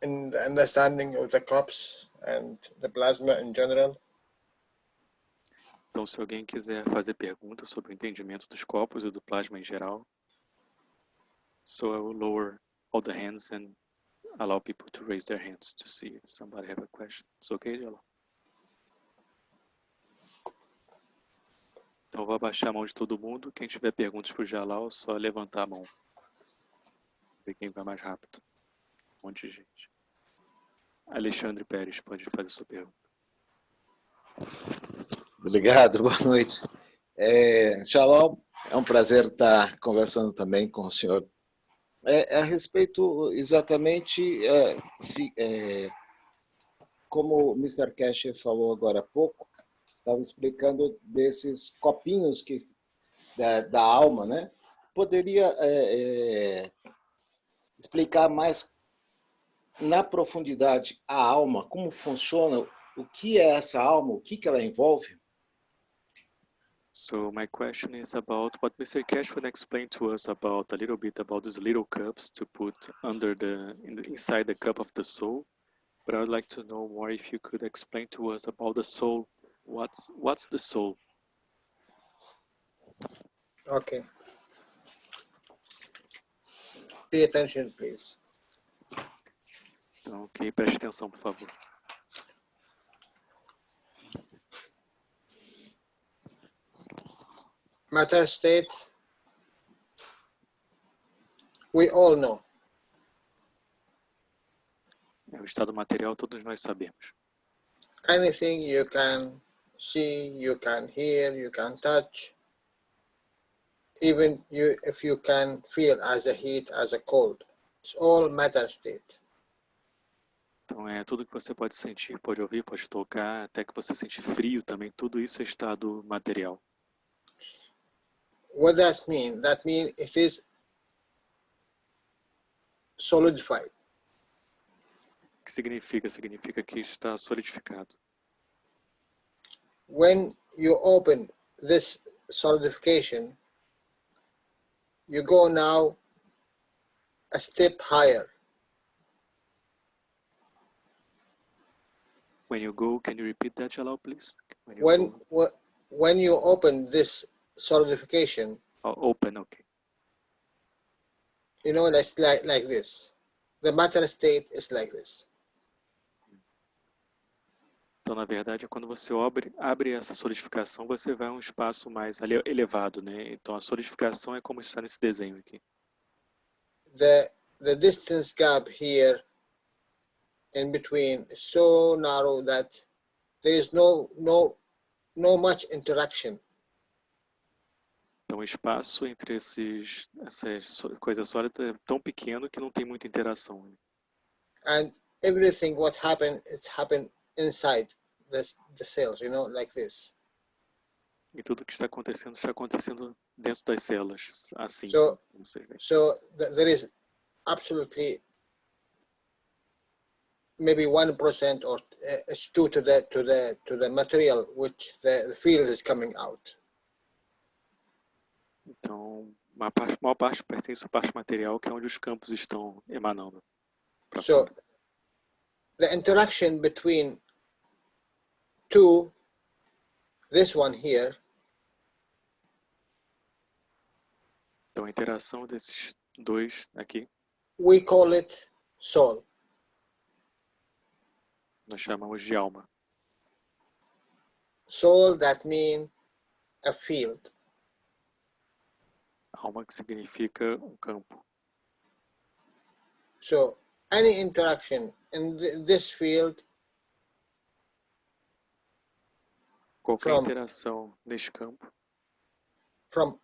in the understanding of the cups and the plasma in general. Então, se alguém quiser fazer perguntas sobre o entendimento dos copos e do plasma em geral, so I will lower all the hands and allow people to raise their hands to see if somebody have a question. It's okay, Jalal? Então, eu vou abaixar a mão de todo mundo. Quem tiver perguntas para o Jalal, só levantar a mão. Ver quem vai mais rápido. Um monte de gente. Alexandre Pérez, pode fazer sua pergunta. Obrigado, boa noite. Jalal, é um prazer estar conversando também com o senhor. A respeito exatamente, como o Mr. Keshe falou agora há pouco, estava explicando desses copinhos da alma, né? Poderia explicar mais na profundidade a alma, como funciona o que é essa alma, o que ela envolve? So my question is about what Mr. Keshe would explain to us about a little bit about these little cups to put under inside the cup of the soul. But I would like to know more if you could explain to us about the soul. What's the soul? Okay. Pay attention, please. Então, ok, preste atenção, por favor. Matter state, we all know. O estado material todos nós sabemos. Anything you can see, you can hear, you can touch, even if you can feel as a heat, as a cold. It's all matter state. Então, tudo que você pode sentir, pode ouvir, pode tocar, até que você sente frio também, tudo isso é estado material. What that mean? That means it is solidified. O que significa? Significa que está solidificado. When you open this solidification, you go now a step higher. When you go, can you repeat that, Jalal, please? When you open this solidification, open, okay. You know, that's like this. The matter state is like this. Então, na verdade, quando você abre essa solidificação, você vai a um espaço mais elevado, né? Então, a solidificação é como está nesse desenho aqui. The distance gap here in between is so narrow that there is no much interaction. Então, o espaço entre essas coisas sólidas é tão pequeno que não tem muita interação. Né? And everything what happened, it's happened inside the cells, you know, like this. E tudo que está acontecendo dentro das células, assim. So there is absolutely maybe 1% or it's due to the material which the field is coming out. Então, maior parte pertence à parte material, que é onde os campos estão emanando. So the interaction between this one here. Então, a interação desses dois aqui. We call it soul. Nós chamamos de alma. Soul, that means a field. Alma, que significa campo. So any interaction in this field. Qualquer interação neste campo. From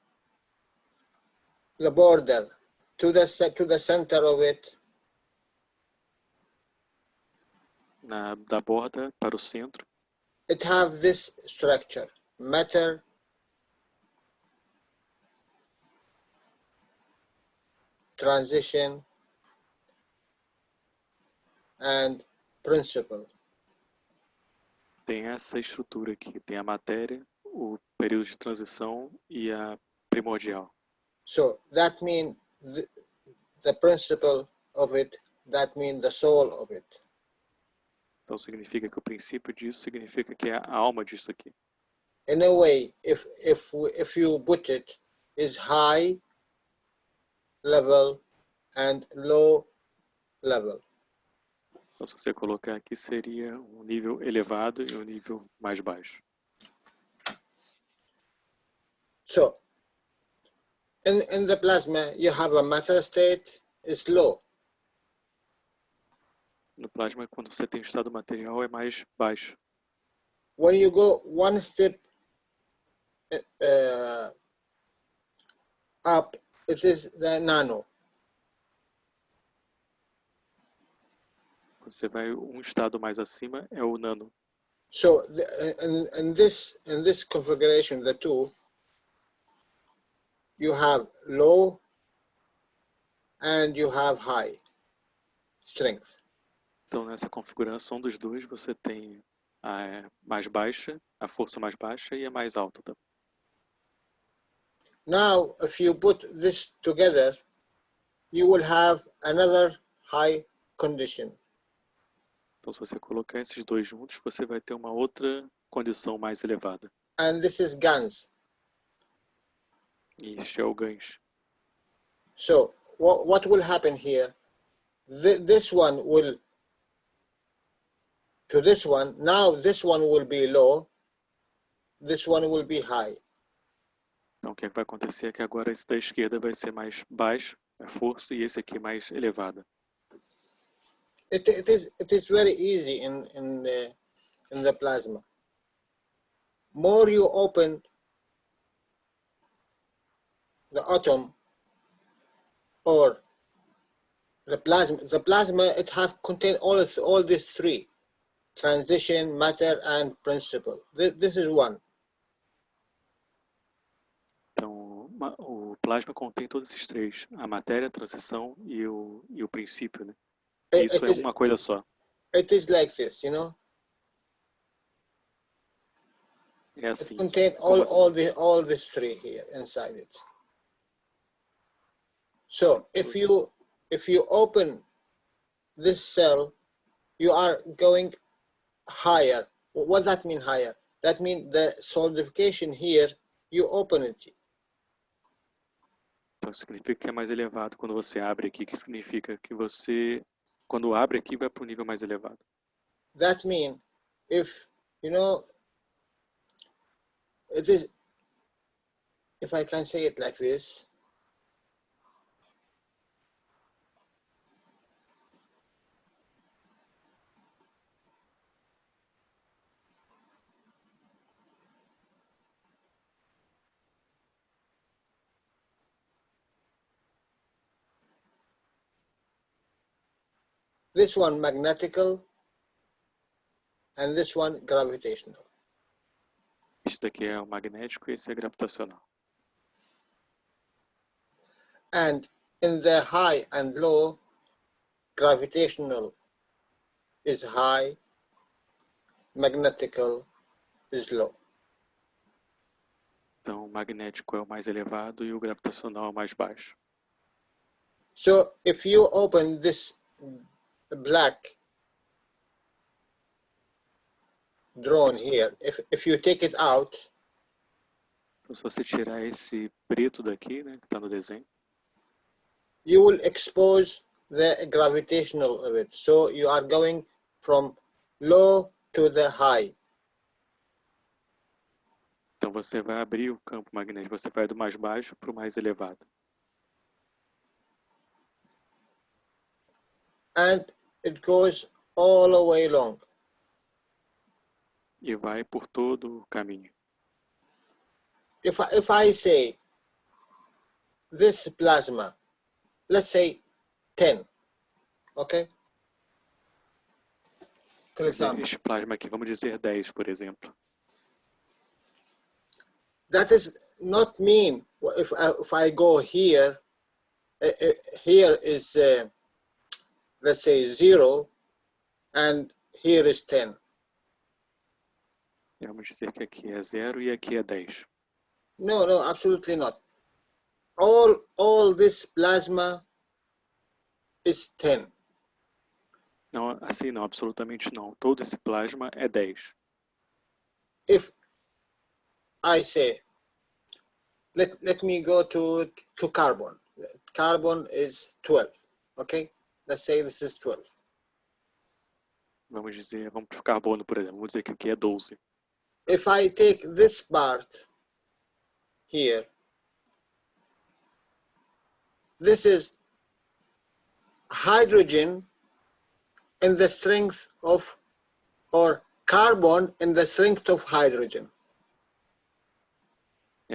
the border to the center of it. Da borda para o centro. It have this structure: matter, transition, and principle. Tem essa estrutura aqui, tem a matéria, o período de transição e a primordial. So that means the principle of it, that means the soul of it. Então significa que o princípio disso significa que é a alma disso aqui. In a way, if you put it, is high level and low level. Então, se você colocar aqui, seria um nível elevado e um nível mais baixo. So, in the plasma, you have a matter state, is low. No plasma, quando você tem o estado material, é mais baixo. When you go one step up, it is the nano. Você vai um estado mais acima, é o nano. So in this configuration, the two, you have low and you have high strength. Então nessa configuração dos dois você tem mais baixa, a força mais baixa e a mais alta também. Now, if you put this together, you will have another high condition. Então, se você colocar esses dois juntos, você vai ter uma outra condição mais elevada. And this is GANs. E este é o GANs. So, what will happen here? This one will to this one. Now, this one will be low. This one will be high. Então, o que vai acontecer é que agora esse da esquerda vai ser mais baixo, a força, e esse aqui mais elevada. It is very easy in the plasma. More you open the atom or the plasma it have contain all these three: transition, matter, and principle. This is one. Então, o plasma contém todos esses três: a matéria, a transição e o princípio, né? Isso é uma coisa só. It is like this, you know. É assim. It contains all these three here inside it. So if you open this cell, you are going higher. What that mean higher? That means the solidification here, you open it. Então significa que é mais elevado quando você abre aqui, que significa que você, quando abre aqui, vai para um nível mais elevado. That means if, you know, it is, if I can say it like this, this one magnetical and this one gravitational. Este daqui é o magnético e esse é gravitacional. And in the high and low, gravitational is high, magnetical is low. Então o magnético é o mais elevado e o gravitacional é o mais baixo. So if you open this black drone here, if you take it out, então, se você tirar esse preto daqui, né, que está no desenho, you will expose the gravitational of it. So you are going from low to the high. então você vai abrir o campo magnético, você vai do mais baixo para o mais elevado. And it goes all the way long. E vai por todo o caminho. If I say this plasma, let's say 10, okay? For example, este plasma aqui, vamos dizer 10, por exemplo. that is not mean if I go here, here is let's say 0 and here is 10. Vamos dizer que aqui é 0 e aqui é 10. No, absolutely not. All this plasma is 10. Não, assim não, absolutamente não. Todo esse plasma é 10. If I say, let me go to carbon. Carbon is 12, okay? Let's say this is 12. Vamos dizer, vamos para o carbono, por exemplo. Vamos dizer que aqui é 12. If I take this part here, this is hydrogen in the strength of, or carbon in the strength of hydrogen.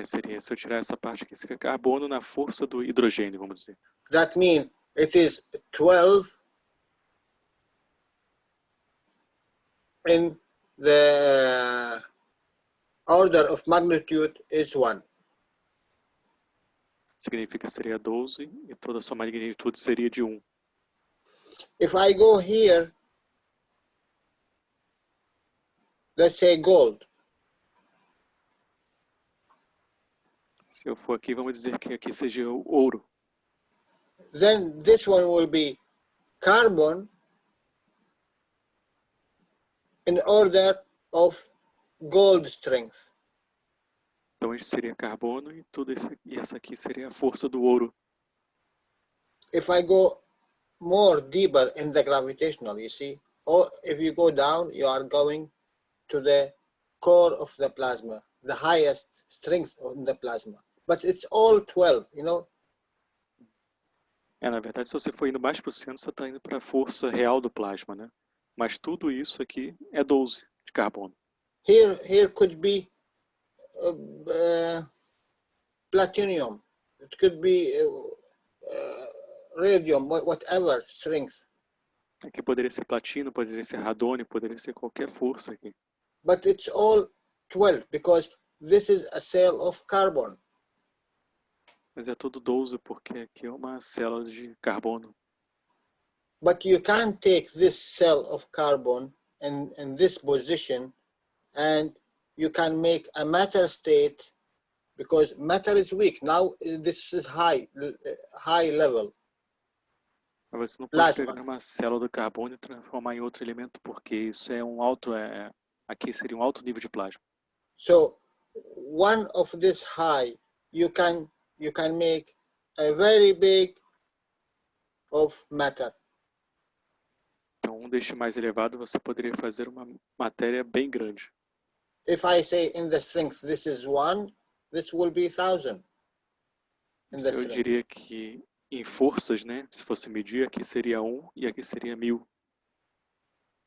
Seria, se eu tirar essa parte aqui, seria carbono na força do hidrogênio, vamos dizer. That means it is 12 in the order of magnitude is 1. Significa que seria 12 e toda a sua magnitude seria de 1. If I go here, let's say gold. Se eu for aqui, vamos dizer que aqui seja o ouro. Then this one will be carbon in order of gold strength. Então isso seria carbono e e essa aqui seria a força do ouro. If I go more deeper in the gravitational, you see, or if you go down, you are going to the core of the plasma, the highest strength in the plasma. But it's all 12, you know. Na verdade, se você for indo mais para o centro, você está indo para a força real do plasma, né? Mas tudo isso aqui é 12 de carbono. Here could be platinum. It could be radium, whatever strength. Aqui poderia ser platino, poderia ser radônio, poderia ser qualquer força aqui. But it's all 12 because this is a cell of carbon. Mas é tudo 12 porque aqui é uma célula de carbono. But you can't take this cell of carbon in this position and you can make a matter state because matter is weak. Now this is high level. Mas você não pode pegar uma célula do carbono e transformar em outro elemento porque isso é aqui seria um alto nível de plasma. So one of this high you can make a very big of matter. Então, deste mais elevado, você poderia fazer uma matéria bem grande. If I say in the strength this is 1, this will be 1,000. Eu diria que em forças, né? Se fosse medir, aqui seria 1 e aqui seria 1000.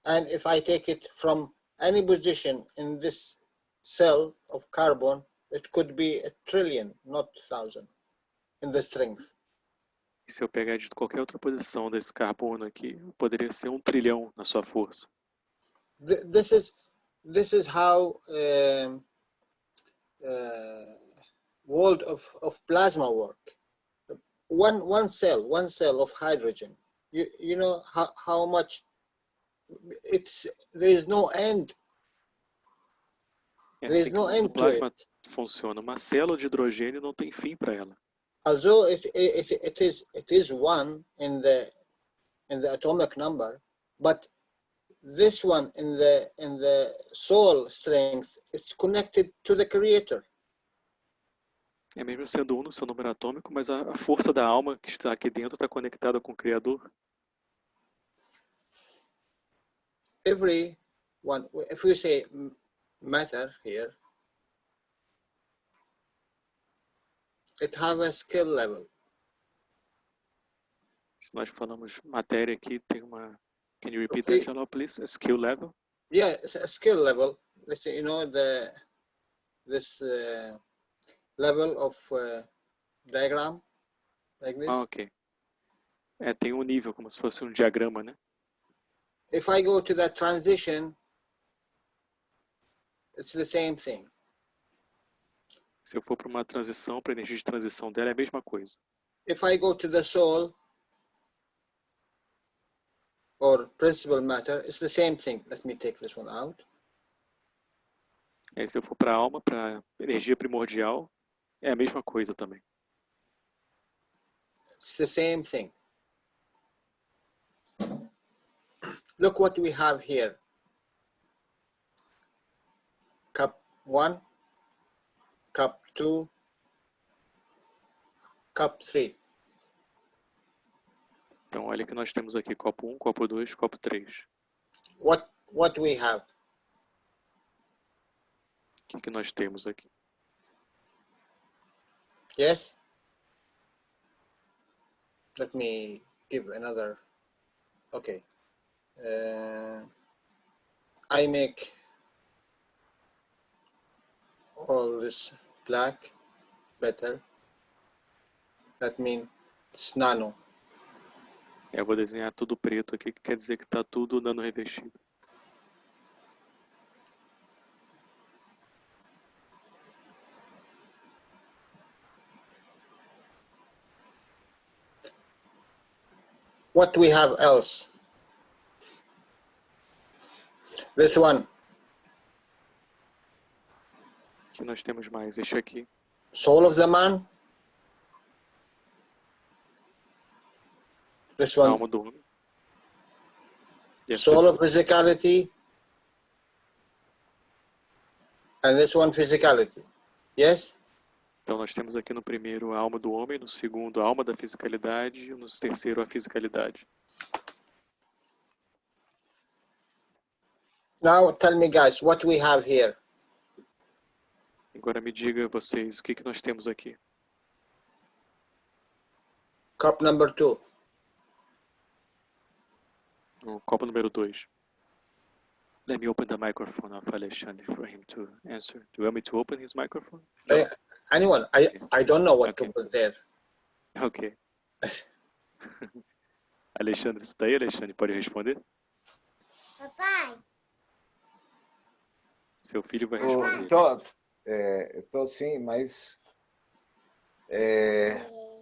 And if I take it from any position in this cell of carbon, it could be 1 trillion, not 1,000, in the strength. E se eu pegar de qualquer outra posição desse carbono aqui, poderia ser 1 trilhão na sua força. This is how world of plasma work. One cell of hydrogen. You know how much there is no end. There is no end to it. O plasma funciona. Uma célula de hidrogênio não tem fim para ela. Although it is 1 in the atomic number, but this one in the soul strength, it's connected to the creator. É mesmo sendo 1 no seu número atômico, mas a força da alma que está aqui dentro está conectada com o Criador. Every one, if we say matter here, it have a skill level. Se nós falamos matéria aqui, tem uma... Can you repeat that, Jalal, please? A skill level? Yeah, it's a skill level. Let's say, you know, this level of diagram, like this. Ah, ok. Tem um nível, como se fosse um diagrama, né? If I go to that transition, it's the same thing. Se eu for para uma transição, para a energia de transição dela, é a mesma coisa. If I go to the soul, or principal matter, it's the same thing. Let me take this one out. Se eu for para a alma, para a energia primordial, é a mesma coisa também. It's the same thing. Look what we have here. Cup 1, cup 2, cup 3. Então, olha que nós temos aqui copo 1, copo 2, copo 3. What we have? O que nós temos aqui? Yes? Let me give another. Okay. I make all this black better. That means it's nano. Eu vou desenhar tudo preto aqui, que quer dizer que está tudo nano revestido. What we have else? This one. Aqui nós temos mais este aqui. Soul of the man. This one. Alma do homem. Yes, Soul of physicality. And this one physicality. Yes? Então nós temos aqui no primeiro a alma do homem, no segundo a alma da fisicalidade e no terceiro a fisicalidade. Now tell me guys, what we have here? Agora me diga vocês, o que nós temos aqui? Cup number 2. O copo número 2. Let me open the microphone of Alexandre for him to answer. Do you want me to open his microphone? No. Anyone? I don't know what to put there. Ok. Alexandre, você está aí, Alexandre? Pode responder? Papai. Seu filho vai responder. Estou sim, mas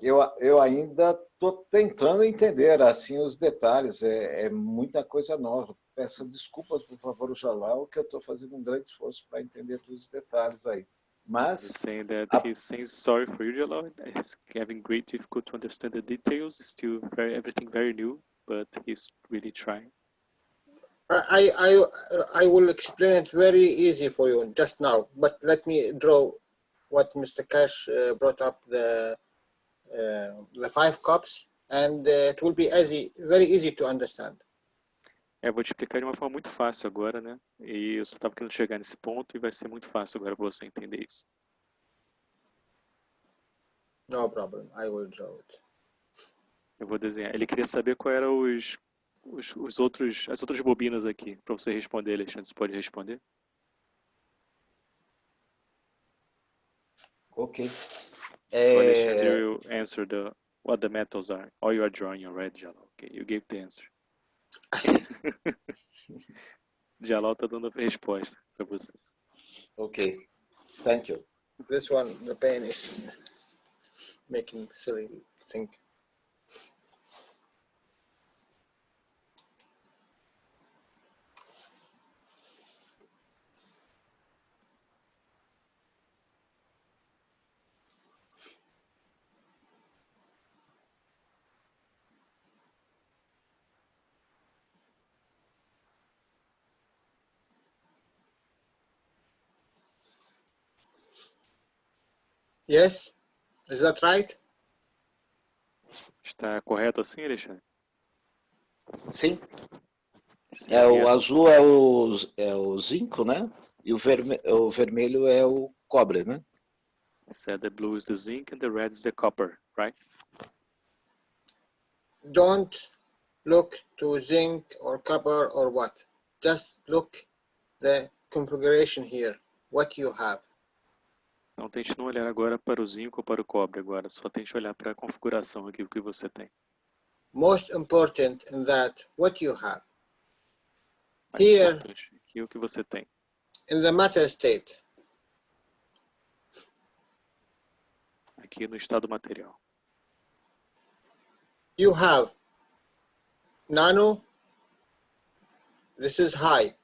eu ainda estou tentando entender assim os detalhes. É muita coisa nova. Peço desculpas, por favor, o Jalal, que eu estou fazendo um grande esforço para entender todos os detalhes aí. Mas he's saying that he's saying sorry for you, Jalal. He's having great difficulty to understand the details. It's still everything very new, but he's really trying. I will explain it very easy for you just now, but let me draw what Mr. Keshe brought up, the 5 cups, and it will be very easy to understand. Eu vou te explicar de uma forma muito fácil agora, né? E eu só estava querendo chegar nesse ponto e vai ser muito fácil agora para você entender isso. No problem, I will draw it. Eu vou desenhar. Ele queria saber qual eram as outras bobinas aqui. Para você responder, Alexandre, você pode responder? Ok. So Alexandre will answer what the metals are. Or you are drawing already, Jalal. Okay, you gave the answer. Jalal está dando a resposta para você. Ok. Thank you. This one, the pen is making silly thing. Yes? Is that right? Está correto assim, Alexandre? Sim. O azul é o zinco, né? E o vermelho é o cobre, né? Said the blue is the zinc and the red is the copper, right? Don't look to zinc or copper or what. Just look the configuration here, what you have. Não tente não olhar agora para o zinco ou para o cobre agora, só tente olhar para a configuração aqui, o que você tem. Most important in that, what you have. Mais Here, importante aqui, o que você tem. in the matter state. Aqui no estado material. You have nano, this is high.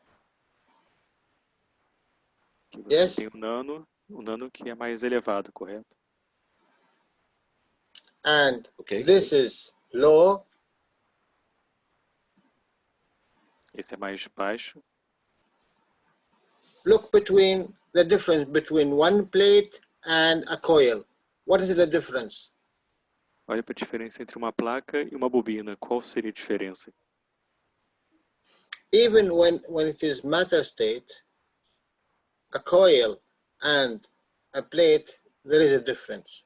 Aqui você Yes? tem o nano que é mais elevado, correto? And this is low. Esse é mais baixo. Look between the difference between one plate and a coil. What is the difference? Olha para a diferença entre uma placa e uma bobina. Qual seria a diferença? Even when it is matter state, a coil and a plate, there is a difference.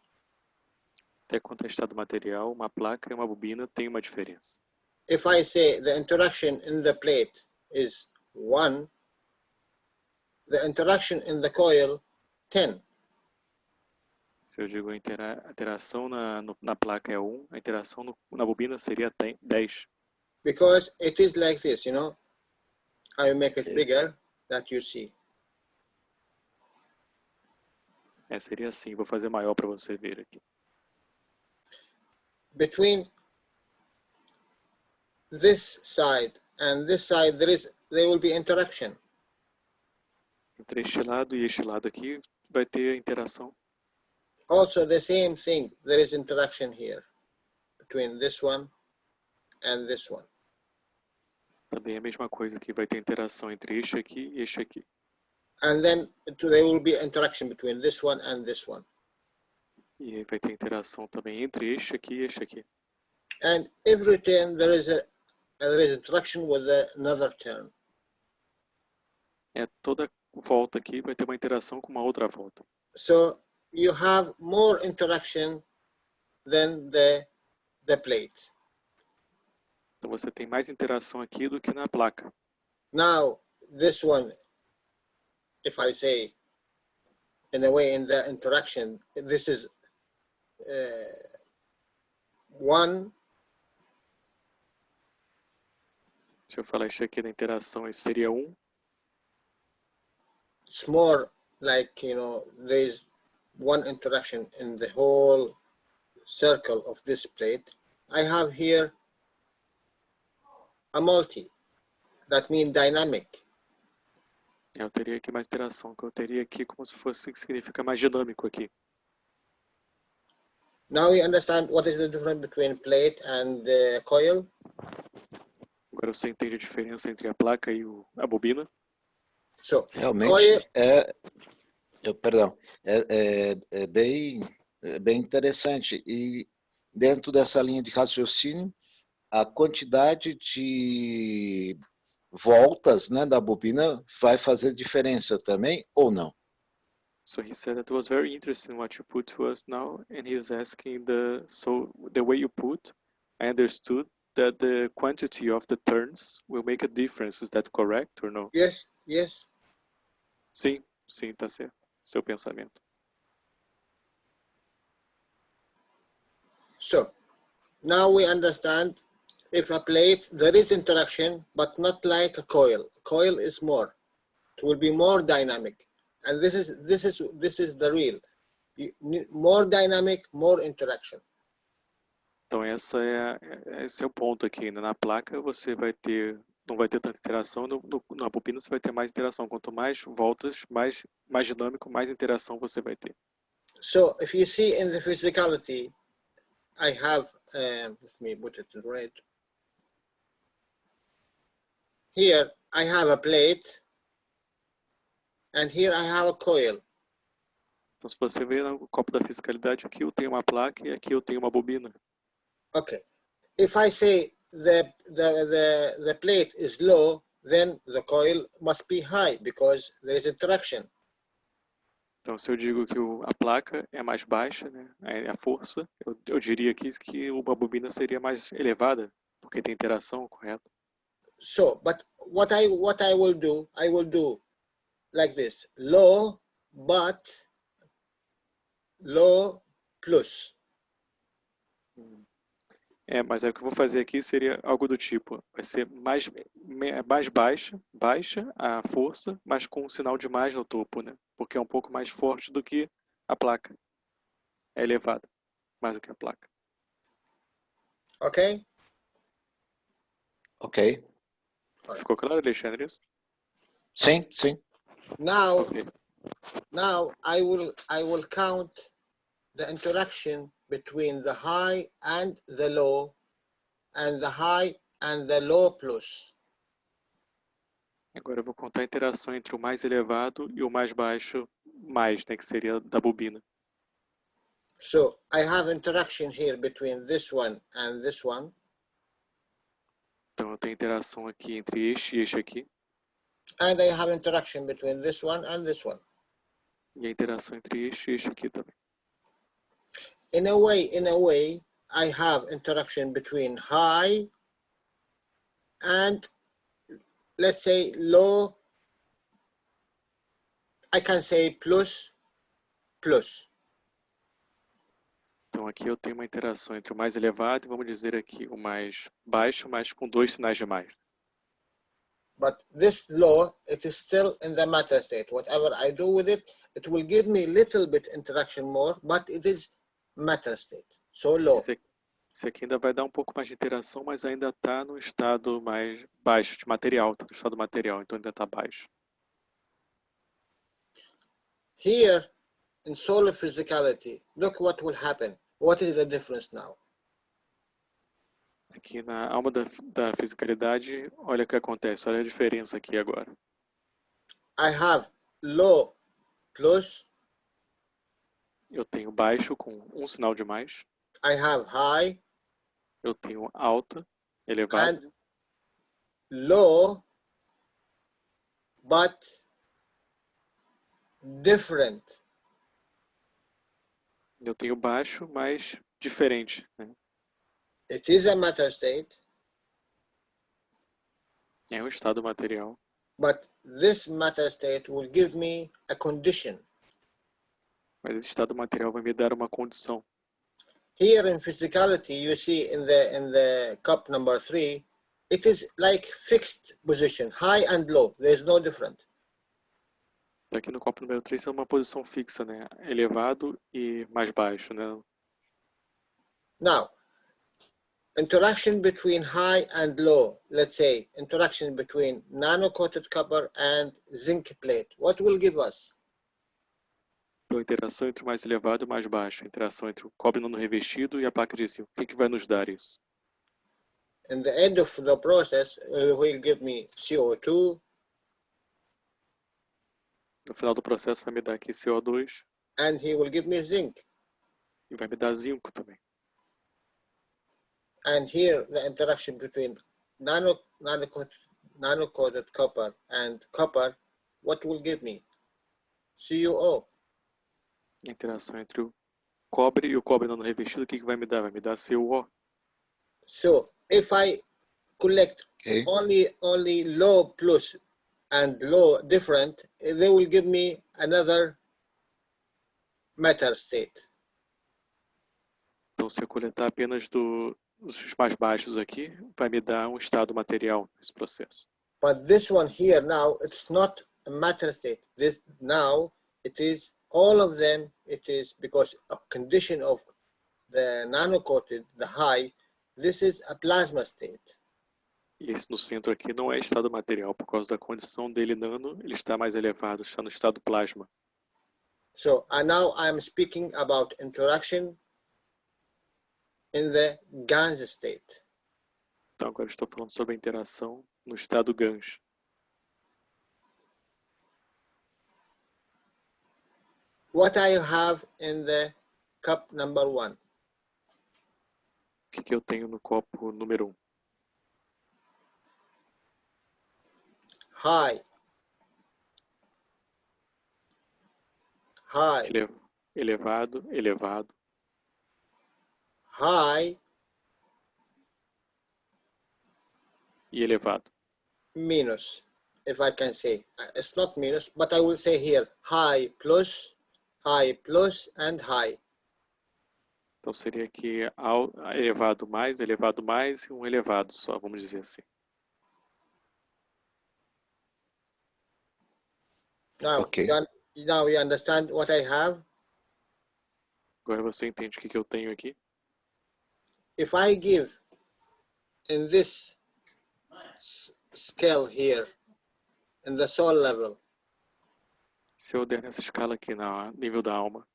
Até quanto ao estado material, uma placa e uma bobina tem uma diferença. If I say the interaction in the plate is 1, the interaction in the coil 10. Se eu digo a interação na placa é 1, a interação na bobina seria 10. Because it is like this, you know. I will make it bigger that you see. Seria assim, vou fazer maior para você ver aqui. Between this side and this side, there will be interaction. Entre este lado e este lado aqui, vai ter interação. Also the same thing, there is interaction here between this one and this one. Também é a mesma coisa que vai ter interação entre este aqui e este aqui. And then there will be interaction between this one and this one. E vai ter interação também entre este aqui e este aqui. And every turn there is interaction with another turn. Toda volta aqui vai ter uma interação com uma outra volta. So you have more interaction than the plate. Então você tem mais interação aqui do que na placa. Now this one, if I say in a way in the interaction, this is one. Se eu falar isso aqui da interação, esse seria 1. It's more like, you know, there is one interaction in the whole circle of this plate. I have here a multi. That means dynamic. Eu teria aqui mais interação, que eu teria aqui como se fosse, que significa mais dinâmico aqui. Now we understand what is the difference between plate and the coil. Agora você entende a diferença entre a placa e a bobina. So, realmente é bem interessante. E dentro dessa linha de raciocínio, a quantidade de voltas, né, da bobina vai fazer diferença também ou não? So he said that it was very interesting what you put to us now, and he is asking the way you put, I understood that the quantity of the turns will make a difference. Is that correct or no? Yes, yes. Sim, tá certo. Seu pensamento. So, now we understand if a plate, there is interaction, but not like a coil. Coil is more. It will be more dynamic. And this is the real. More dynamic, more interaction. Então esse é o ponto aqui, né? Na placa você não vai ter tanta interação, na bobina você vai ter mais interação. Quanto mais voltas, mais dinâmico, mais interação você vai ter. So if you see in the physicality, I have, let me put it in red. Here I have a plate, and here I have a coil. Então se você ver no copo da fiscalidade, aqui eu tenho uma placa e aqui eu tenho uma bobina. Okay. If I say the plate is low, then the coil must be high because there is interaction. Então, se eu digo que a placa é mais baixa, né, a força, eu diria aqui que uma bobina seria mais elevada, porque tem interação, correto? So, but what I will do like this: low, but low plus. Mas aí o que eu vou fazer aqui seria algo do tipo, vai ser mais baixa a força, mas com um sinal de mais no topo, né? Porque é um pouco mais forte do que a placa. É elevada, mais do que a placa. Ok? Ok. Ficou claro, Alexandre, isso? Sim, sim. Now, okay. Now I will count the interaction between the high and the low, and the high and the low plus. Agora eu vou contar a interação entre o mais elevado e o mais baixo, né, que seria da bobina. So I have interaction here between this one and this one. Então eu tenho interação aqui entre este e este aqui. And I have interaction between this one and this one. E a interação entre este e este aqui também. In a way, I have interaction between high and, let's say, low. I can say plus. Então aqui eu tenho uma interação entre o mais elevado e vamos dizer aqui o mais baixo, mas com 2 sinais de mais. But this low, it is still in the matter state. Whatever I do with it, it will give me little bit interaction more, but it is matter state. So low. Esse aqui ainda vai dar um pouco mais de interação, mas ainda está no estado mais baixo de material, então ainda está baixo. Here in solar physicality, look what will happen. What is the difference now? Aqui na alma da fisicalidade, olha o que acontece, olha a diferença aqui agora. I have low plus. Eu tenho baixo com um sinal de mais. I have high. Eu tenho alta, elevado. And low, but different. Eu tenho baixo, mas diferente, né? It is a matter state. É um estado material. But this matter state will give me a condition. Mas esse estado material vai me dar uma condição. Here in physicality, you see in the cup number 3, it is like fixed position, high and low. There is no difference. Aqui no copo número 3 é uma posição fixa, né? Elevado e mais baixo, né? Now, interaction between high and low, let's say interaction between nano-coated copper and zinc plate, what will give us? Então, interação entre o mais elevado e o mais baixo. Interação entre o cobre nano revestido e a placa de zinco. O que vai nos dar isso? In the end of the process, it will give me CO2. No final do processo vai me dar aqui CO2. And he will give me zinc. E vai me dar zinco também. And here the interaction between nano-coated copper and copper, what will give me? CuO. A interação entre o cobre e o cobre nano revestido, o que vai me dar? Vai me dar CuO. So if I collect only low plus and low different, they will give me another matter state. Então, se eu coletar apenas os mais baixos aqui, vai me dar um estado material nesse processo. But this one here now, it's not a matter state. This now it is all of them. It is because a condition of the nano-coated, the high. This is a plasma state. E esse no centro aqui não é estado material, por causa da condição dele nano, ele está mais elevado, está no estado plasma. So now I'm speaking about interaction in the GANS state. Então agora estou falando sobre a interação no estado GANS. What I have in the cup number 1? O que eu tenho no copo número 1? High. High. Elevado, elevado. High. E elevado. Minus, if I can say. It's not minus, but I will say here, high plus, and high. Então seria aqui elevado mais e um elevado só, vamos dizer assim. Now, now you understand what I have? Agora você entende o que eu tenho aqui? If I give in this scale here, in the soul level, se eu der nessa escala aqui no nível da alma,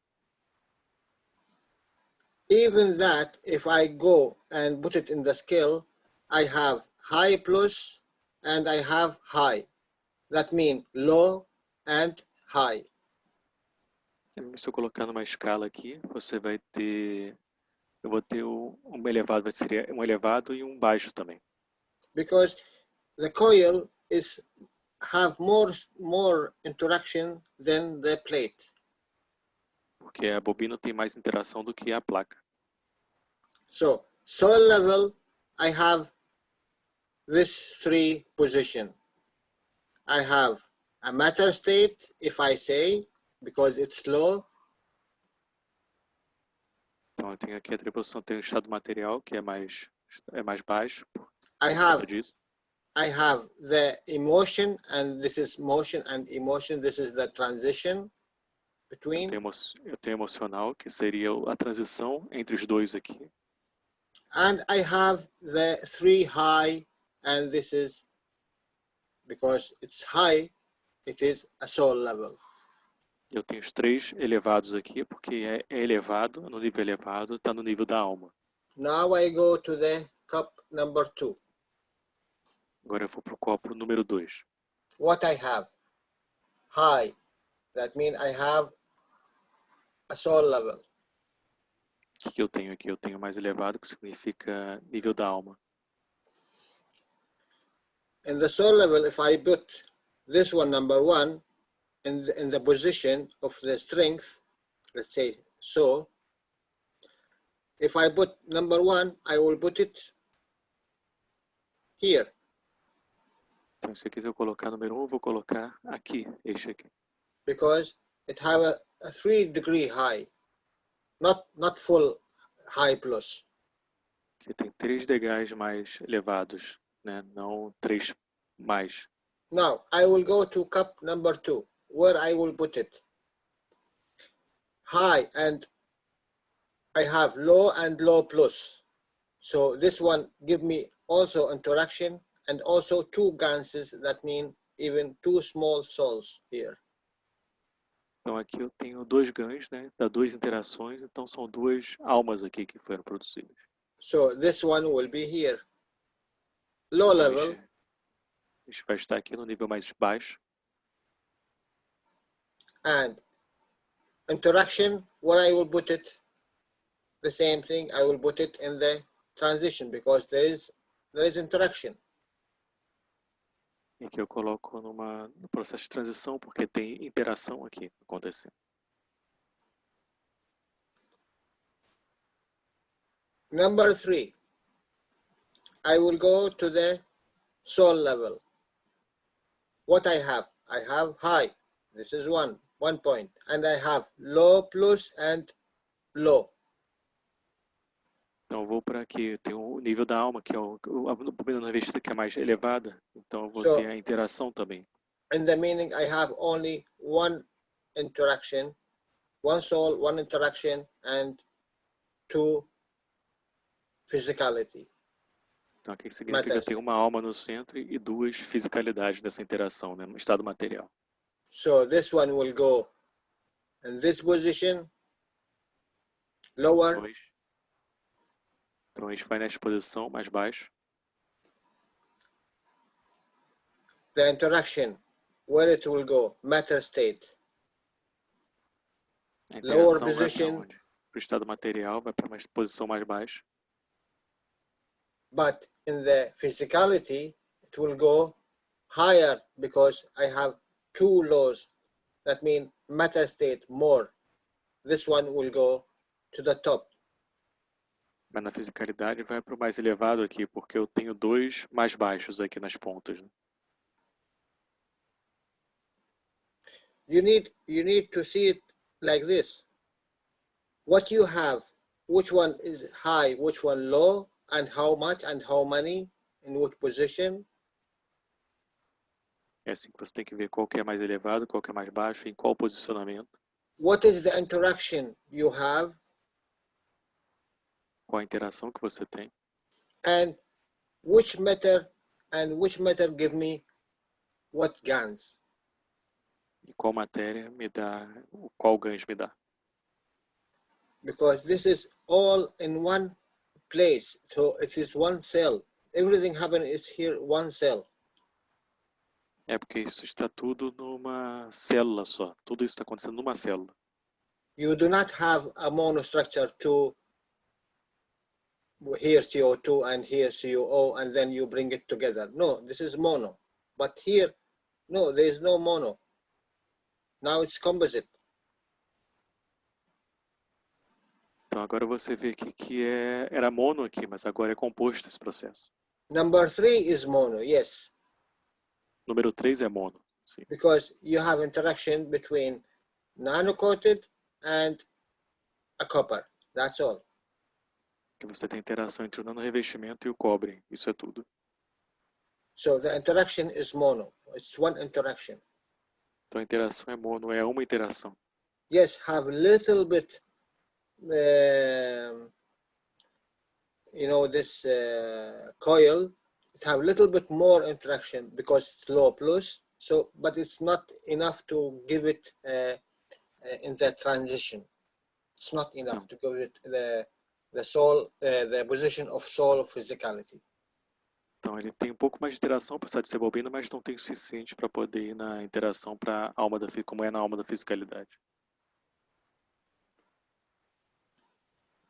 even that, if I go and put it in the scale, I have high plus and I have high. That means low and high. Se eu colocar numa escala aqui, você vai ter, eu vou ter um elevado, vai ser um elevado e um baixo também. Because the coil have more interaction than the plate. Porque a bobina tem mais interação do que a placa. So, soil level, I have this 3 position. I have a matter state, if I say, because it's low. Então eu tenho aqui a atribuição, tenho o estado material, que é mais baixo. I have the emotion, and this is motion and emotion. This is the transition between. Eu tenho emocional, que seria a transição entre os dois aqui. And I have the 3 high, and this is, because it's high, it is a soul level. Eu tenho os 3 elevados aqui, porque é elevado, no nível elevado, está no nível da alma. Now I go to the cup number 2. Agora eu vou para o copo número 2. What I have? High. That means I have a soul level. O que eu tenho aqui? Eu tenho mais elevado, que significa nível da alma. In the soul level, if I put this one, number 1, in the position of the strength, let's say so, if I put number 1, I will put it here. Então, se eu colocar número 1, eu vou colocar aqui, este aqui. Because it have a 3-degree high, not full high plus. Que tem 3 degraus mais elevados, né? Não 3 mais. Now, I will go to cup number 2, where I will put it. High, and I have low and low plus. So this one give me also interaction and also 2 ganses, that mean even 2 small souls here. Então aqui eu tenho 2 ganhos, né? Dá 2 interações, então são 2 almas aqui que foram produzidas. So this one will be here. Low level. Este vai estar aqui no nível mais baixo. And interaction, where I will put it, the same thing, I will put it in the transition because there is interaction. E aqui eu coloco no processo de transição, porque tem interação aqui acontecendo. Number 3, I will go to the soul level. What I have high, this is one point, and I have low plus and low. Então eu vou para aqui, tem o nível da alma, que é a revestida que é mais elevada, então eu vou ter a interação também. In the meaning, I have only one interaction, one soul, one interaction, and 2 physicality. Então aqui significa que eu tenho uma alma no centro e 2 fisicalidades dessa interação, né, no estado material. So this one will go in this position, lower. Então a gente vai nessa posição mais baixo. The interaction, where it will go, matter state. Lower position. Para o estado material, vai para uma posição mais baixa. But in the physicality, it will go higher because I have 2 laws. That means matter state more. This one will go to the top. Mas na fisicalidade vai para o mais elevado aqui, porque eu tenho 2 mais baixos aqui nas pontas. Né? You need to see it like this. What you have, which one is high, which one low, and how much and how many, in which position. É assim que você tem que ver qual que é mais elevado, qual que é mais baixo, em qual posicionamento. What is the interaction you have? Qual a interação que você tem. And which matter give me what GANs? E qual matéria me dá, qual ganhos me dá. Because this is all in one place, so it is one cell. Everything happening is here, one cell. É porque isso está tudo numa célula só. Tudo isso está acontecendo numa célula. You do not have a monostructure to here CO2 and here COO and then you bring it together. No, this is mono. But here, no, there is no mono. Now it's composite. Então agora você vê que era mono aqui, mas agora é composto esse processo. Number 3 is mono, yes. Número 3 é mono, sim. Because you have interaction between nano-coated and a copper. That's all. Que você tem interação entre o nano-revestimento e o cobre. Isso é tudo. So the interaction is mono. It's one interaction. Então a interação é mono, é uma interação. Yes, have little bit, you know, this coil, it have a little bit more interaction because it's low plus. So, but it's not enough to give it in the transition. It's not enough to give it the soul, the position of soul physicality. Então ele tem um pouco mais de interação, apesar de ser bobina, mas não tem o suficiente para poder ir na interação para alma da como é na alma da fisicalidade.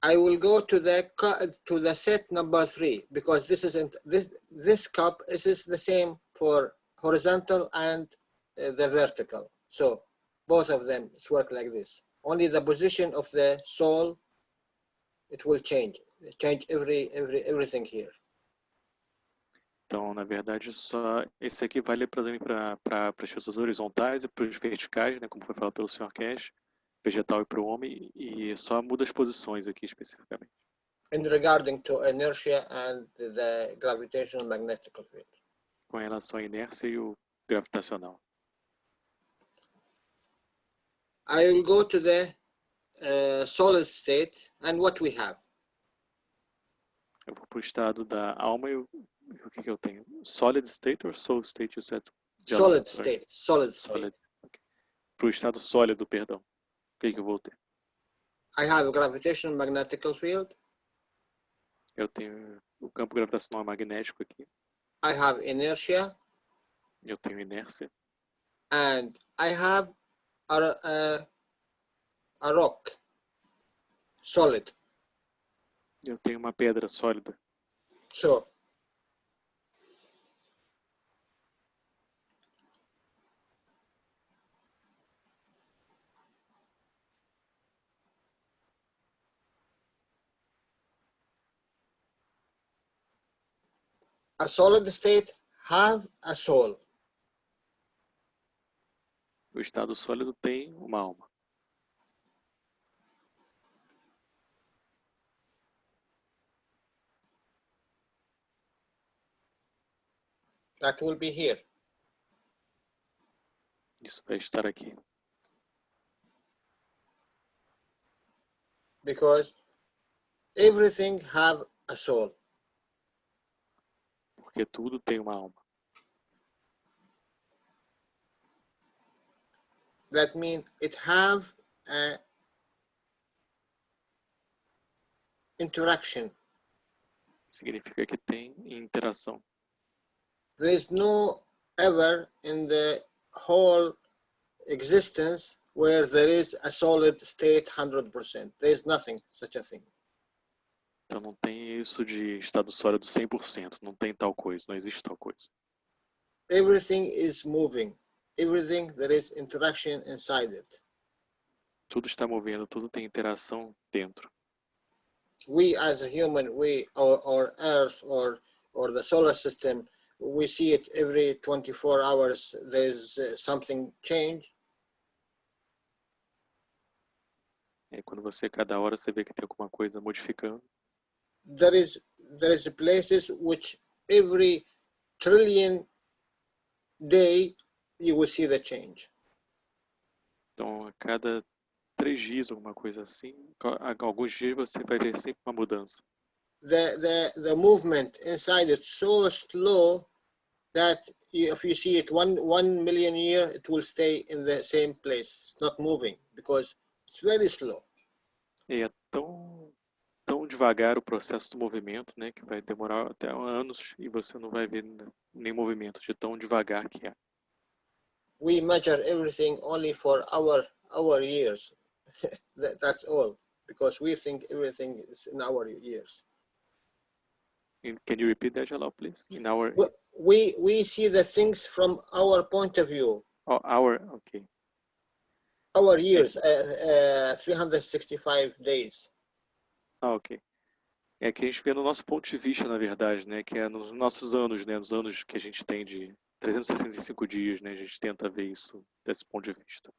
I will go to the set number 3 because this cup is the same for horizontal and the vertical. So both of them work like this. Only the position of the soul, it will change everything here. Então, na verdade, só esse aqui vale para as pessoas horizontais e para os verticais, né, como foi falado pelo Sr. Keshe, vegetal e para o homem, e só muda as posições aqui especificamente. In regarding to inertia and the gravitational magnetic field. Com relação à inércia e o gravitacional. I will go to the solid state and what we have. Eu vou para o estado da alma e o que eu tenho? Solid state or soul state, you said? Solid state. Okay. Para o estado sólido, perdão. O que eu vou ter? I have a gravitational magnetic field. Eu tenho o campo gravitacional magnético aqui. I have inertia. Eu tenho inércia. And I have a rock, solid. Eu tenho uma pedra sólida. So, a solid state have a soul. O estado sólido tem uma alma. That will be here. Isso vai estar aqui. Because everything have a soul. Porque tudo tem uma alma. That means it have a interaction. Significa que tem interação. There is no ever in the whole existence where there is a solid state 100%. There is nothing such a thing. Então não tem isso de estado sólido 100%. Não tem tal coisa. Não existe tal coisa. Everything is moving. Everything there is interaction inside it. Tudo está movendo. Tudo tem interação dentro. We as a human, or Earth or the solar system, we see it every 24 hours. There's something change. E quando você, cada hora, você vê que tem alguma coisa modificando. There is places which every trillion day you will see the change. Então, a cada 3 dias, alguma coisa assim, alguns dias você vai ver sempre uma mudança. The movement inside it so slow that if you see it 1 million year, it will stay in the same place. It's not moving because it's very slow. E é tão devagar o processo do movimento, né, que vai demorar até anos e você não vai ver nem movimento de tão devagar que é. We measure everything only for our years. That's all, because we think everything is in our years. Can you repeat that, Jalal, please? In our we see the things from our point of view. Oh, okay. Our years, 365 days. Ah, ok. É que a gente vê no nosso ponto de vista, na verdade, né? Que é nos nossos anos, né? Nos anos que a gente tem de 365 dias, né? A gente tenta ver isso desse ponto de vista.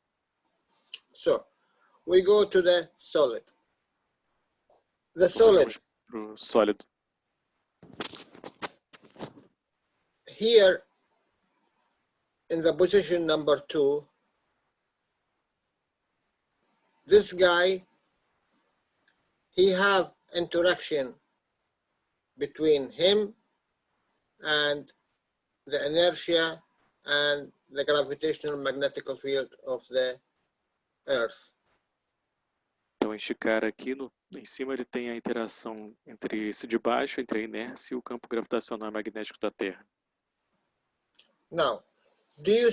So, we go to the solid. The Então, solid. Pro sólido. Here, in the position number 2, this guy, he have interaction between him and the inertia and the gravitational magnetic field of the Earth. Então, este cara aqui em cima ele tem a interação entre esse de baixo, entre a inércia e o campo gravitacional magnético da Terra. Now, do you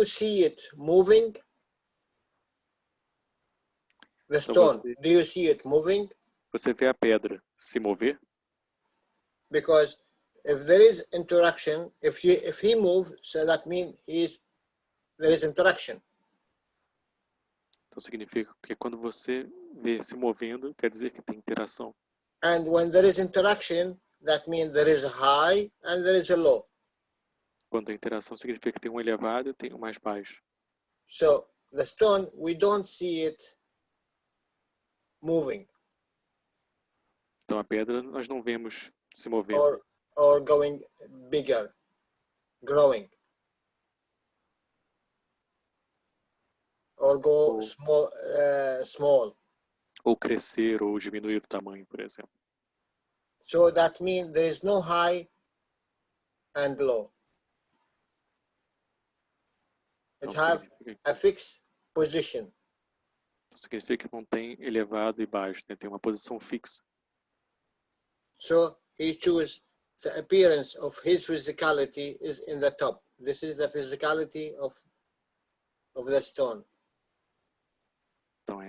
see it moving? The stone, do you see it moving? Você vê a pedra se mover? Because if there is interaction, if he moves, so that means there is interaction. Então significa que quando você vê se movendo, quer dizer que tem interação. And when there is interaction, that means there is a high and there is a low. Quando a interação significa que tem um elevado e tem um mais baixo. So the stone, we don't see it moving. Então a pedra nós não vemos se movendo. Or going bigger, growing. Or go small. Ou crescer ou diminuir o tamanho, por exemplo. So that means there is no high and low. It have a fixed position. Significa que não tem elevado e baixo, né? Tem uma posição fixa. So he chooses the appearance of his physicality is in the top. This is the physicality of the stone. Então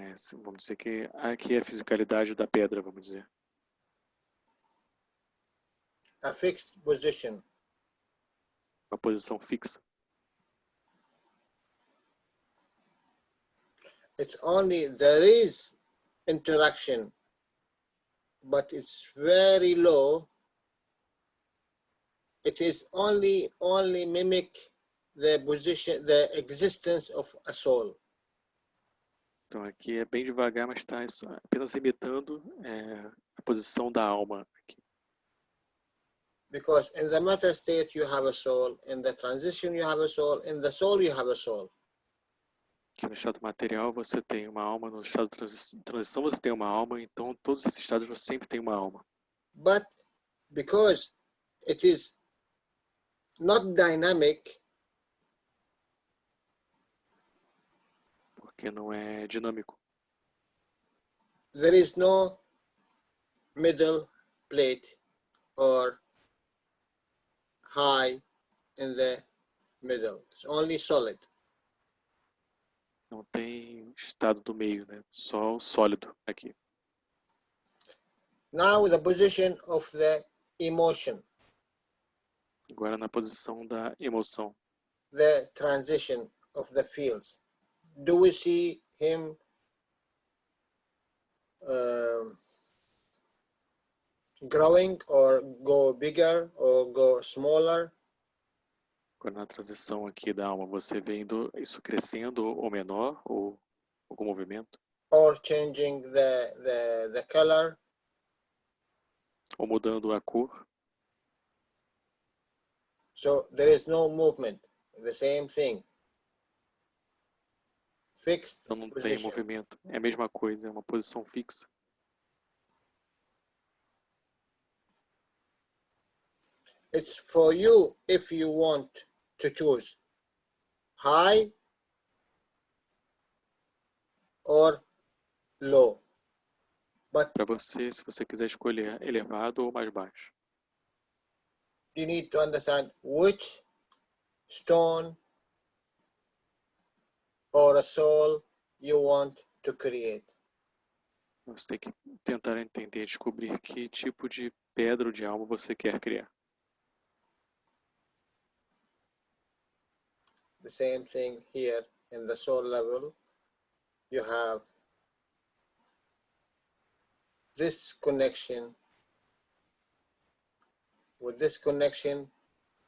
vamos dizer que aqui é a fisicalidade da pedra, vamos dizer. A fixed position. Uma posição fixa. It's only there is interaction, but it's very low. It is only mimic the position, the existence of a soul. Então aqui é bem devagar, mas está apenas imitando a posição da alma aqui. Because in the matter state you have a soul, in the transition you have a soul, in the soul you have a soul. Aqui no estado material você tem uma alma, no estado de transição você tem uma alma, então todos esses estados você sempre tem uma alma. But because it is not dynamic, porque não é dinâmico. There is no middle plate or high in the middle. It's only solid. Não tem estado do meio, né? Só o sólido aqui. Now the position of the emotion. Agora na posição da emoção. The transition of the fields. Do we see him growing or go bigger or go smaller? Agora na transição aqui da alma, você vendo isso crescendo ou menor ou algum movimento? Or changing the color? Ou mudando a cor? So there is no movement. The same thing. Fixed Então não position. tem movimento. É a mesma coisa, é uma posição fixa. It's for you if you want to choose high or low. But para você, se você quiser escolher elevado ou mais baixo. You need to understand which stone or a soul you want to create. Você tem que tentar entender, descobrir que tipo de pedra ou de alma você quer criar. The same thing here in the soul level. You have this connection. With this connection,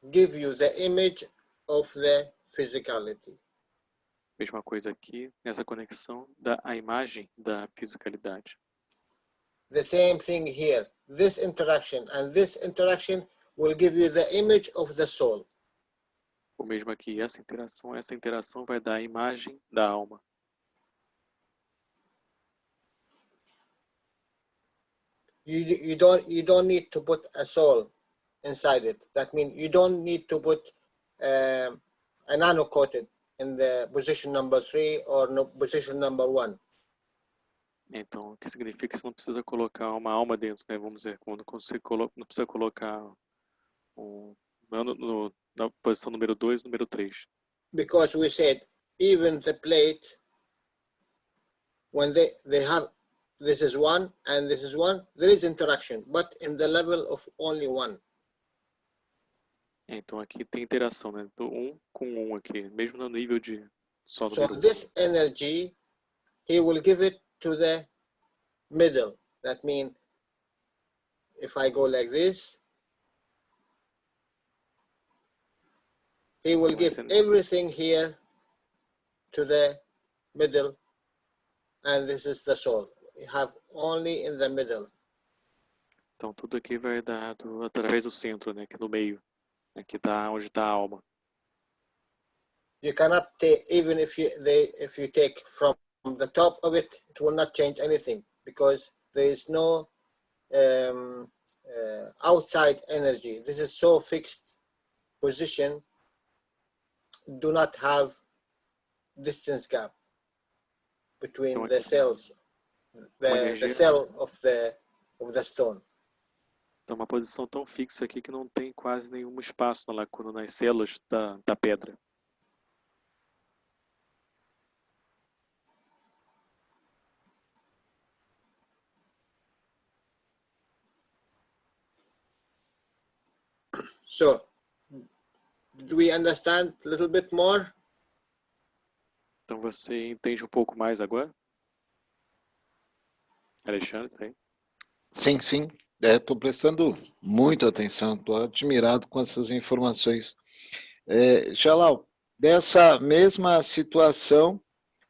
give you the image of the physicality. Mesma coisa aqui, nessa conexão, dá a imagem da fisicalidade. The same thing here. This interaction and this interaction will give you the image of the soul. O mesmo aqui, essa interação vai dar a imagem da alma. You don't need to put a soul inside it. That means you don't need to put a nano-coated in the position number 3 or no, position number 1. Então, o que significa que você não precisa colocar uma alma dentro, né? Vamos dizer, quando você não precisa colocar um nano na posição número 2, número 3. Because we said even the plate, when they have, this is 1 and this is 1, there is interaction, but in the level of only 1. Então aqui tem interação, né? Do 1 com 1 aqui, mesmo no nível de só So número 1. this energy, he will give it to the middle. That means if I go like this, he will give everything here to the middle, and this is the soul. You have only in the middle. Então tudo aqui vai dado através do centro, né? Que é no meio, aqui tá onde está a alma. You cannot take, even if you take from the top of it, it will not change anything because there is no outside energy. This is so fixed position. Do not have distance gap between the cells, the cell of the stone. Então uma posição tão fixa aqui que não tem quase nenhum espaço na lacuna nas células da pedra. So, do we understand a little bit more? Então você entende um pouco mais agora? Alexandre, tá aí? Sim, sim. Estou prestando muita atenção, estou admirado com essas informações. Jalal, dessa mesma situação,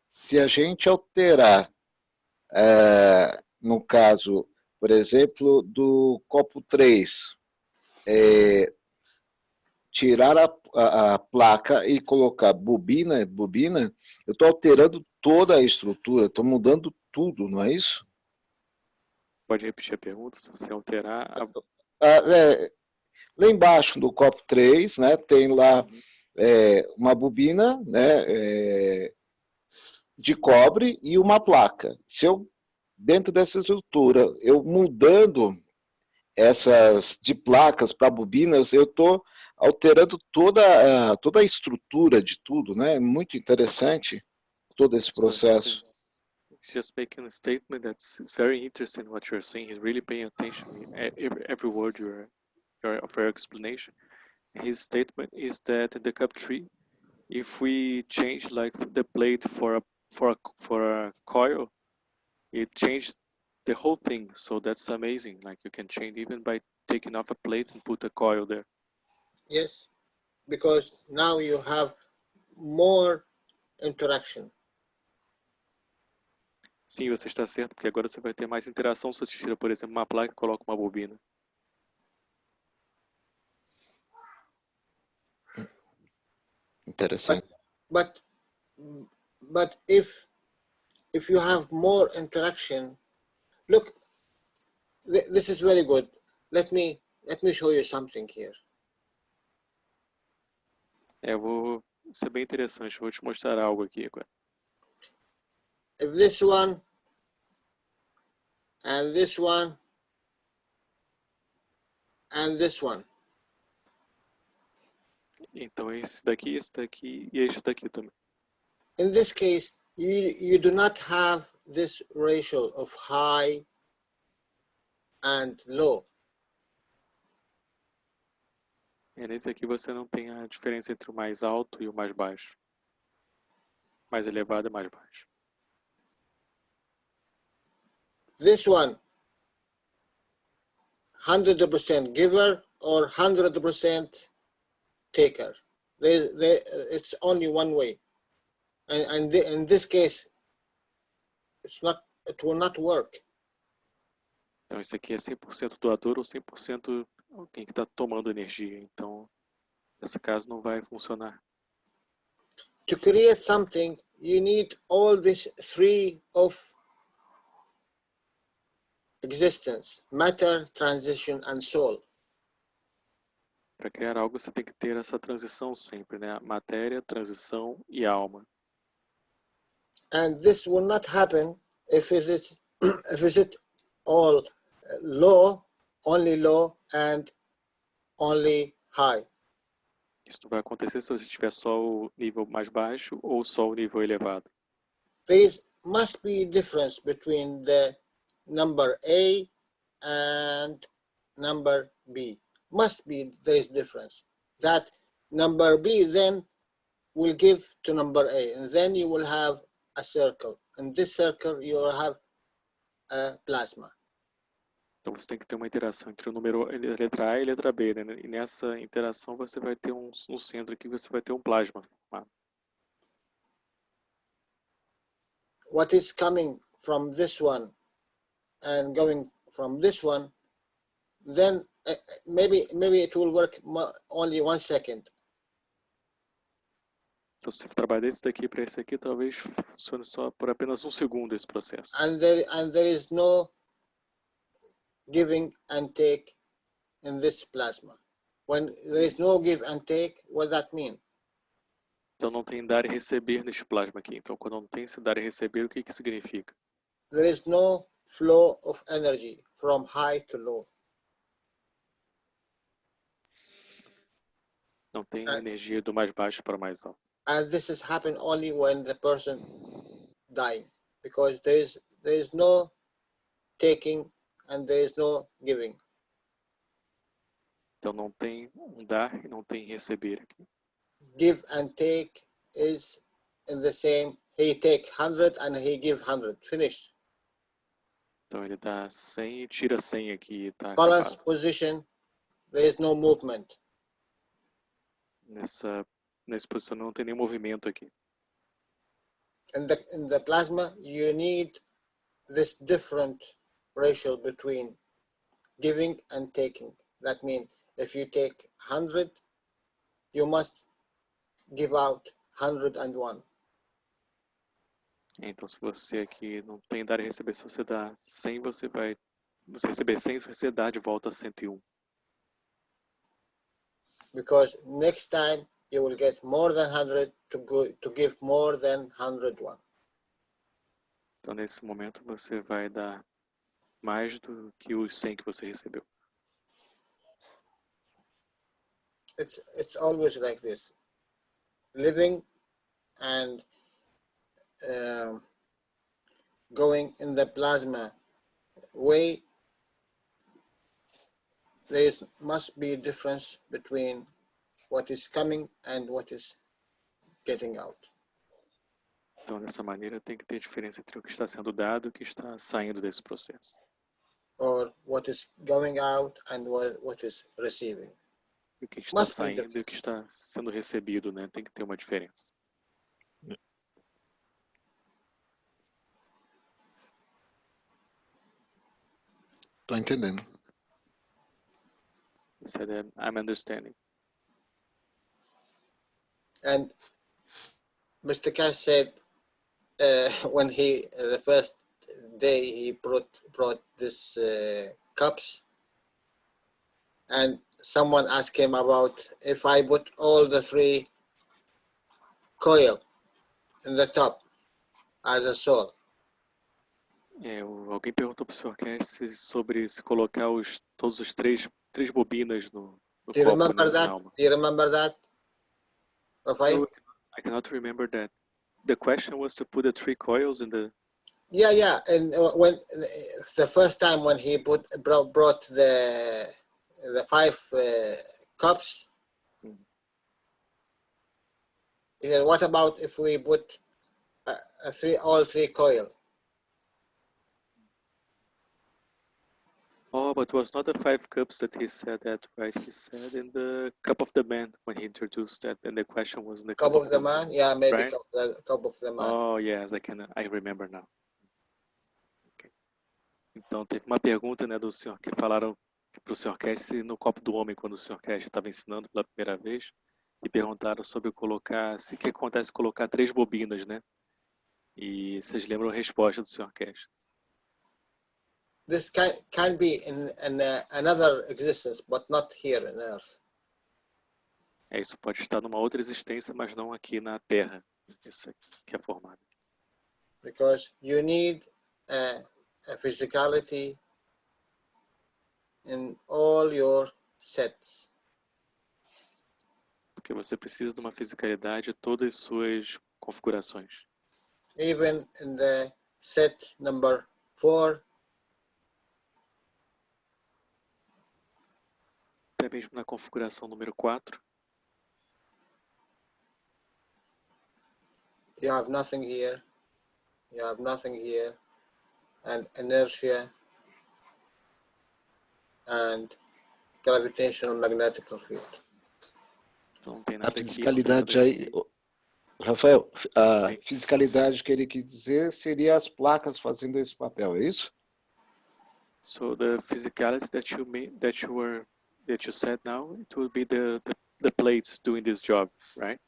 se a gente alterar, no caso, por exemplo, do copo 3, tirar a placa e colocar bobina, eu estou alterando toda a estrutura, estou mudando tudo, não é isso? Pode repetir a pergunta, se você alterar... Lá embaixo do copo 3, né, tem lá uma bobina, né, de cobre e uma placa. Se eu, dentro dessa estrutura, eu mudando essas de placas para bobinas, eu estou alterando toda a estrutura de tudo, né? Muito interessante todo esse processo. He's just making a statement that's very interesting what you're saying. He's really paying attention every word of your explanation. His statement is that in the cup 3, if we change like the plate for a coil, it changed the whole thing. So that's amazing. Like you can change even by taking off a plate and put a coil there. Yes, because now you have more interaction. Sim, você está certo, porque agora você vai ter mais interação se você tira, por exemplo, uma placa e coloca uma bobina. Interessante. But if you have more interaction, look, this is very good. Let me show you something here. Vou ser bem interessante. Vou te mostrar algo aqui agora. If this one and this one and this one. Então esse daqui e este daqui também. In this case, you do not have this ratio of high and low. Nesse aqui você não tem a diferença entre o mais alto e o mais baixo. Mais elevado e mais baixo. This one, 100% giver or 100% taker. It's only one way. And in this case, it will not work. Então esse aqui é 100% doador ou 100% alguém que está tomando energia. Então, nesse caso não vai funcionar. To create something, you need all these three of existence: matter, transition, and soul. Para criar algo, você tem que ter essa transição sempre, né? Matéria, transição e alma. And this will not happen if it is all low, only low and only high. Isso vai acontecer se você tiver só o nível mais baixo ou só o nível elevado. There must be difference between the number A and number B. Must be there is difference. That number B then will give to number A, and then you will have a circle. In this circle, you will have a plasma. Então você tem que ter uma interação entre o número a letra A e a letra B, né? E nessa interação você vai ter um centro aqui, você vai ter um plasma formado. What is coming from this one and going from this one, then maybe it will work only 1 second. Então, se trabalhar desse daqui para esse aqui, talvez funcione só por apenas 1 segundo esse processo. And there is no giving and take in this plasma. When there is no give and take, what does that mean? Então não tem dar e receber neste plasma aqui. Então quando não tem esse dar e receber, o que que significa? There is no flow of energy from high to low. Não tem energia do mais baixo para o mais alto. And this is happen only when the person dying, because there is no taking and there is no giving. Então não tem dar e não tem receber aqui. Give and take is in the same. He take 100 and he give 100. Finished. Então ele dá 100 e tira 100 aqui e tá Balance acabado. position, there is no movement. Nessa posição não tem nenhum movimento aqui. In the plasma, you need this different ratio between giving and taking. That means if you take 100, you must give out 101. Então se você aqui não tem dar e receber, se você dá 100, você receber 100, você dá de volta 101. Because next time you will get more than 100 to give more than 101. Então nesse momento você vai dar mais do que os 100 que você recebeu. It's always like this. Living and going in the plasma way, must be a difference between what is coming and what is getting out. Então dessa maneira tem que ter diferença entre o que está sendo dado e o que está saindo desse processo. Or what is going out and what is receiving. O que está saindo e o que está sendo recebido, né? Tem que ter uma diferença. Tô entendendo. He said, I'm understanding. And Mr. Cash said when the first day he brought this cups, and someone asked him about if I put all the 3 coil in the top as a soul. Alguém perguntou para o Sr. Keshe sobre se colocar todos os três bobinas no Do you copo, remember né, that? na alma. Do you remember that, Rafael? No, I cannot remember that. The question was to put the 3 coils in the... Yeah. And when the first time when he brought the 5 cups, he said, "What about if we put all 3 coil?" Oh, but it was not the 5 cups that he said that, right? He said in the cup of the man when he introduced that, and the question was in the Cup of the man? Yeah, maybe right? cup of the man. Oh, yes, I remember now. Okay. Então, teve uma pergunta, né, do senhor, que falaram para o Sr. Keshe se no copo do homem, quando o Sr. Keshe estava ensinando pela primeira vez, e perguntaram sobre colocar, o que acontece colocar 3 bobinas, né? E vocês lembram a resposta do Sr. Keshe? This can be in another existence, but not here on Earth. Isso pode estar numa outra existência, mas não aqui na Terra. Essa que é formada. Because you need a physicality in all your sets. Porque você precisa de uma fisicalidade em todas as suas configurações. Even in the set number 4. Até mesmo na configuração número 4. You have nothing here. You have nothing here. And inertia and gravitational magnetic field. Então não tem nada A fisicalidade aqui, aí, Rafael, a fisicalidade que ele quis dizer seria as placas fazendo esse papel, é isso? So the physicality that you said now, it will be the plates doing this job, right?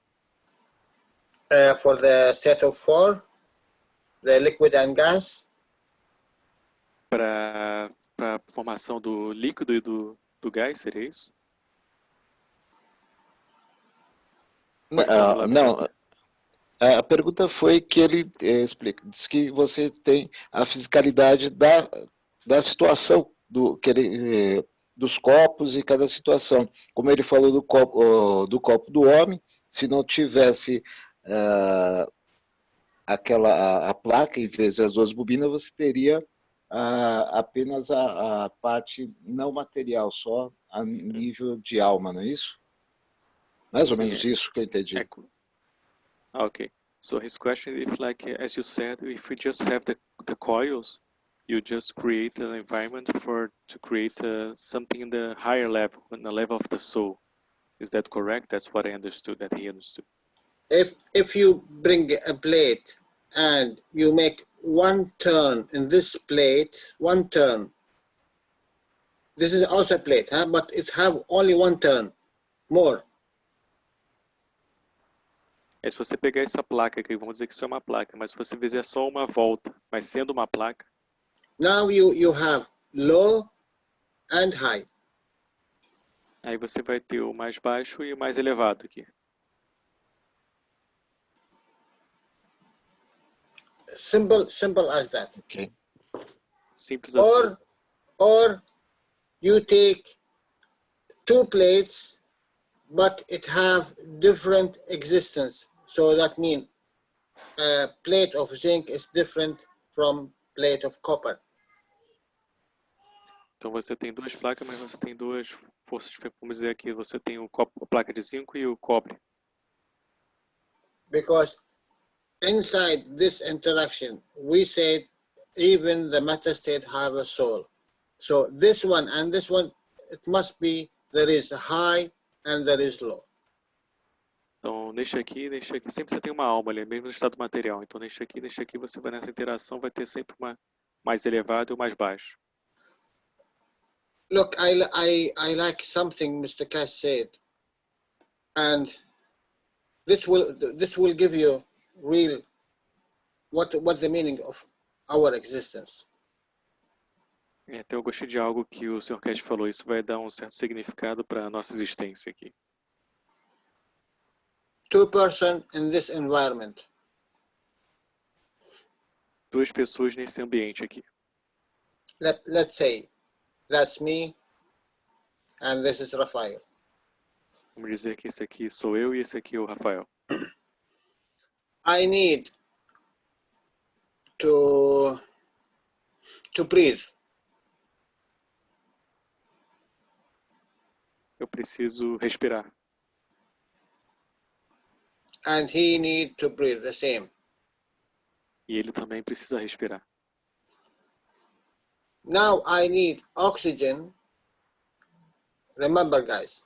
For the set of 4, the liquid and gas. Para a formação do líquido e do gás, seria isso? Não, a pergunta foi que ele diz que você tem a fisicalidade da situação dos copos e cada situação. Como ele falou do copo do homem, se não tivesse a placa, em vez das 2 bobinas, você teria apenas a parte não material, só a nível de alma, não é isso? Mais ou menos isso que eu entendi. Okay. So his question is like, as you said, if we just have the coils, you just create an environment to create something in the higher level, in the level of the soul. Is that correct? That's what I understood, that he understood. If you bring a plate and you make one turn in this plate, one turn, this is also a plate, but it have only one turn, more. Se você pegar essa placa aqui, vamos dizer que isso é uma placa, mas se você fizer só uma volta, mas sendo uma placa. Now you have low and high. Aí você vai ter o mais baixo e o mais elevado aqui. Simple as that. Okay. Simples assim. Or you take 2 plates, but it have different existence. So that means a plate of zinc is different from plate of copper. Então você tem 2 placas, mas você tem 2 forças, vamos dizer aqui, você tem a placa de zinco e o cobre. Because inside this interaction, we said even the matter state have a soul. So this one and this one, it must be, there is a high and there is low. Então, neste aqui, sempre você tem uma alma ali, mesmo no estado material. Então, neste aqui, você vai nessa interação, vai ter sempre uma mais elevada e o mais baixo. Look, I like something Mr. Cash said, and this will give you real what's the meaning of our existence. Então, eu gostei de algo que o Sr. Cash falou. Isso vai dar um certo significado para a nossa existência aqui. 2 persons in this environment. 2 pessoas nesse ambiente aqui. Let's say that's me and this is Rafael. Vamos dizer que esse aqui sou eu e esse aqui é o Rafael. I need to breathe. Eu preciso respirar. And he need to breathe the same. E ele também precisa respirar. Now I need oxygen. Remember, guys.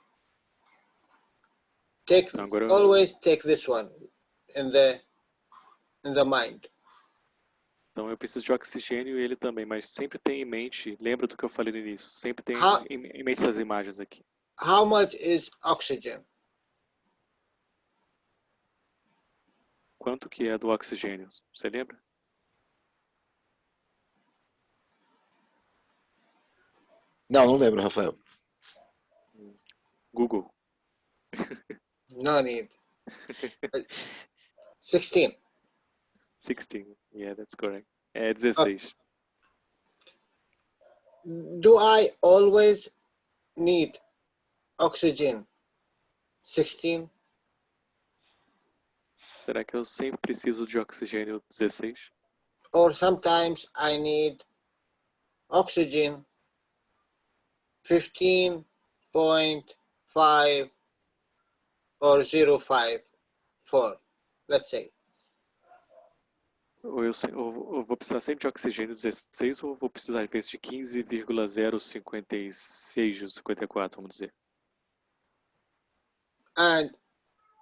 Always take this one in the mind. Então eu preciso de oxigênio e ele também, mas sempre tem em mente, lembra do que eu falei no início, sempre tem em mente essas imagens aqui. How much is oxygen? Quanto que é do oxigênio? Você lembra? Não lembro, Rafael. Google. No need. 16. 16. Yeah, that's correct. É 16. Do I always need oxygen? 16. Será que eu sempre preciso de oxigênio 16? Or sometimes I need oxygen 15.5 or 0.54, let's say. Ou eu vou precisar sempre de oxigênio 16 ou vou precisar às vezes de 15,056 ou 54, vamos dizer. And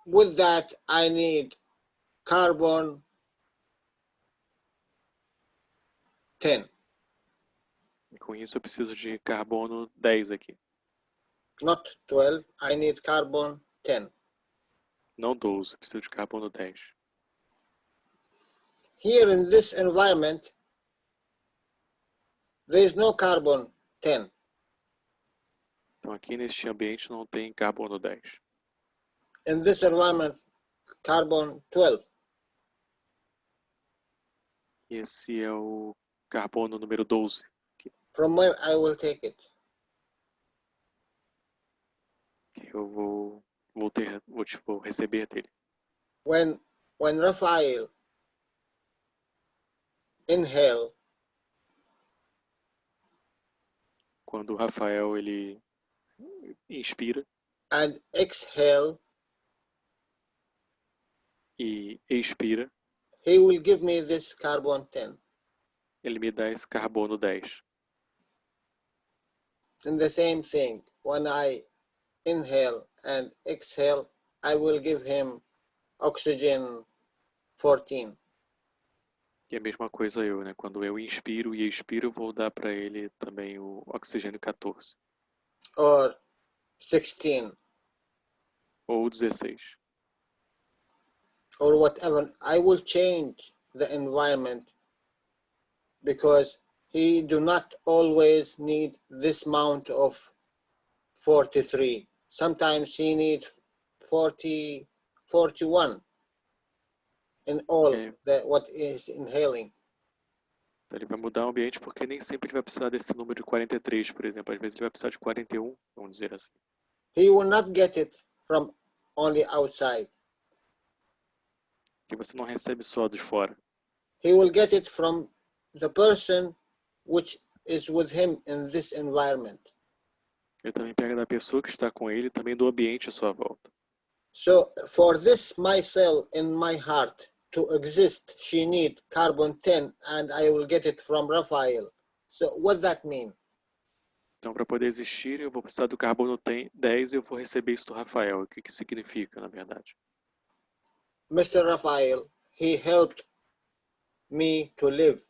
with that I need carbon 10. E com isso eu preciso de carbono 10 aqui. Not 12, I need carbon 10. Não 12, eu preciso de carbono 10. Here in this environment, there is no carbon 10. Então aqui neste ambiente não tem carbono 10. In this environment, carbon 12. E esse é o carbono número 12. From where I will take it? Eu vou receber dele. When Raphael inhale, quando o Rafael ele inspira and exhale, e expira, he will give me this carbon 10. Ele me dá esse carbono 10. And the same thing, when I inhale and exhale, I will give him oxygen 14. E a mesma coisa eu, né? Quando eu inspiro e expiro, eu vou dar para ele também o oxigênio 14. Or 16. Ou 16. Or whatever. I will change the environment because he do not always need this amount of 43. Sometimes he needs 40, 41 in all what is inhaling. Então ele vai mudar o ambiente porque nem sempre ele vai precisar desse número de 43, por exemplo. Às vezes ele vai precisar de 41, vamos dizer assim. He will not get it from only outside. Que você não recebe só de fora. He will get it from the person which is with him in this environment. Ele também pega da pessoa que está com ele, também do ambiente à sua volta. So for this my cell in my heart to exist, she need carbon 10 and I will get it from Raphael. So what that mean? Então, para poder existir, eu vou precisar do carbono 10 e eu vou receber isso do Rafael. O que que significa, na verdade? Mr. Raphael, he helped me to live.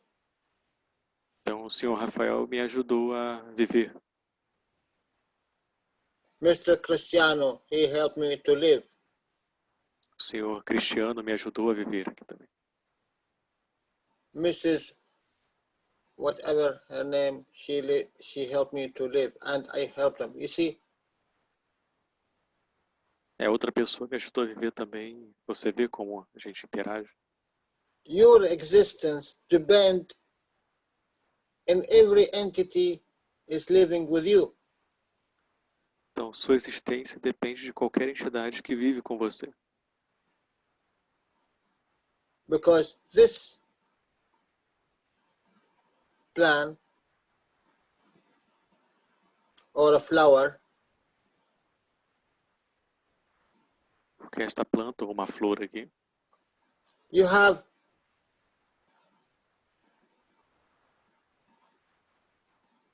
Então, o senhor Rafael me ajudou a viver. Mr. Cristiano, he helped me to live. O senhor Cristiano me ajudou a viver aqui também. Mrs. whatever her name, she helped me to live and I helped them. You see? Outra pessoa me ajudou a viver também. Você vê como a gente interage. Your existence depends in every entity is living with you. Então, sua existência depende de qualquer entidade que vive com você. Because this plant or a flower, Porque esta planta ou uma flor aqui, you have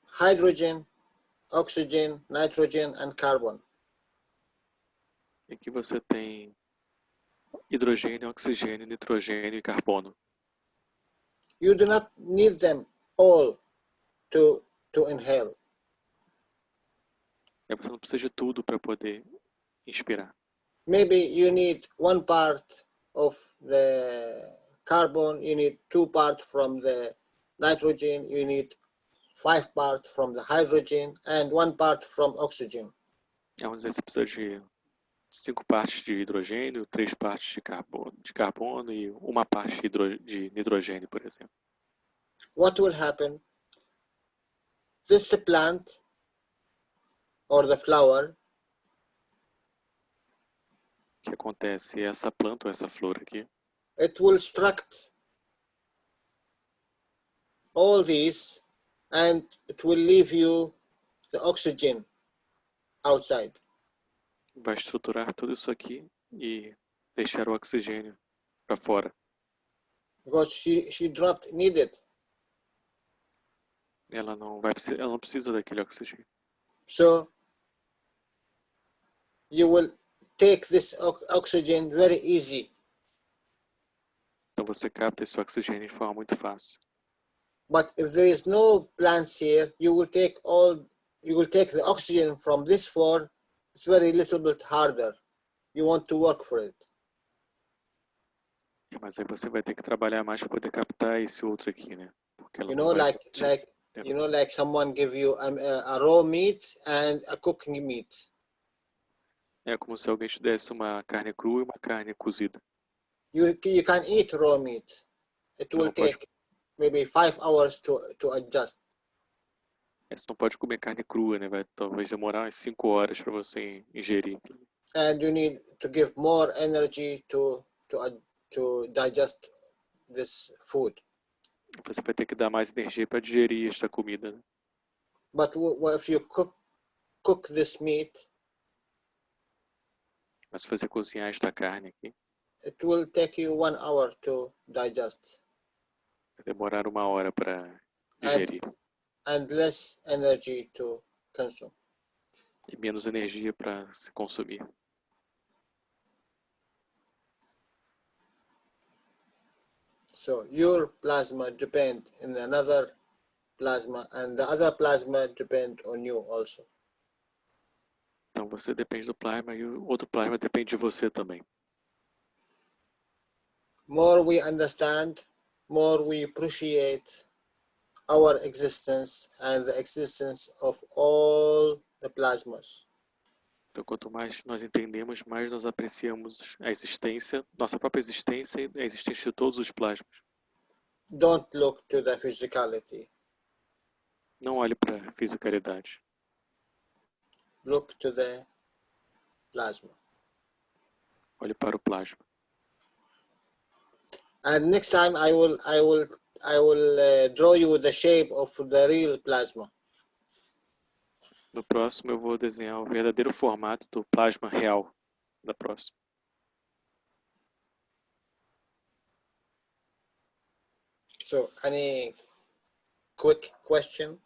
hydrogen, oxygen, nitrogen and carbon. em que você tem hidrogênio, oxigênio, nitrogênio e carbono. You do not need them all to inhale. Você não precisa de tudo para poder inspirar. Maybe you need one part of the carbon, you need 2 parts from the nitrogen, you need 5 parts from the hydrogen and 1 part from oxygen. Vamos dizer, você precisa de 5 partes de hidrogênio, 3 partes de carbono e 1 parte de nitrogênio, por exemplo. What will happen? This plant or the flower. O que acontece? Essa planta ou essa flor aqui, It will extract all these and it will leave you the oxygen outside. vai estruturar tudo isso aqui e deixar o oxigênio para fora. Because she dropped needed. Ela não precisa daquele oxigênio. So you will take this oxygen very easy. Então você capta esse oxigênio de forma muito fácil. But if there is no plants here, you will take the oxygen from this floor. It's very little bit harder. You want to work for it. Mas aí você vai ter que trabalhar mais para poder captar esse outro aqui, né? Porque ela You não know, vai... like someone give you a raw meat and a cooking meat. É como se alguém te desse uma carne crua e uma carne cozida. You can eat raw meat. It will take maybe 5 hours to adjust. Você não pode comer carne crua, né? Vai talvez demorar umas 5 horas para você ingerir. And you need to give more energy to digest this food. Você vai ter que dar mais energia para digerir esta comida, né? But if you cook this meat, mas se você cozinhar esta carne aqui, it will take you 1 hour to digest. Vai demorar 1 hora para digerir. And less energy to consume. E menos energia para se consumir. So your plasma depend on another plasma, and the other plasma depend on you also. Então você depende do plasma e o outro plasma depende de você também. More we understand, more we appreciate our existence and the existence of all the plasmas. Então, quanto mais nós entendemos, mais nós apreciamos a existência, nossa própria existência e a existência de todos os plasmas. Don't look to the physicality. Não olhe para a fisicalidade. Look to the plasma. Olhe para o plasma. And next time I will draw you the shape of the real plasma. No próximo eu vou desenhar o verdadeiro formato do plasma real. Da próxima. So, any quick question?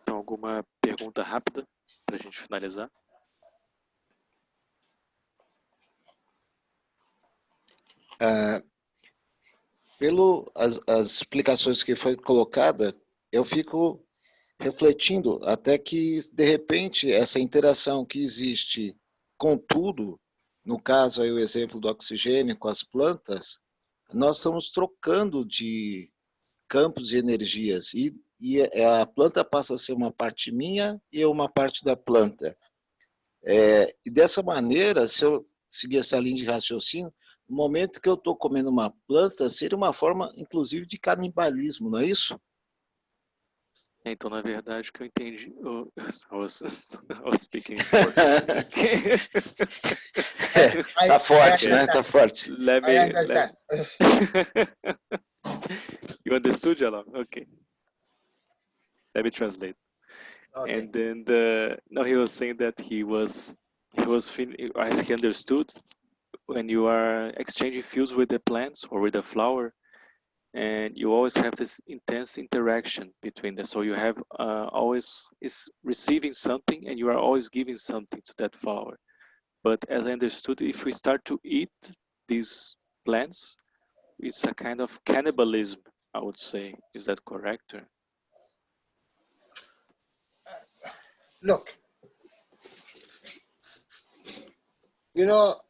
Então, alguma pergunta rápida para a gente finalizar? As explicações que foi colocada, eu fico refletindo até que, de repente, essa interação que existe com tudo, no caso aí o exemplo do oxigênio com as plantas, nós estamos trocando de campos de energias e a planta passa a ser uma parte minha e uma parte da planta. E dessa maneira, se eu seguir essa linha de raciocínio, no momento que eu estou comendo uma planta, seria uma forma, inclusive, de canibalismo, não é isso? Então, na verdade, o que eu entendi... I was speaking Portuguese. Tá forte, né? Tá forte. I understand. You understood, Jalal? Okay. Let me translate. Okay. And then no, he was saying that as he understood, when you are exchanging fuels with the plants or with the flower, and you always have this intense interaction between them. So you have always is receiving something, and you are always giving something to that flower. But as I understood, if we start to eat these plants, it's a kind of cannibalism, I would say. Is that correct? Or? Look, you know,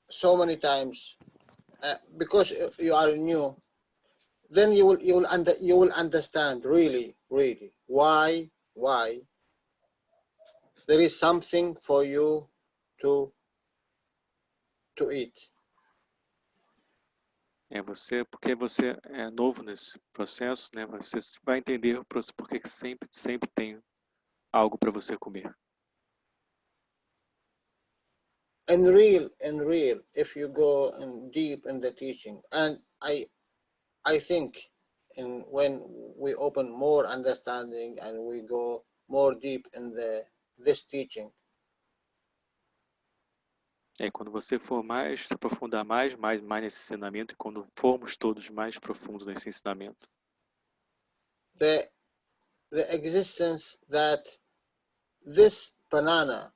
so many times, because you are new, then you will understand really why there is something for you to to eat. Porque você é novo nesse processo, né? Você vai entender o processo, porque sempre tem algo para você comer. In real, if you go in deep in the teaching, and I think when we open more understanding and we go more deep in this teaching. Quando você for se aprofundar mais nesse ensinamento, e quando formos todos mais profundos nesse ensinamento. The existence that this banana,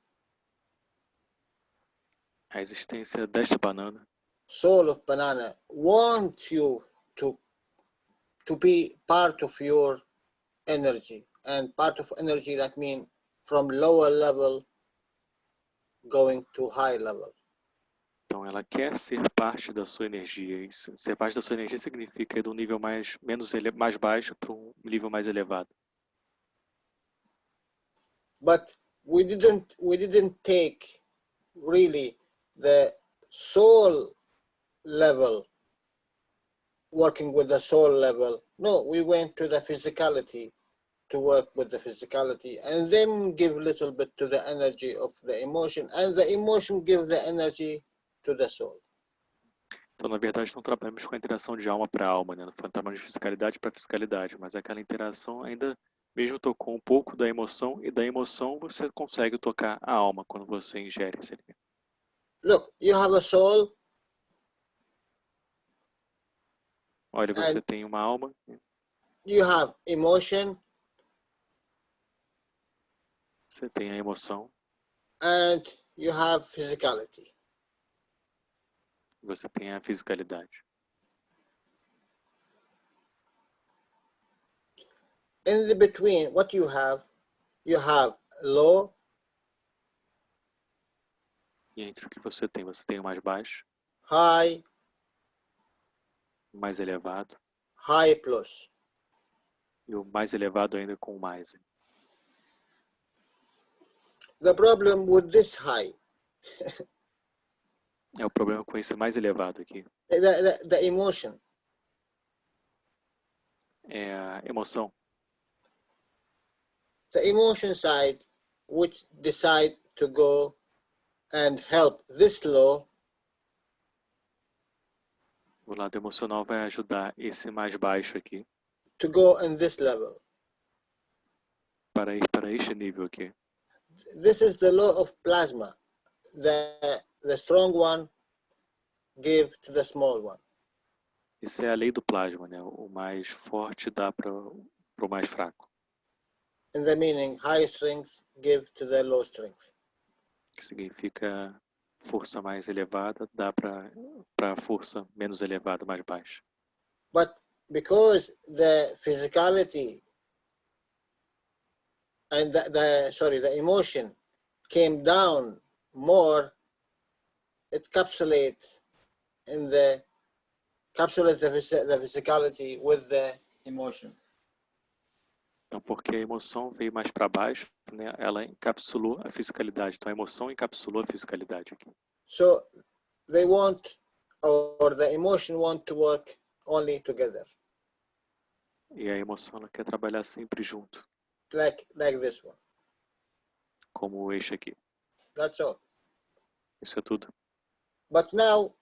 a existência desta banana, soul of banana, want you to be part of your energy, and part of energy that means from lower level going to high level. Então ela quer ser parte da sua energia. Isso, ser parte da sua energia significa ir de um nível mais baixo para um nível mais elevado. But we didn't take really the soul level, working with the soul level. No, we went to the physicality to work with the physicality, and then give a little bit to the energy of the emotion, and the emotion gives the energy to the soul. Então, na verdade, não trabalhamos com a interação de alma para alma, né? Não trabalhamos de fisicalidade para fisicalidade, mas aquela interação ainda mesmo tocou um pouco da emoção, e da emoção você consegue tocar a alma quando você ingere esse alimento. Look, you have a soul. Olha, você tem uma alma. You have emotion. Você tem a emoção. And you have physicality. Você tem a fisicalidade. In the between, what you have low. E entre o que você tem o mais baixo. High. Mais elevado. High plus. E o mais elevado ainda com o mais. The problem with this high. É o problema com esse mais elevado aqui. The emotion. É a emoção. The emotion side, which decide to go and help this low. O lado emocional vai ajudar esse mais baixo aqui. To go in this level. Para ir para este nível aqui. This is the law of plasma. The strong one give to the small one. Isso é a lei do plasma, né? O mais forte dá para o mais fraco. In the meaning, high strength give to the low strength. Que significa força mais elevada dá para a força menos elevada, mais baixa. But because the physicality and the emotion came down more, it encapsulates the physicality with the emotion. Então, porque a emoção veio mais para baixo, né, ela encapsulou a fisicalidade. Então, a emoção encapsulou a fisicalidade aqui. So, they want, or the emotion want to work only together. E a emoção ela quer trabalhar sempre junto. Like this one. Como o eixo aqui. That's all. Isso é tudo. But now,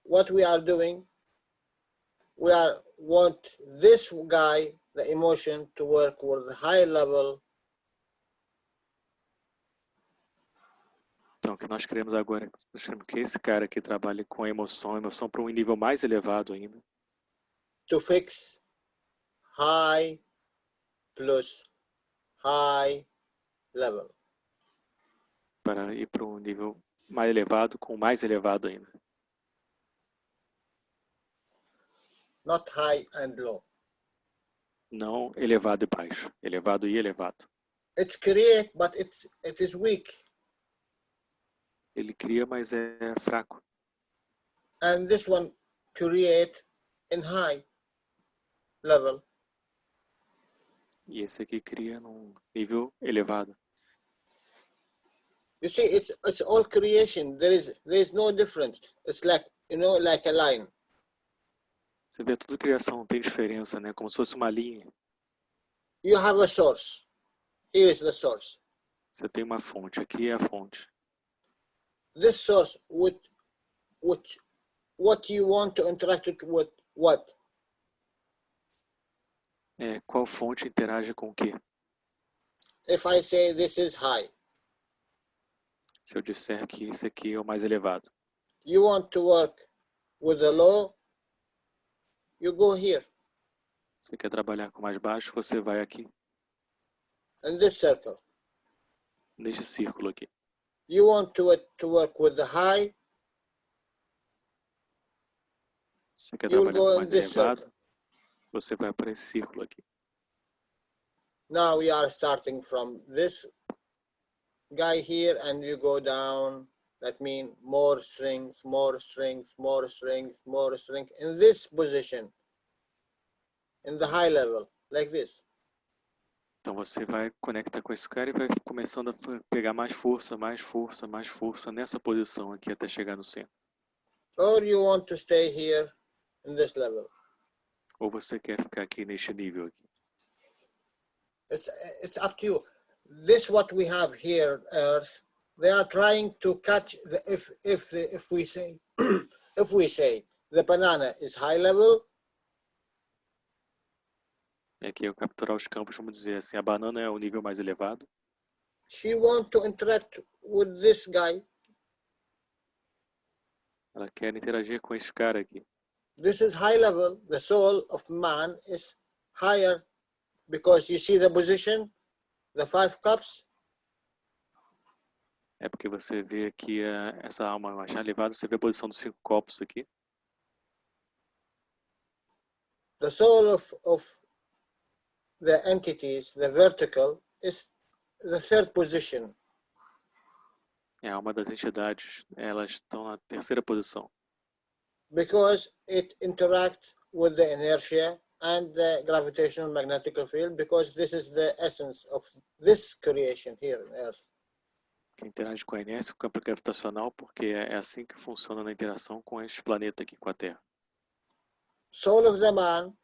what we are doing, want this guy, the emotion, to work with the high level. Então, o que nós queremos agora, nós queremos que esse cara aqui trabalhe com a emoção para um nível mais elevado ainda. To fix high plus high level. Para ir para um nível mais elevado com o mais elevado ainda. Not high and low. Não elevado e baixo. Elevado e elevado. It's create, but it is weak. Ele cria, mas é fraco. And this one create in high level. E esse aqui cria num nível elevado. You see, it's all creation. There is no difference. It's like, you know, like a line. Você vê, tudo criação, não tem diferença, né? Como se fosse uma linha. You have a source. Here is the source. Você tem uma fonte, aqui é a fonte. This source, what you want to interact with what? Qual fonte interage com o quê? If I say this is high. Se eu disser que isso aqui é o mais elevado. You want to work with the low, you go here. Você quer trabalhar com mais baixo, você vai aqui. In this circle. Neste círculo aqui. You want to work with the high, você quer trabalhar com mais elevado, você vai para esse círculo aqui. Now we are starting from this guy here and you go down. That means more strings, more strings, more strings, more strings in this position, in the high level, like this. Então você vai conectar com esse cara e vai começando a pegar mais força, mais força, mais força nessa posição aqui até chegar no centro. Or you want to stay here in this level. Ou você quer ficar aqui neste nível aqui. It's up to you. This what we have here, Earth. They are trying to catch the, if we say if we say the banana is high level. Aqui é capturar os campos, vamos dizer assim, a banana é o nível mais elevado. She wants to interact with this guy. Ela quer interagir com esse cara aqui. This is high level. The soul of man is higher because you see the position, the 5 cups. É porque você vê aqui essa alma mais elevada, você vê a posição dos 5 copos aqui. The soul of the entities, the vertical, is the 3rd position. É a alma das entidades, elas estão na 3ª posição. Because it interacts with the inertia and the gravitational magnetic field, because this is the essence of this creation here on Earth. Que interage com a inércia e o campo gravitacional, porque é assim que funciona na interação com este planeta aqui, com a Terra. Soul of the man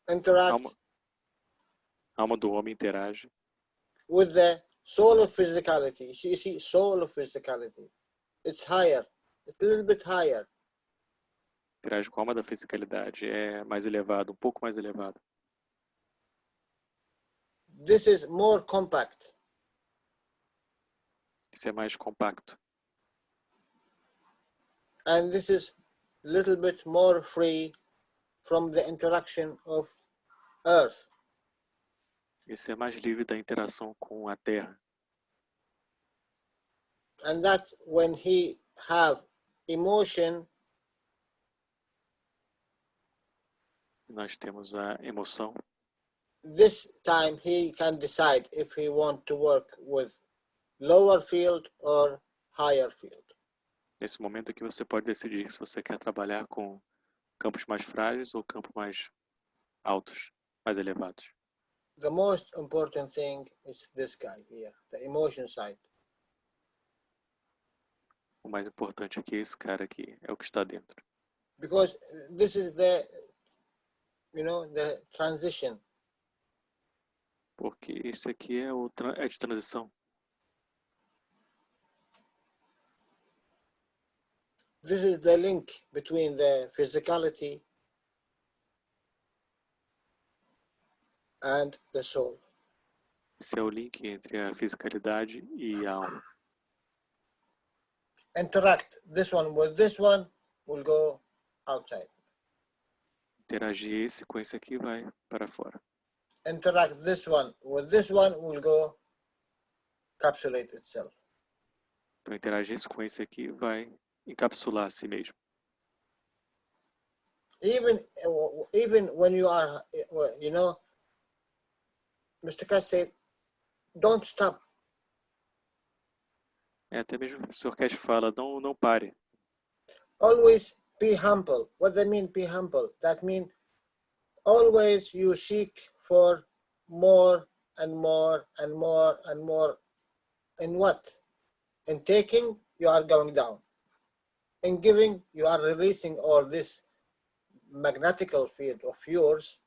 interacts. A alma do homem interage with the soul of physicality. You see, soul of physicality. It's higher, it's a little bit higher. Interage com a alma da fisicalidade, é mais elevado, um pouco mais elevado. This is more compact. Isso é mais compacto. And this is a little bit more free from the interaction of Earth. Isso é mais livre da interação com a Terra. And that's when he have emotion. Nós temos a emoção. This time he can decide if he want to work with lower field or higher field. Nesse momento aqui você pode decidir se você quer trabalhar com campos mais frágeis ou campos mais altos, mais elevados. The most important thing is this guy here, the emotion side. O mais importante aqui é esse cara aqui, é o que está dentro. Because this is the, you know, the transition. Porque isso aqui é de transição. This is the link between the physicality and the soul. Esse é o link entre a fisicalidade e a alma. Interact this one with this one will go outside. Interagir esse com esse aqui vai para fora. Interact this one with this one will go encapsulate itself. Então interagir esse com esse aqui vai encapsular a si mesmo. Even when you are, you know, Mr. Keshe said, don't stop. Até mesmo o Sr. Keshe fala, não pare. Always be humble. What does that mean, be humble? That means always you seek for more and more and more and more. In what? In taking, you are going down. In giving, you are releasing all this magnetical field of yours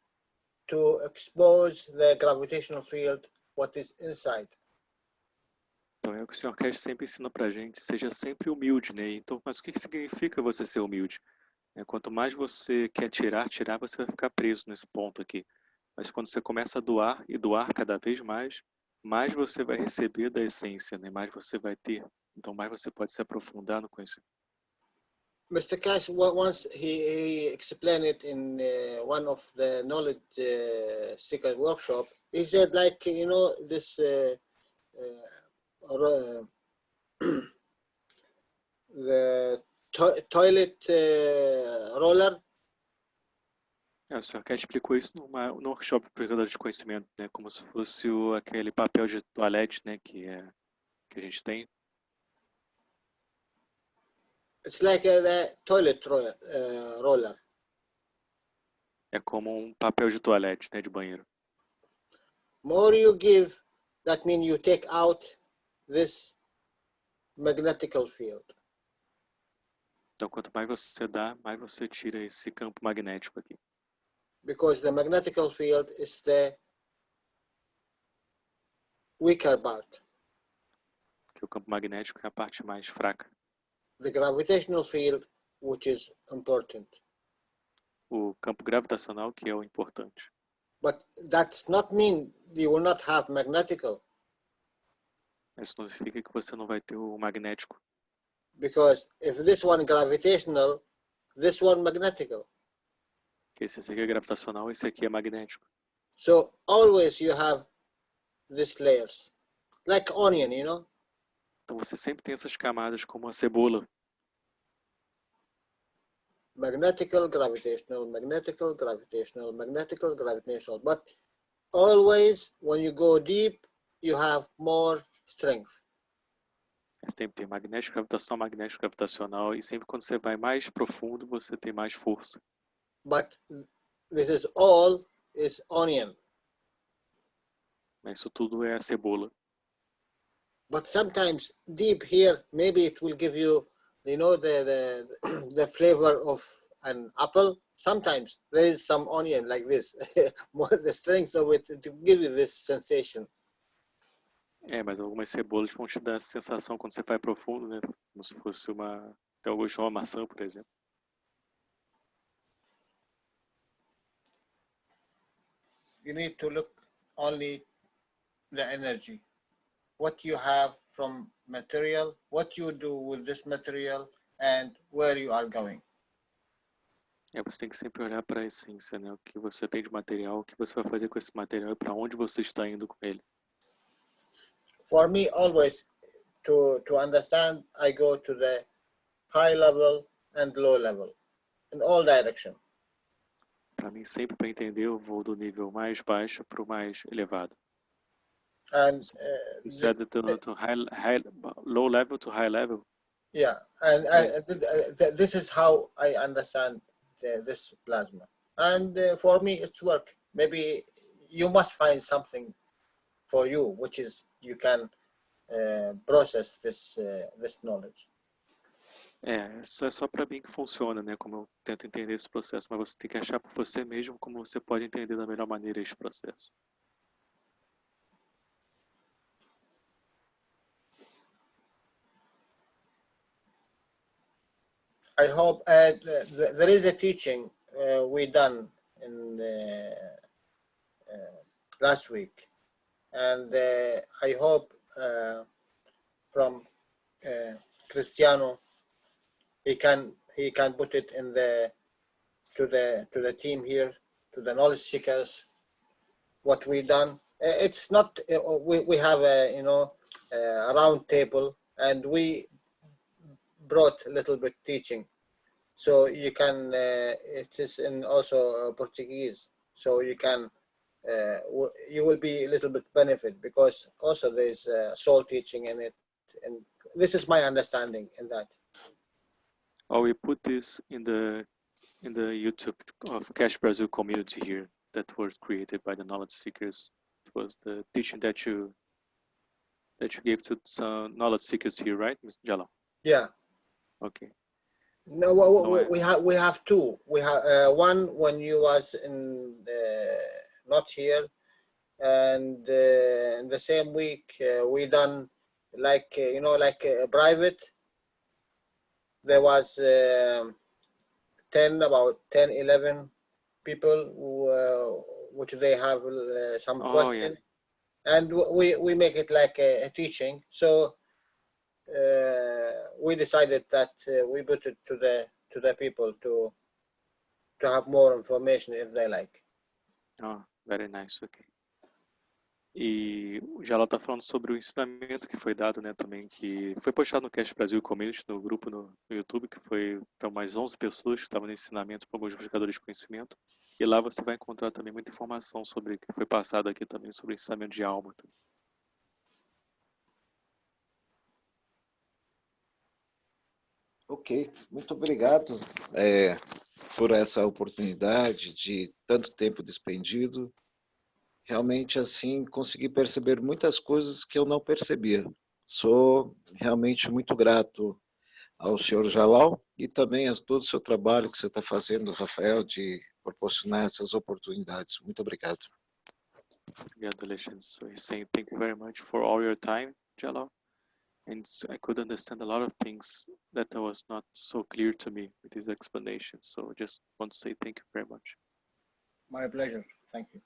to expose the gravitational field, what is inside. Então é o que o Sr. Keshe sempre ensina pra gente, seja sempre humilde, né? Então, mas o que significa você ser humilde? Quanto mais você quer tirar, você vai ficar preso nesse ponto aqui. Mas quando você começa a doar e doar cada vez mais você vai receber da essência, né? Mais você vai ter. Então, mais você pode se aprofundar no conhecimento. Mr. Keshe, once he explained it in one of the knowledge seeker workshop. He said, like, you know, this the toilet roller. O Sr. Keshe explicou isso no workshop Aplicador de Conhecimento, né? Como se fosse aquele papel de toalete, né? Que a gente tem. It's like the toilet roller. É como papel de toalete, né? De banheiro. More you give, that means you take out this magnetical field. Então, quanto mais você dá, mais você tira esse campo magnético aqui. Because the magnetical field is the weaker part. Porque o campo magnético é a parte mais fraca. The gravitational field, which is important. O campo gravitacional, que é o importante. But that's not mean you will not have magnetical. Isso não significa que você não vai ter o magnético. Because if this one gravitational, this one magnetical. Porque esse aqui é gravitacional, esse aqui é magnético. So always you have these layers, like onion, you know. Então você sempre tem essas camadas como a cebola. Magnetical, gravitational, magnetical, gravitational, magnetical, gravitational. But always when you go deep, you have more strength. Sempre tem magnético, gravitacional, e sempre quando você vai mais profundo, você tem mais força. But this is all is onion. Mas isso tudo é a cebola. But sometimes deep here, maybe it will give you, you know, the flavor of an apple. Sometimes there is some onion like this, more the strength of it to give you this sensation. Mas algumas cebolas vão te dar essa sensação quando você vai profundo, né? Como se fosse tem o gosto de uma maçã, por exemplo. You need to look only the energy. What you have from material, what you do with this material, and where you are going. Você tem que sempre olhar para a essência, né? O que você tem de material, o que você vai fazer com esse material e para onde você está indo com ele. For me, always to understand, I go to the high level and low level, in all direction. Para mim, sempre para entender, eu vou do nível mais baixo para o mais elevado. And you said to low level to high level. Yeah, and this is how I understand this plasma. And for me, it's work. Maybe you must find something for you, which is you can process this knowledge. Isso é só para mim que funciona, né? Como eu tento entender esse processo, mas você tem que achar por você mesmo como você pode entender da melhor maneira esse processo. I hope there is a teaching we done in last week, and I hope from Cristiano he can put it in to the team here, to the knowledge seekers, what we done. It's not we have a round table, and we brought a little bit teaching, so you can it is in also Portuguese, so you can you will be a little bit benefit, because also there's soul teaching in it, and this is my understanding in that. We put this in the YouTube of Keshe Brazil community here that was created by the knowledge seekers was the teaching that you gave to some knowledge seekers here, right, Mr. Jalal? Yeah. Okay. No, we have two. We have one when you was in not here, and in the same week we done like like private. There was about 10, 11 people who which they have some questions, and we make it like a teaching. So we decided that we put it to the people to have more information if they like. Oh, very nice, ok. E o Jalal está falando sobre o ensinamento que foi dado, né, também, que foi postado no Cast Brasil Community, no grupo no YouTube, que foi para umas 11 pessoas que estavam no ensinamento para alguns buscadores de conhecimento. E lá você vai encontrar também muita informação sobre o que foi passado aqui também, sobre o ensinamento de alma. Ok, muito obrigado por essa oportunidade de tanto tempo despendido. Realmente, assim, consegui perceber muitas coisas que eu não percebia. Sou realmente muito grato ao senhor Jalal e também a todo o seu trabalho que você está fazendo, Rafael, de proporcionar essas oportunidades. Muito obrigado. Obrigado, Alexandre. So he's saying thank you very much for all your time, Jalal. And I could understand a lot of things that was not so clear to me with his explanation. So I just want to say thank you very much. My pleasure. Thank you.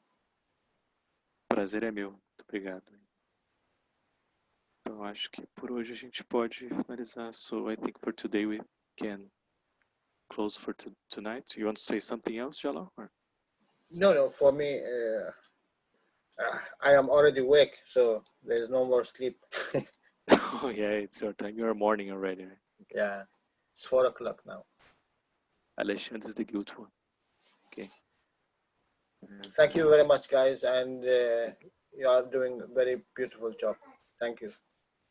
Prazer é meu. Muito obrigado. Então acho que por hoje a gente pode finalizar. So I think for today we can close for tonight. You want to say something else, Jalal? Or? No. For me, I am already awake, so there's no more sleep. Oh yeah, it's your time. You're morning already. Right? Okay. Yeah, it's 4 o'clock now. Alexandre is the guilty one. Okay. Thank you very much, guys, and you are doing a very beautiful job. Thank you.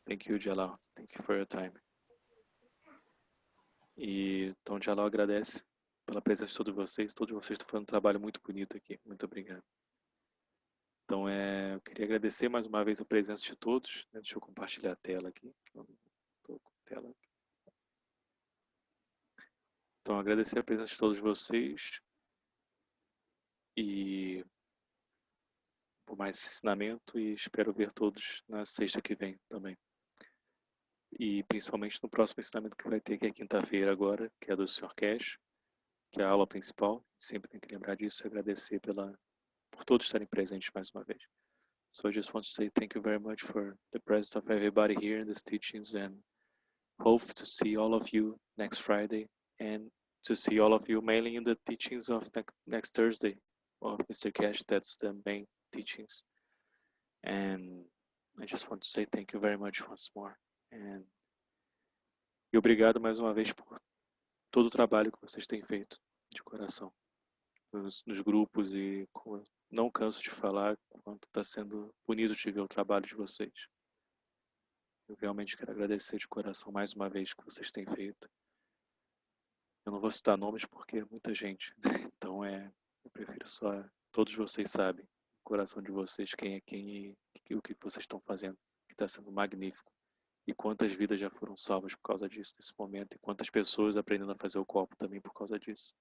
Thank you, Jalal. Thank you for your time. E então, Jalal agradece pela presença de todos vocês estão fazendo um trabalho muito bonito aqui. Muito obrigado. Então, eu queria agradecer mais uma vez a presença de todos. Né? Deixa eu compartilhar a tela aqui. Que eu não estou com tela. Então, agradecer a presença de todos vocês. E por mais ensinamento. E espero ver todos na sexta que vem também. E principalmente no próximo ensinamento que vai ter, que é quinta-feira agora, que é do Sr. Keshe, que é a aula principal. Sempre tem que lembrar disso e agradecer por todos estarem presentes mais uma vez. So I just want to say thank you very much for the presence of everybody here in these teachings, and hope to see all of you next Friday, and to see all of you mainly in the teachings of next Thursday of Mr. Keshe. That's the main teachings. And I just want to say thank you very much once more. E obrigado mais uma vez por todo o trabalho que vocês têm feito, de coração, nos grupos, e não canso de falar quanto está sendo bonito de ver o trabalho de vocês. Eu realmente quero agradecer de coração mais uma vez o que vocês têm feito. Eu não vou citar nomes porque é muita gente, então eu prefiro só, todos vocês sabem, o coração de vocês, quem é quem e o que vocês estão fazendo, que está sendo magnífico. E quantas vidas já foram salvas por causa disso nesse momento, e quantas pessoas aprendendo a fazer o copo também por causa disso.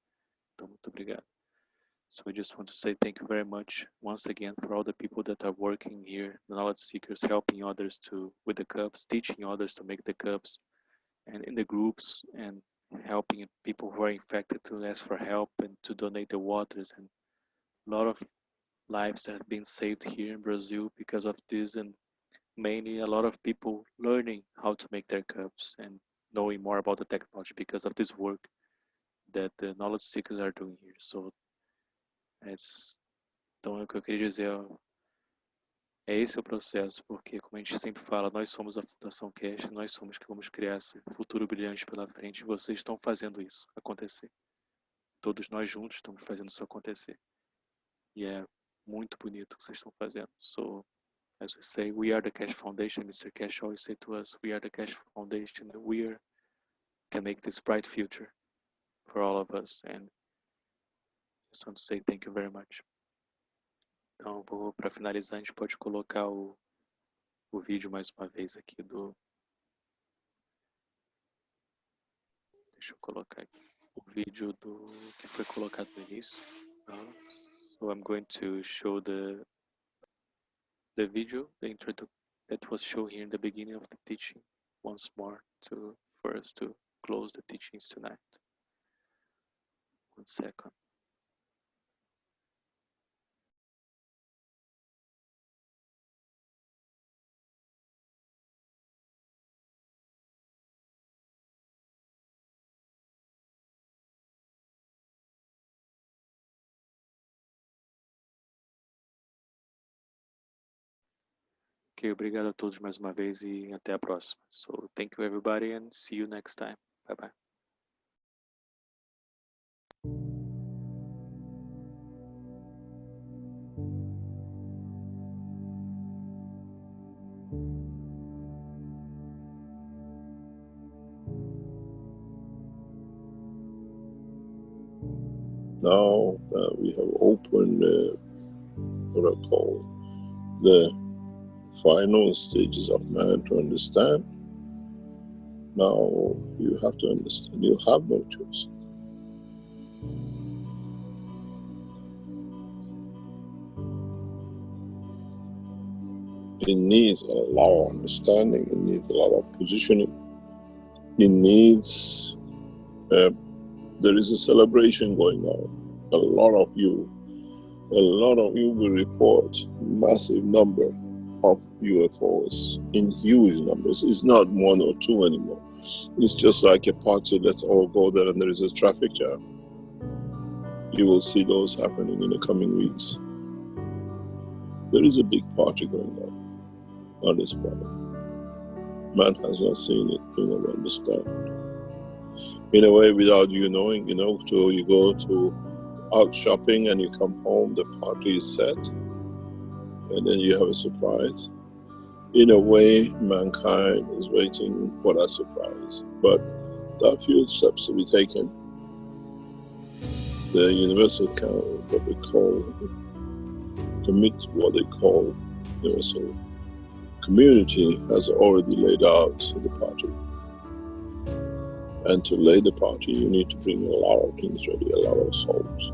Então, muito obrigado. So I just want to say thank you very much once again for all the people that are working here, the knowledge seekers, helping others with the cups, teaching others to make the cups, and in the groups, and helping people who are infected to ask for help and to donate the waters. And a lot of lives have been saved here in Brazil because of this, and mainly a lot of people learning how to make their cups and knowing more about the technology because of this work that the knowledge seekers are doing here. So então o que eu queria dizer esse é o processo, porque como a gente sempre fala, nós somos a Fundação Keshe, nós somos que vamos criar esse futuro brilhante pela frente, e vocês estão fazendo isso acontecer. Todos nós juntos estamos fazendo isso acontecer. E é muito bonito o que vocês estão fazendo. So, as we say, we are the Keshe Foundation. Mr. Keshe always say to us, we are the Keshe Foundation. We can make this bright future for all of us. And I just want to say thank you very much. Então, para finalizar, a gente pode colocar o vídeo mais uma vez aqui do... Deixa eu colocar aqui o vídeo que foi colocado no início. So I'm going to show the video, the intro that was shown here in the beginning of the teaching once more for us to close the teachings tonight. 1 second. Ok, obrigado a todos mais uma vez e até a próxima. So, thank you everybody and see you next time. Bye bye. Now we have opened what I call the final stages of man to understand. Now you have to understand, you have no choice. It needs a lot of understanding, it needs a lot of positioning, it needs, there is a celebration going on. A lot of you will report massive number of UFOs in huge numbers. It's not 1 or 2 anymore. It's just like a party, let's all go there and there is a traffic jam. You will see those happening in the coming weeks. There is a big party going on this planet. Man has not seen it, do not understand. In a way, without you knowing, you go to out shopping and you come home, the party is set, and then you have a surprise. In a way, mankind is waiting for that surprise, but there are few steps to be taken. The universal what they call universal community has already laid out the party. And to lay the party, you need to bring a lot of things ready, a lot of souls.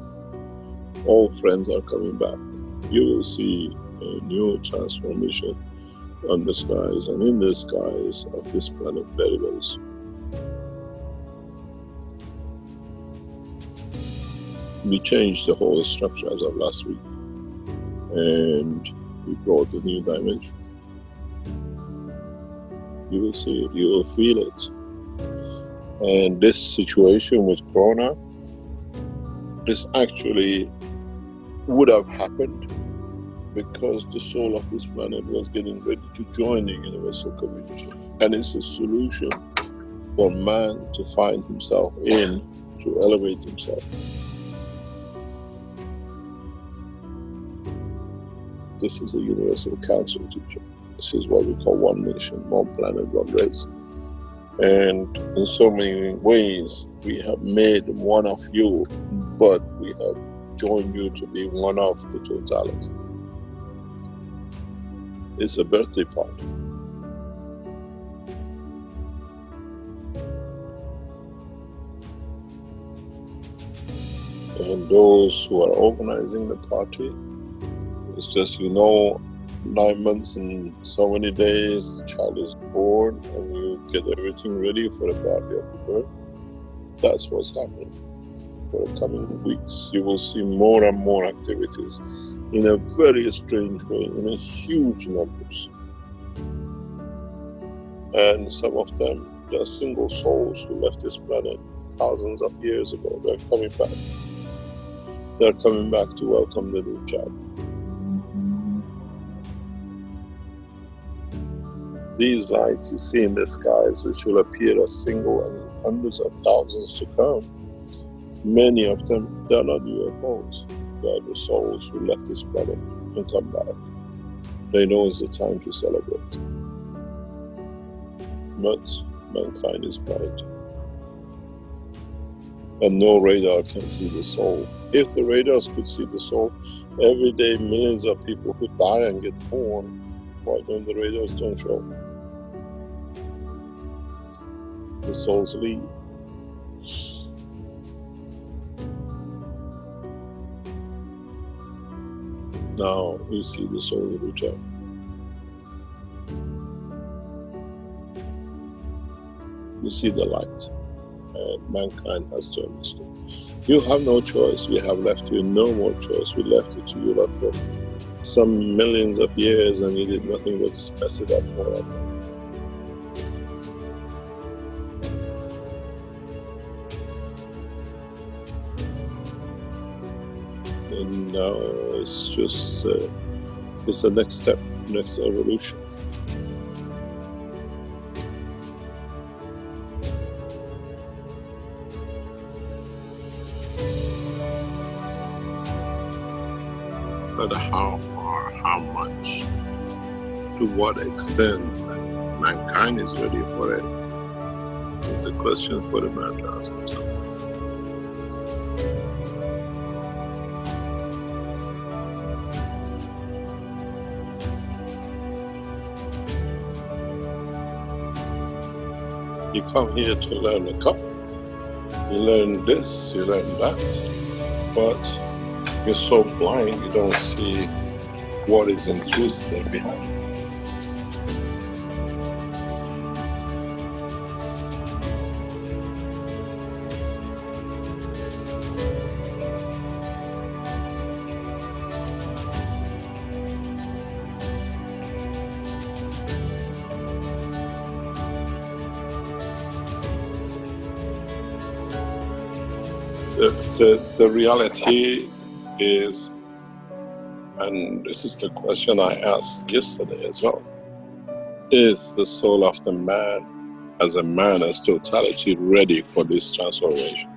All friends are coming back. You will see a new transformation on the skies and in the skies of this planet very, very soon. We changed the whole structure as of last week, and we brought a new dimension. You will see it, you will feel it. And this situation with Corona, this actually would have happened because the soul of this planet was getting ready to join the universal community. And it's a solution for man to find himself in, to elevate himself. This is a universal council teaching. This is what we call one nation, one planet, one race. And in so many ways, we have made one of you, but we have joined you to be one of the totality. It's a birthday party. And those who are organizing the party, it's just, 9 months and so many days, the child is born and you get everything ready for the party of the birth. That's what's happening. For the coming weeks, you will see more and more activities in a very strange way, in a huge numbers. And some of them, they are single souls who left this planet thousands of years ago. They're coming back. They're coming back to welcome the new child. These lights you see in the skies, which will appear as single and hundreds of thousands to come, many of them, they are not UFOs. They are the souls who left this planet and come back. They know it's the time to celebrate. But mankind is blind. and no radar can see the soul. If the radars could see the soul, every day millions of people who die and get born. Why don't the radars don't show? The souls leave. Now we see the soul return. We see the light, and mankind has to understand. You have no choice. We have left you no more choice. We left it to you like for some millions of years, and you did nothing but just mess it up more and more. And now it's just it's the next step, next evolution. But how far, how much, to what extent mankind is ready for it is a question for the man to ask himself. You come here to learn a cup, you learn this, you learn that, but you're so blind you don't see what is in truth there behind. The reality is, and this is the question I asked yesterday as well, is the soul of the man as a man as totality ready for this transformation?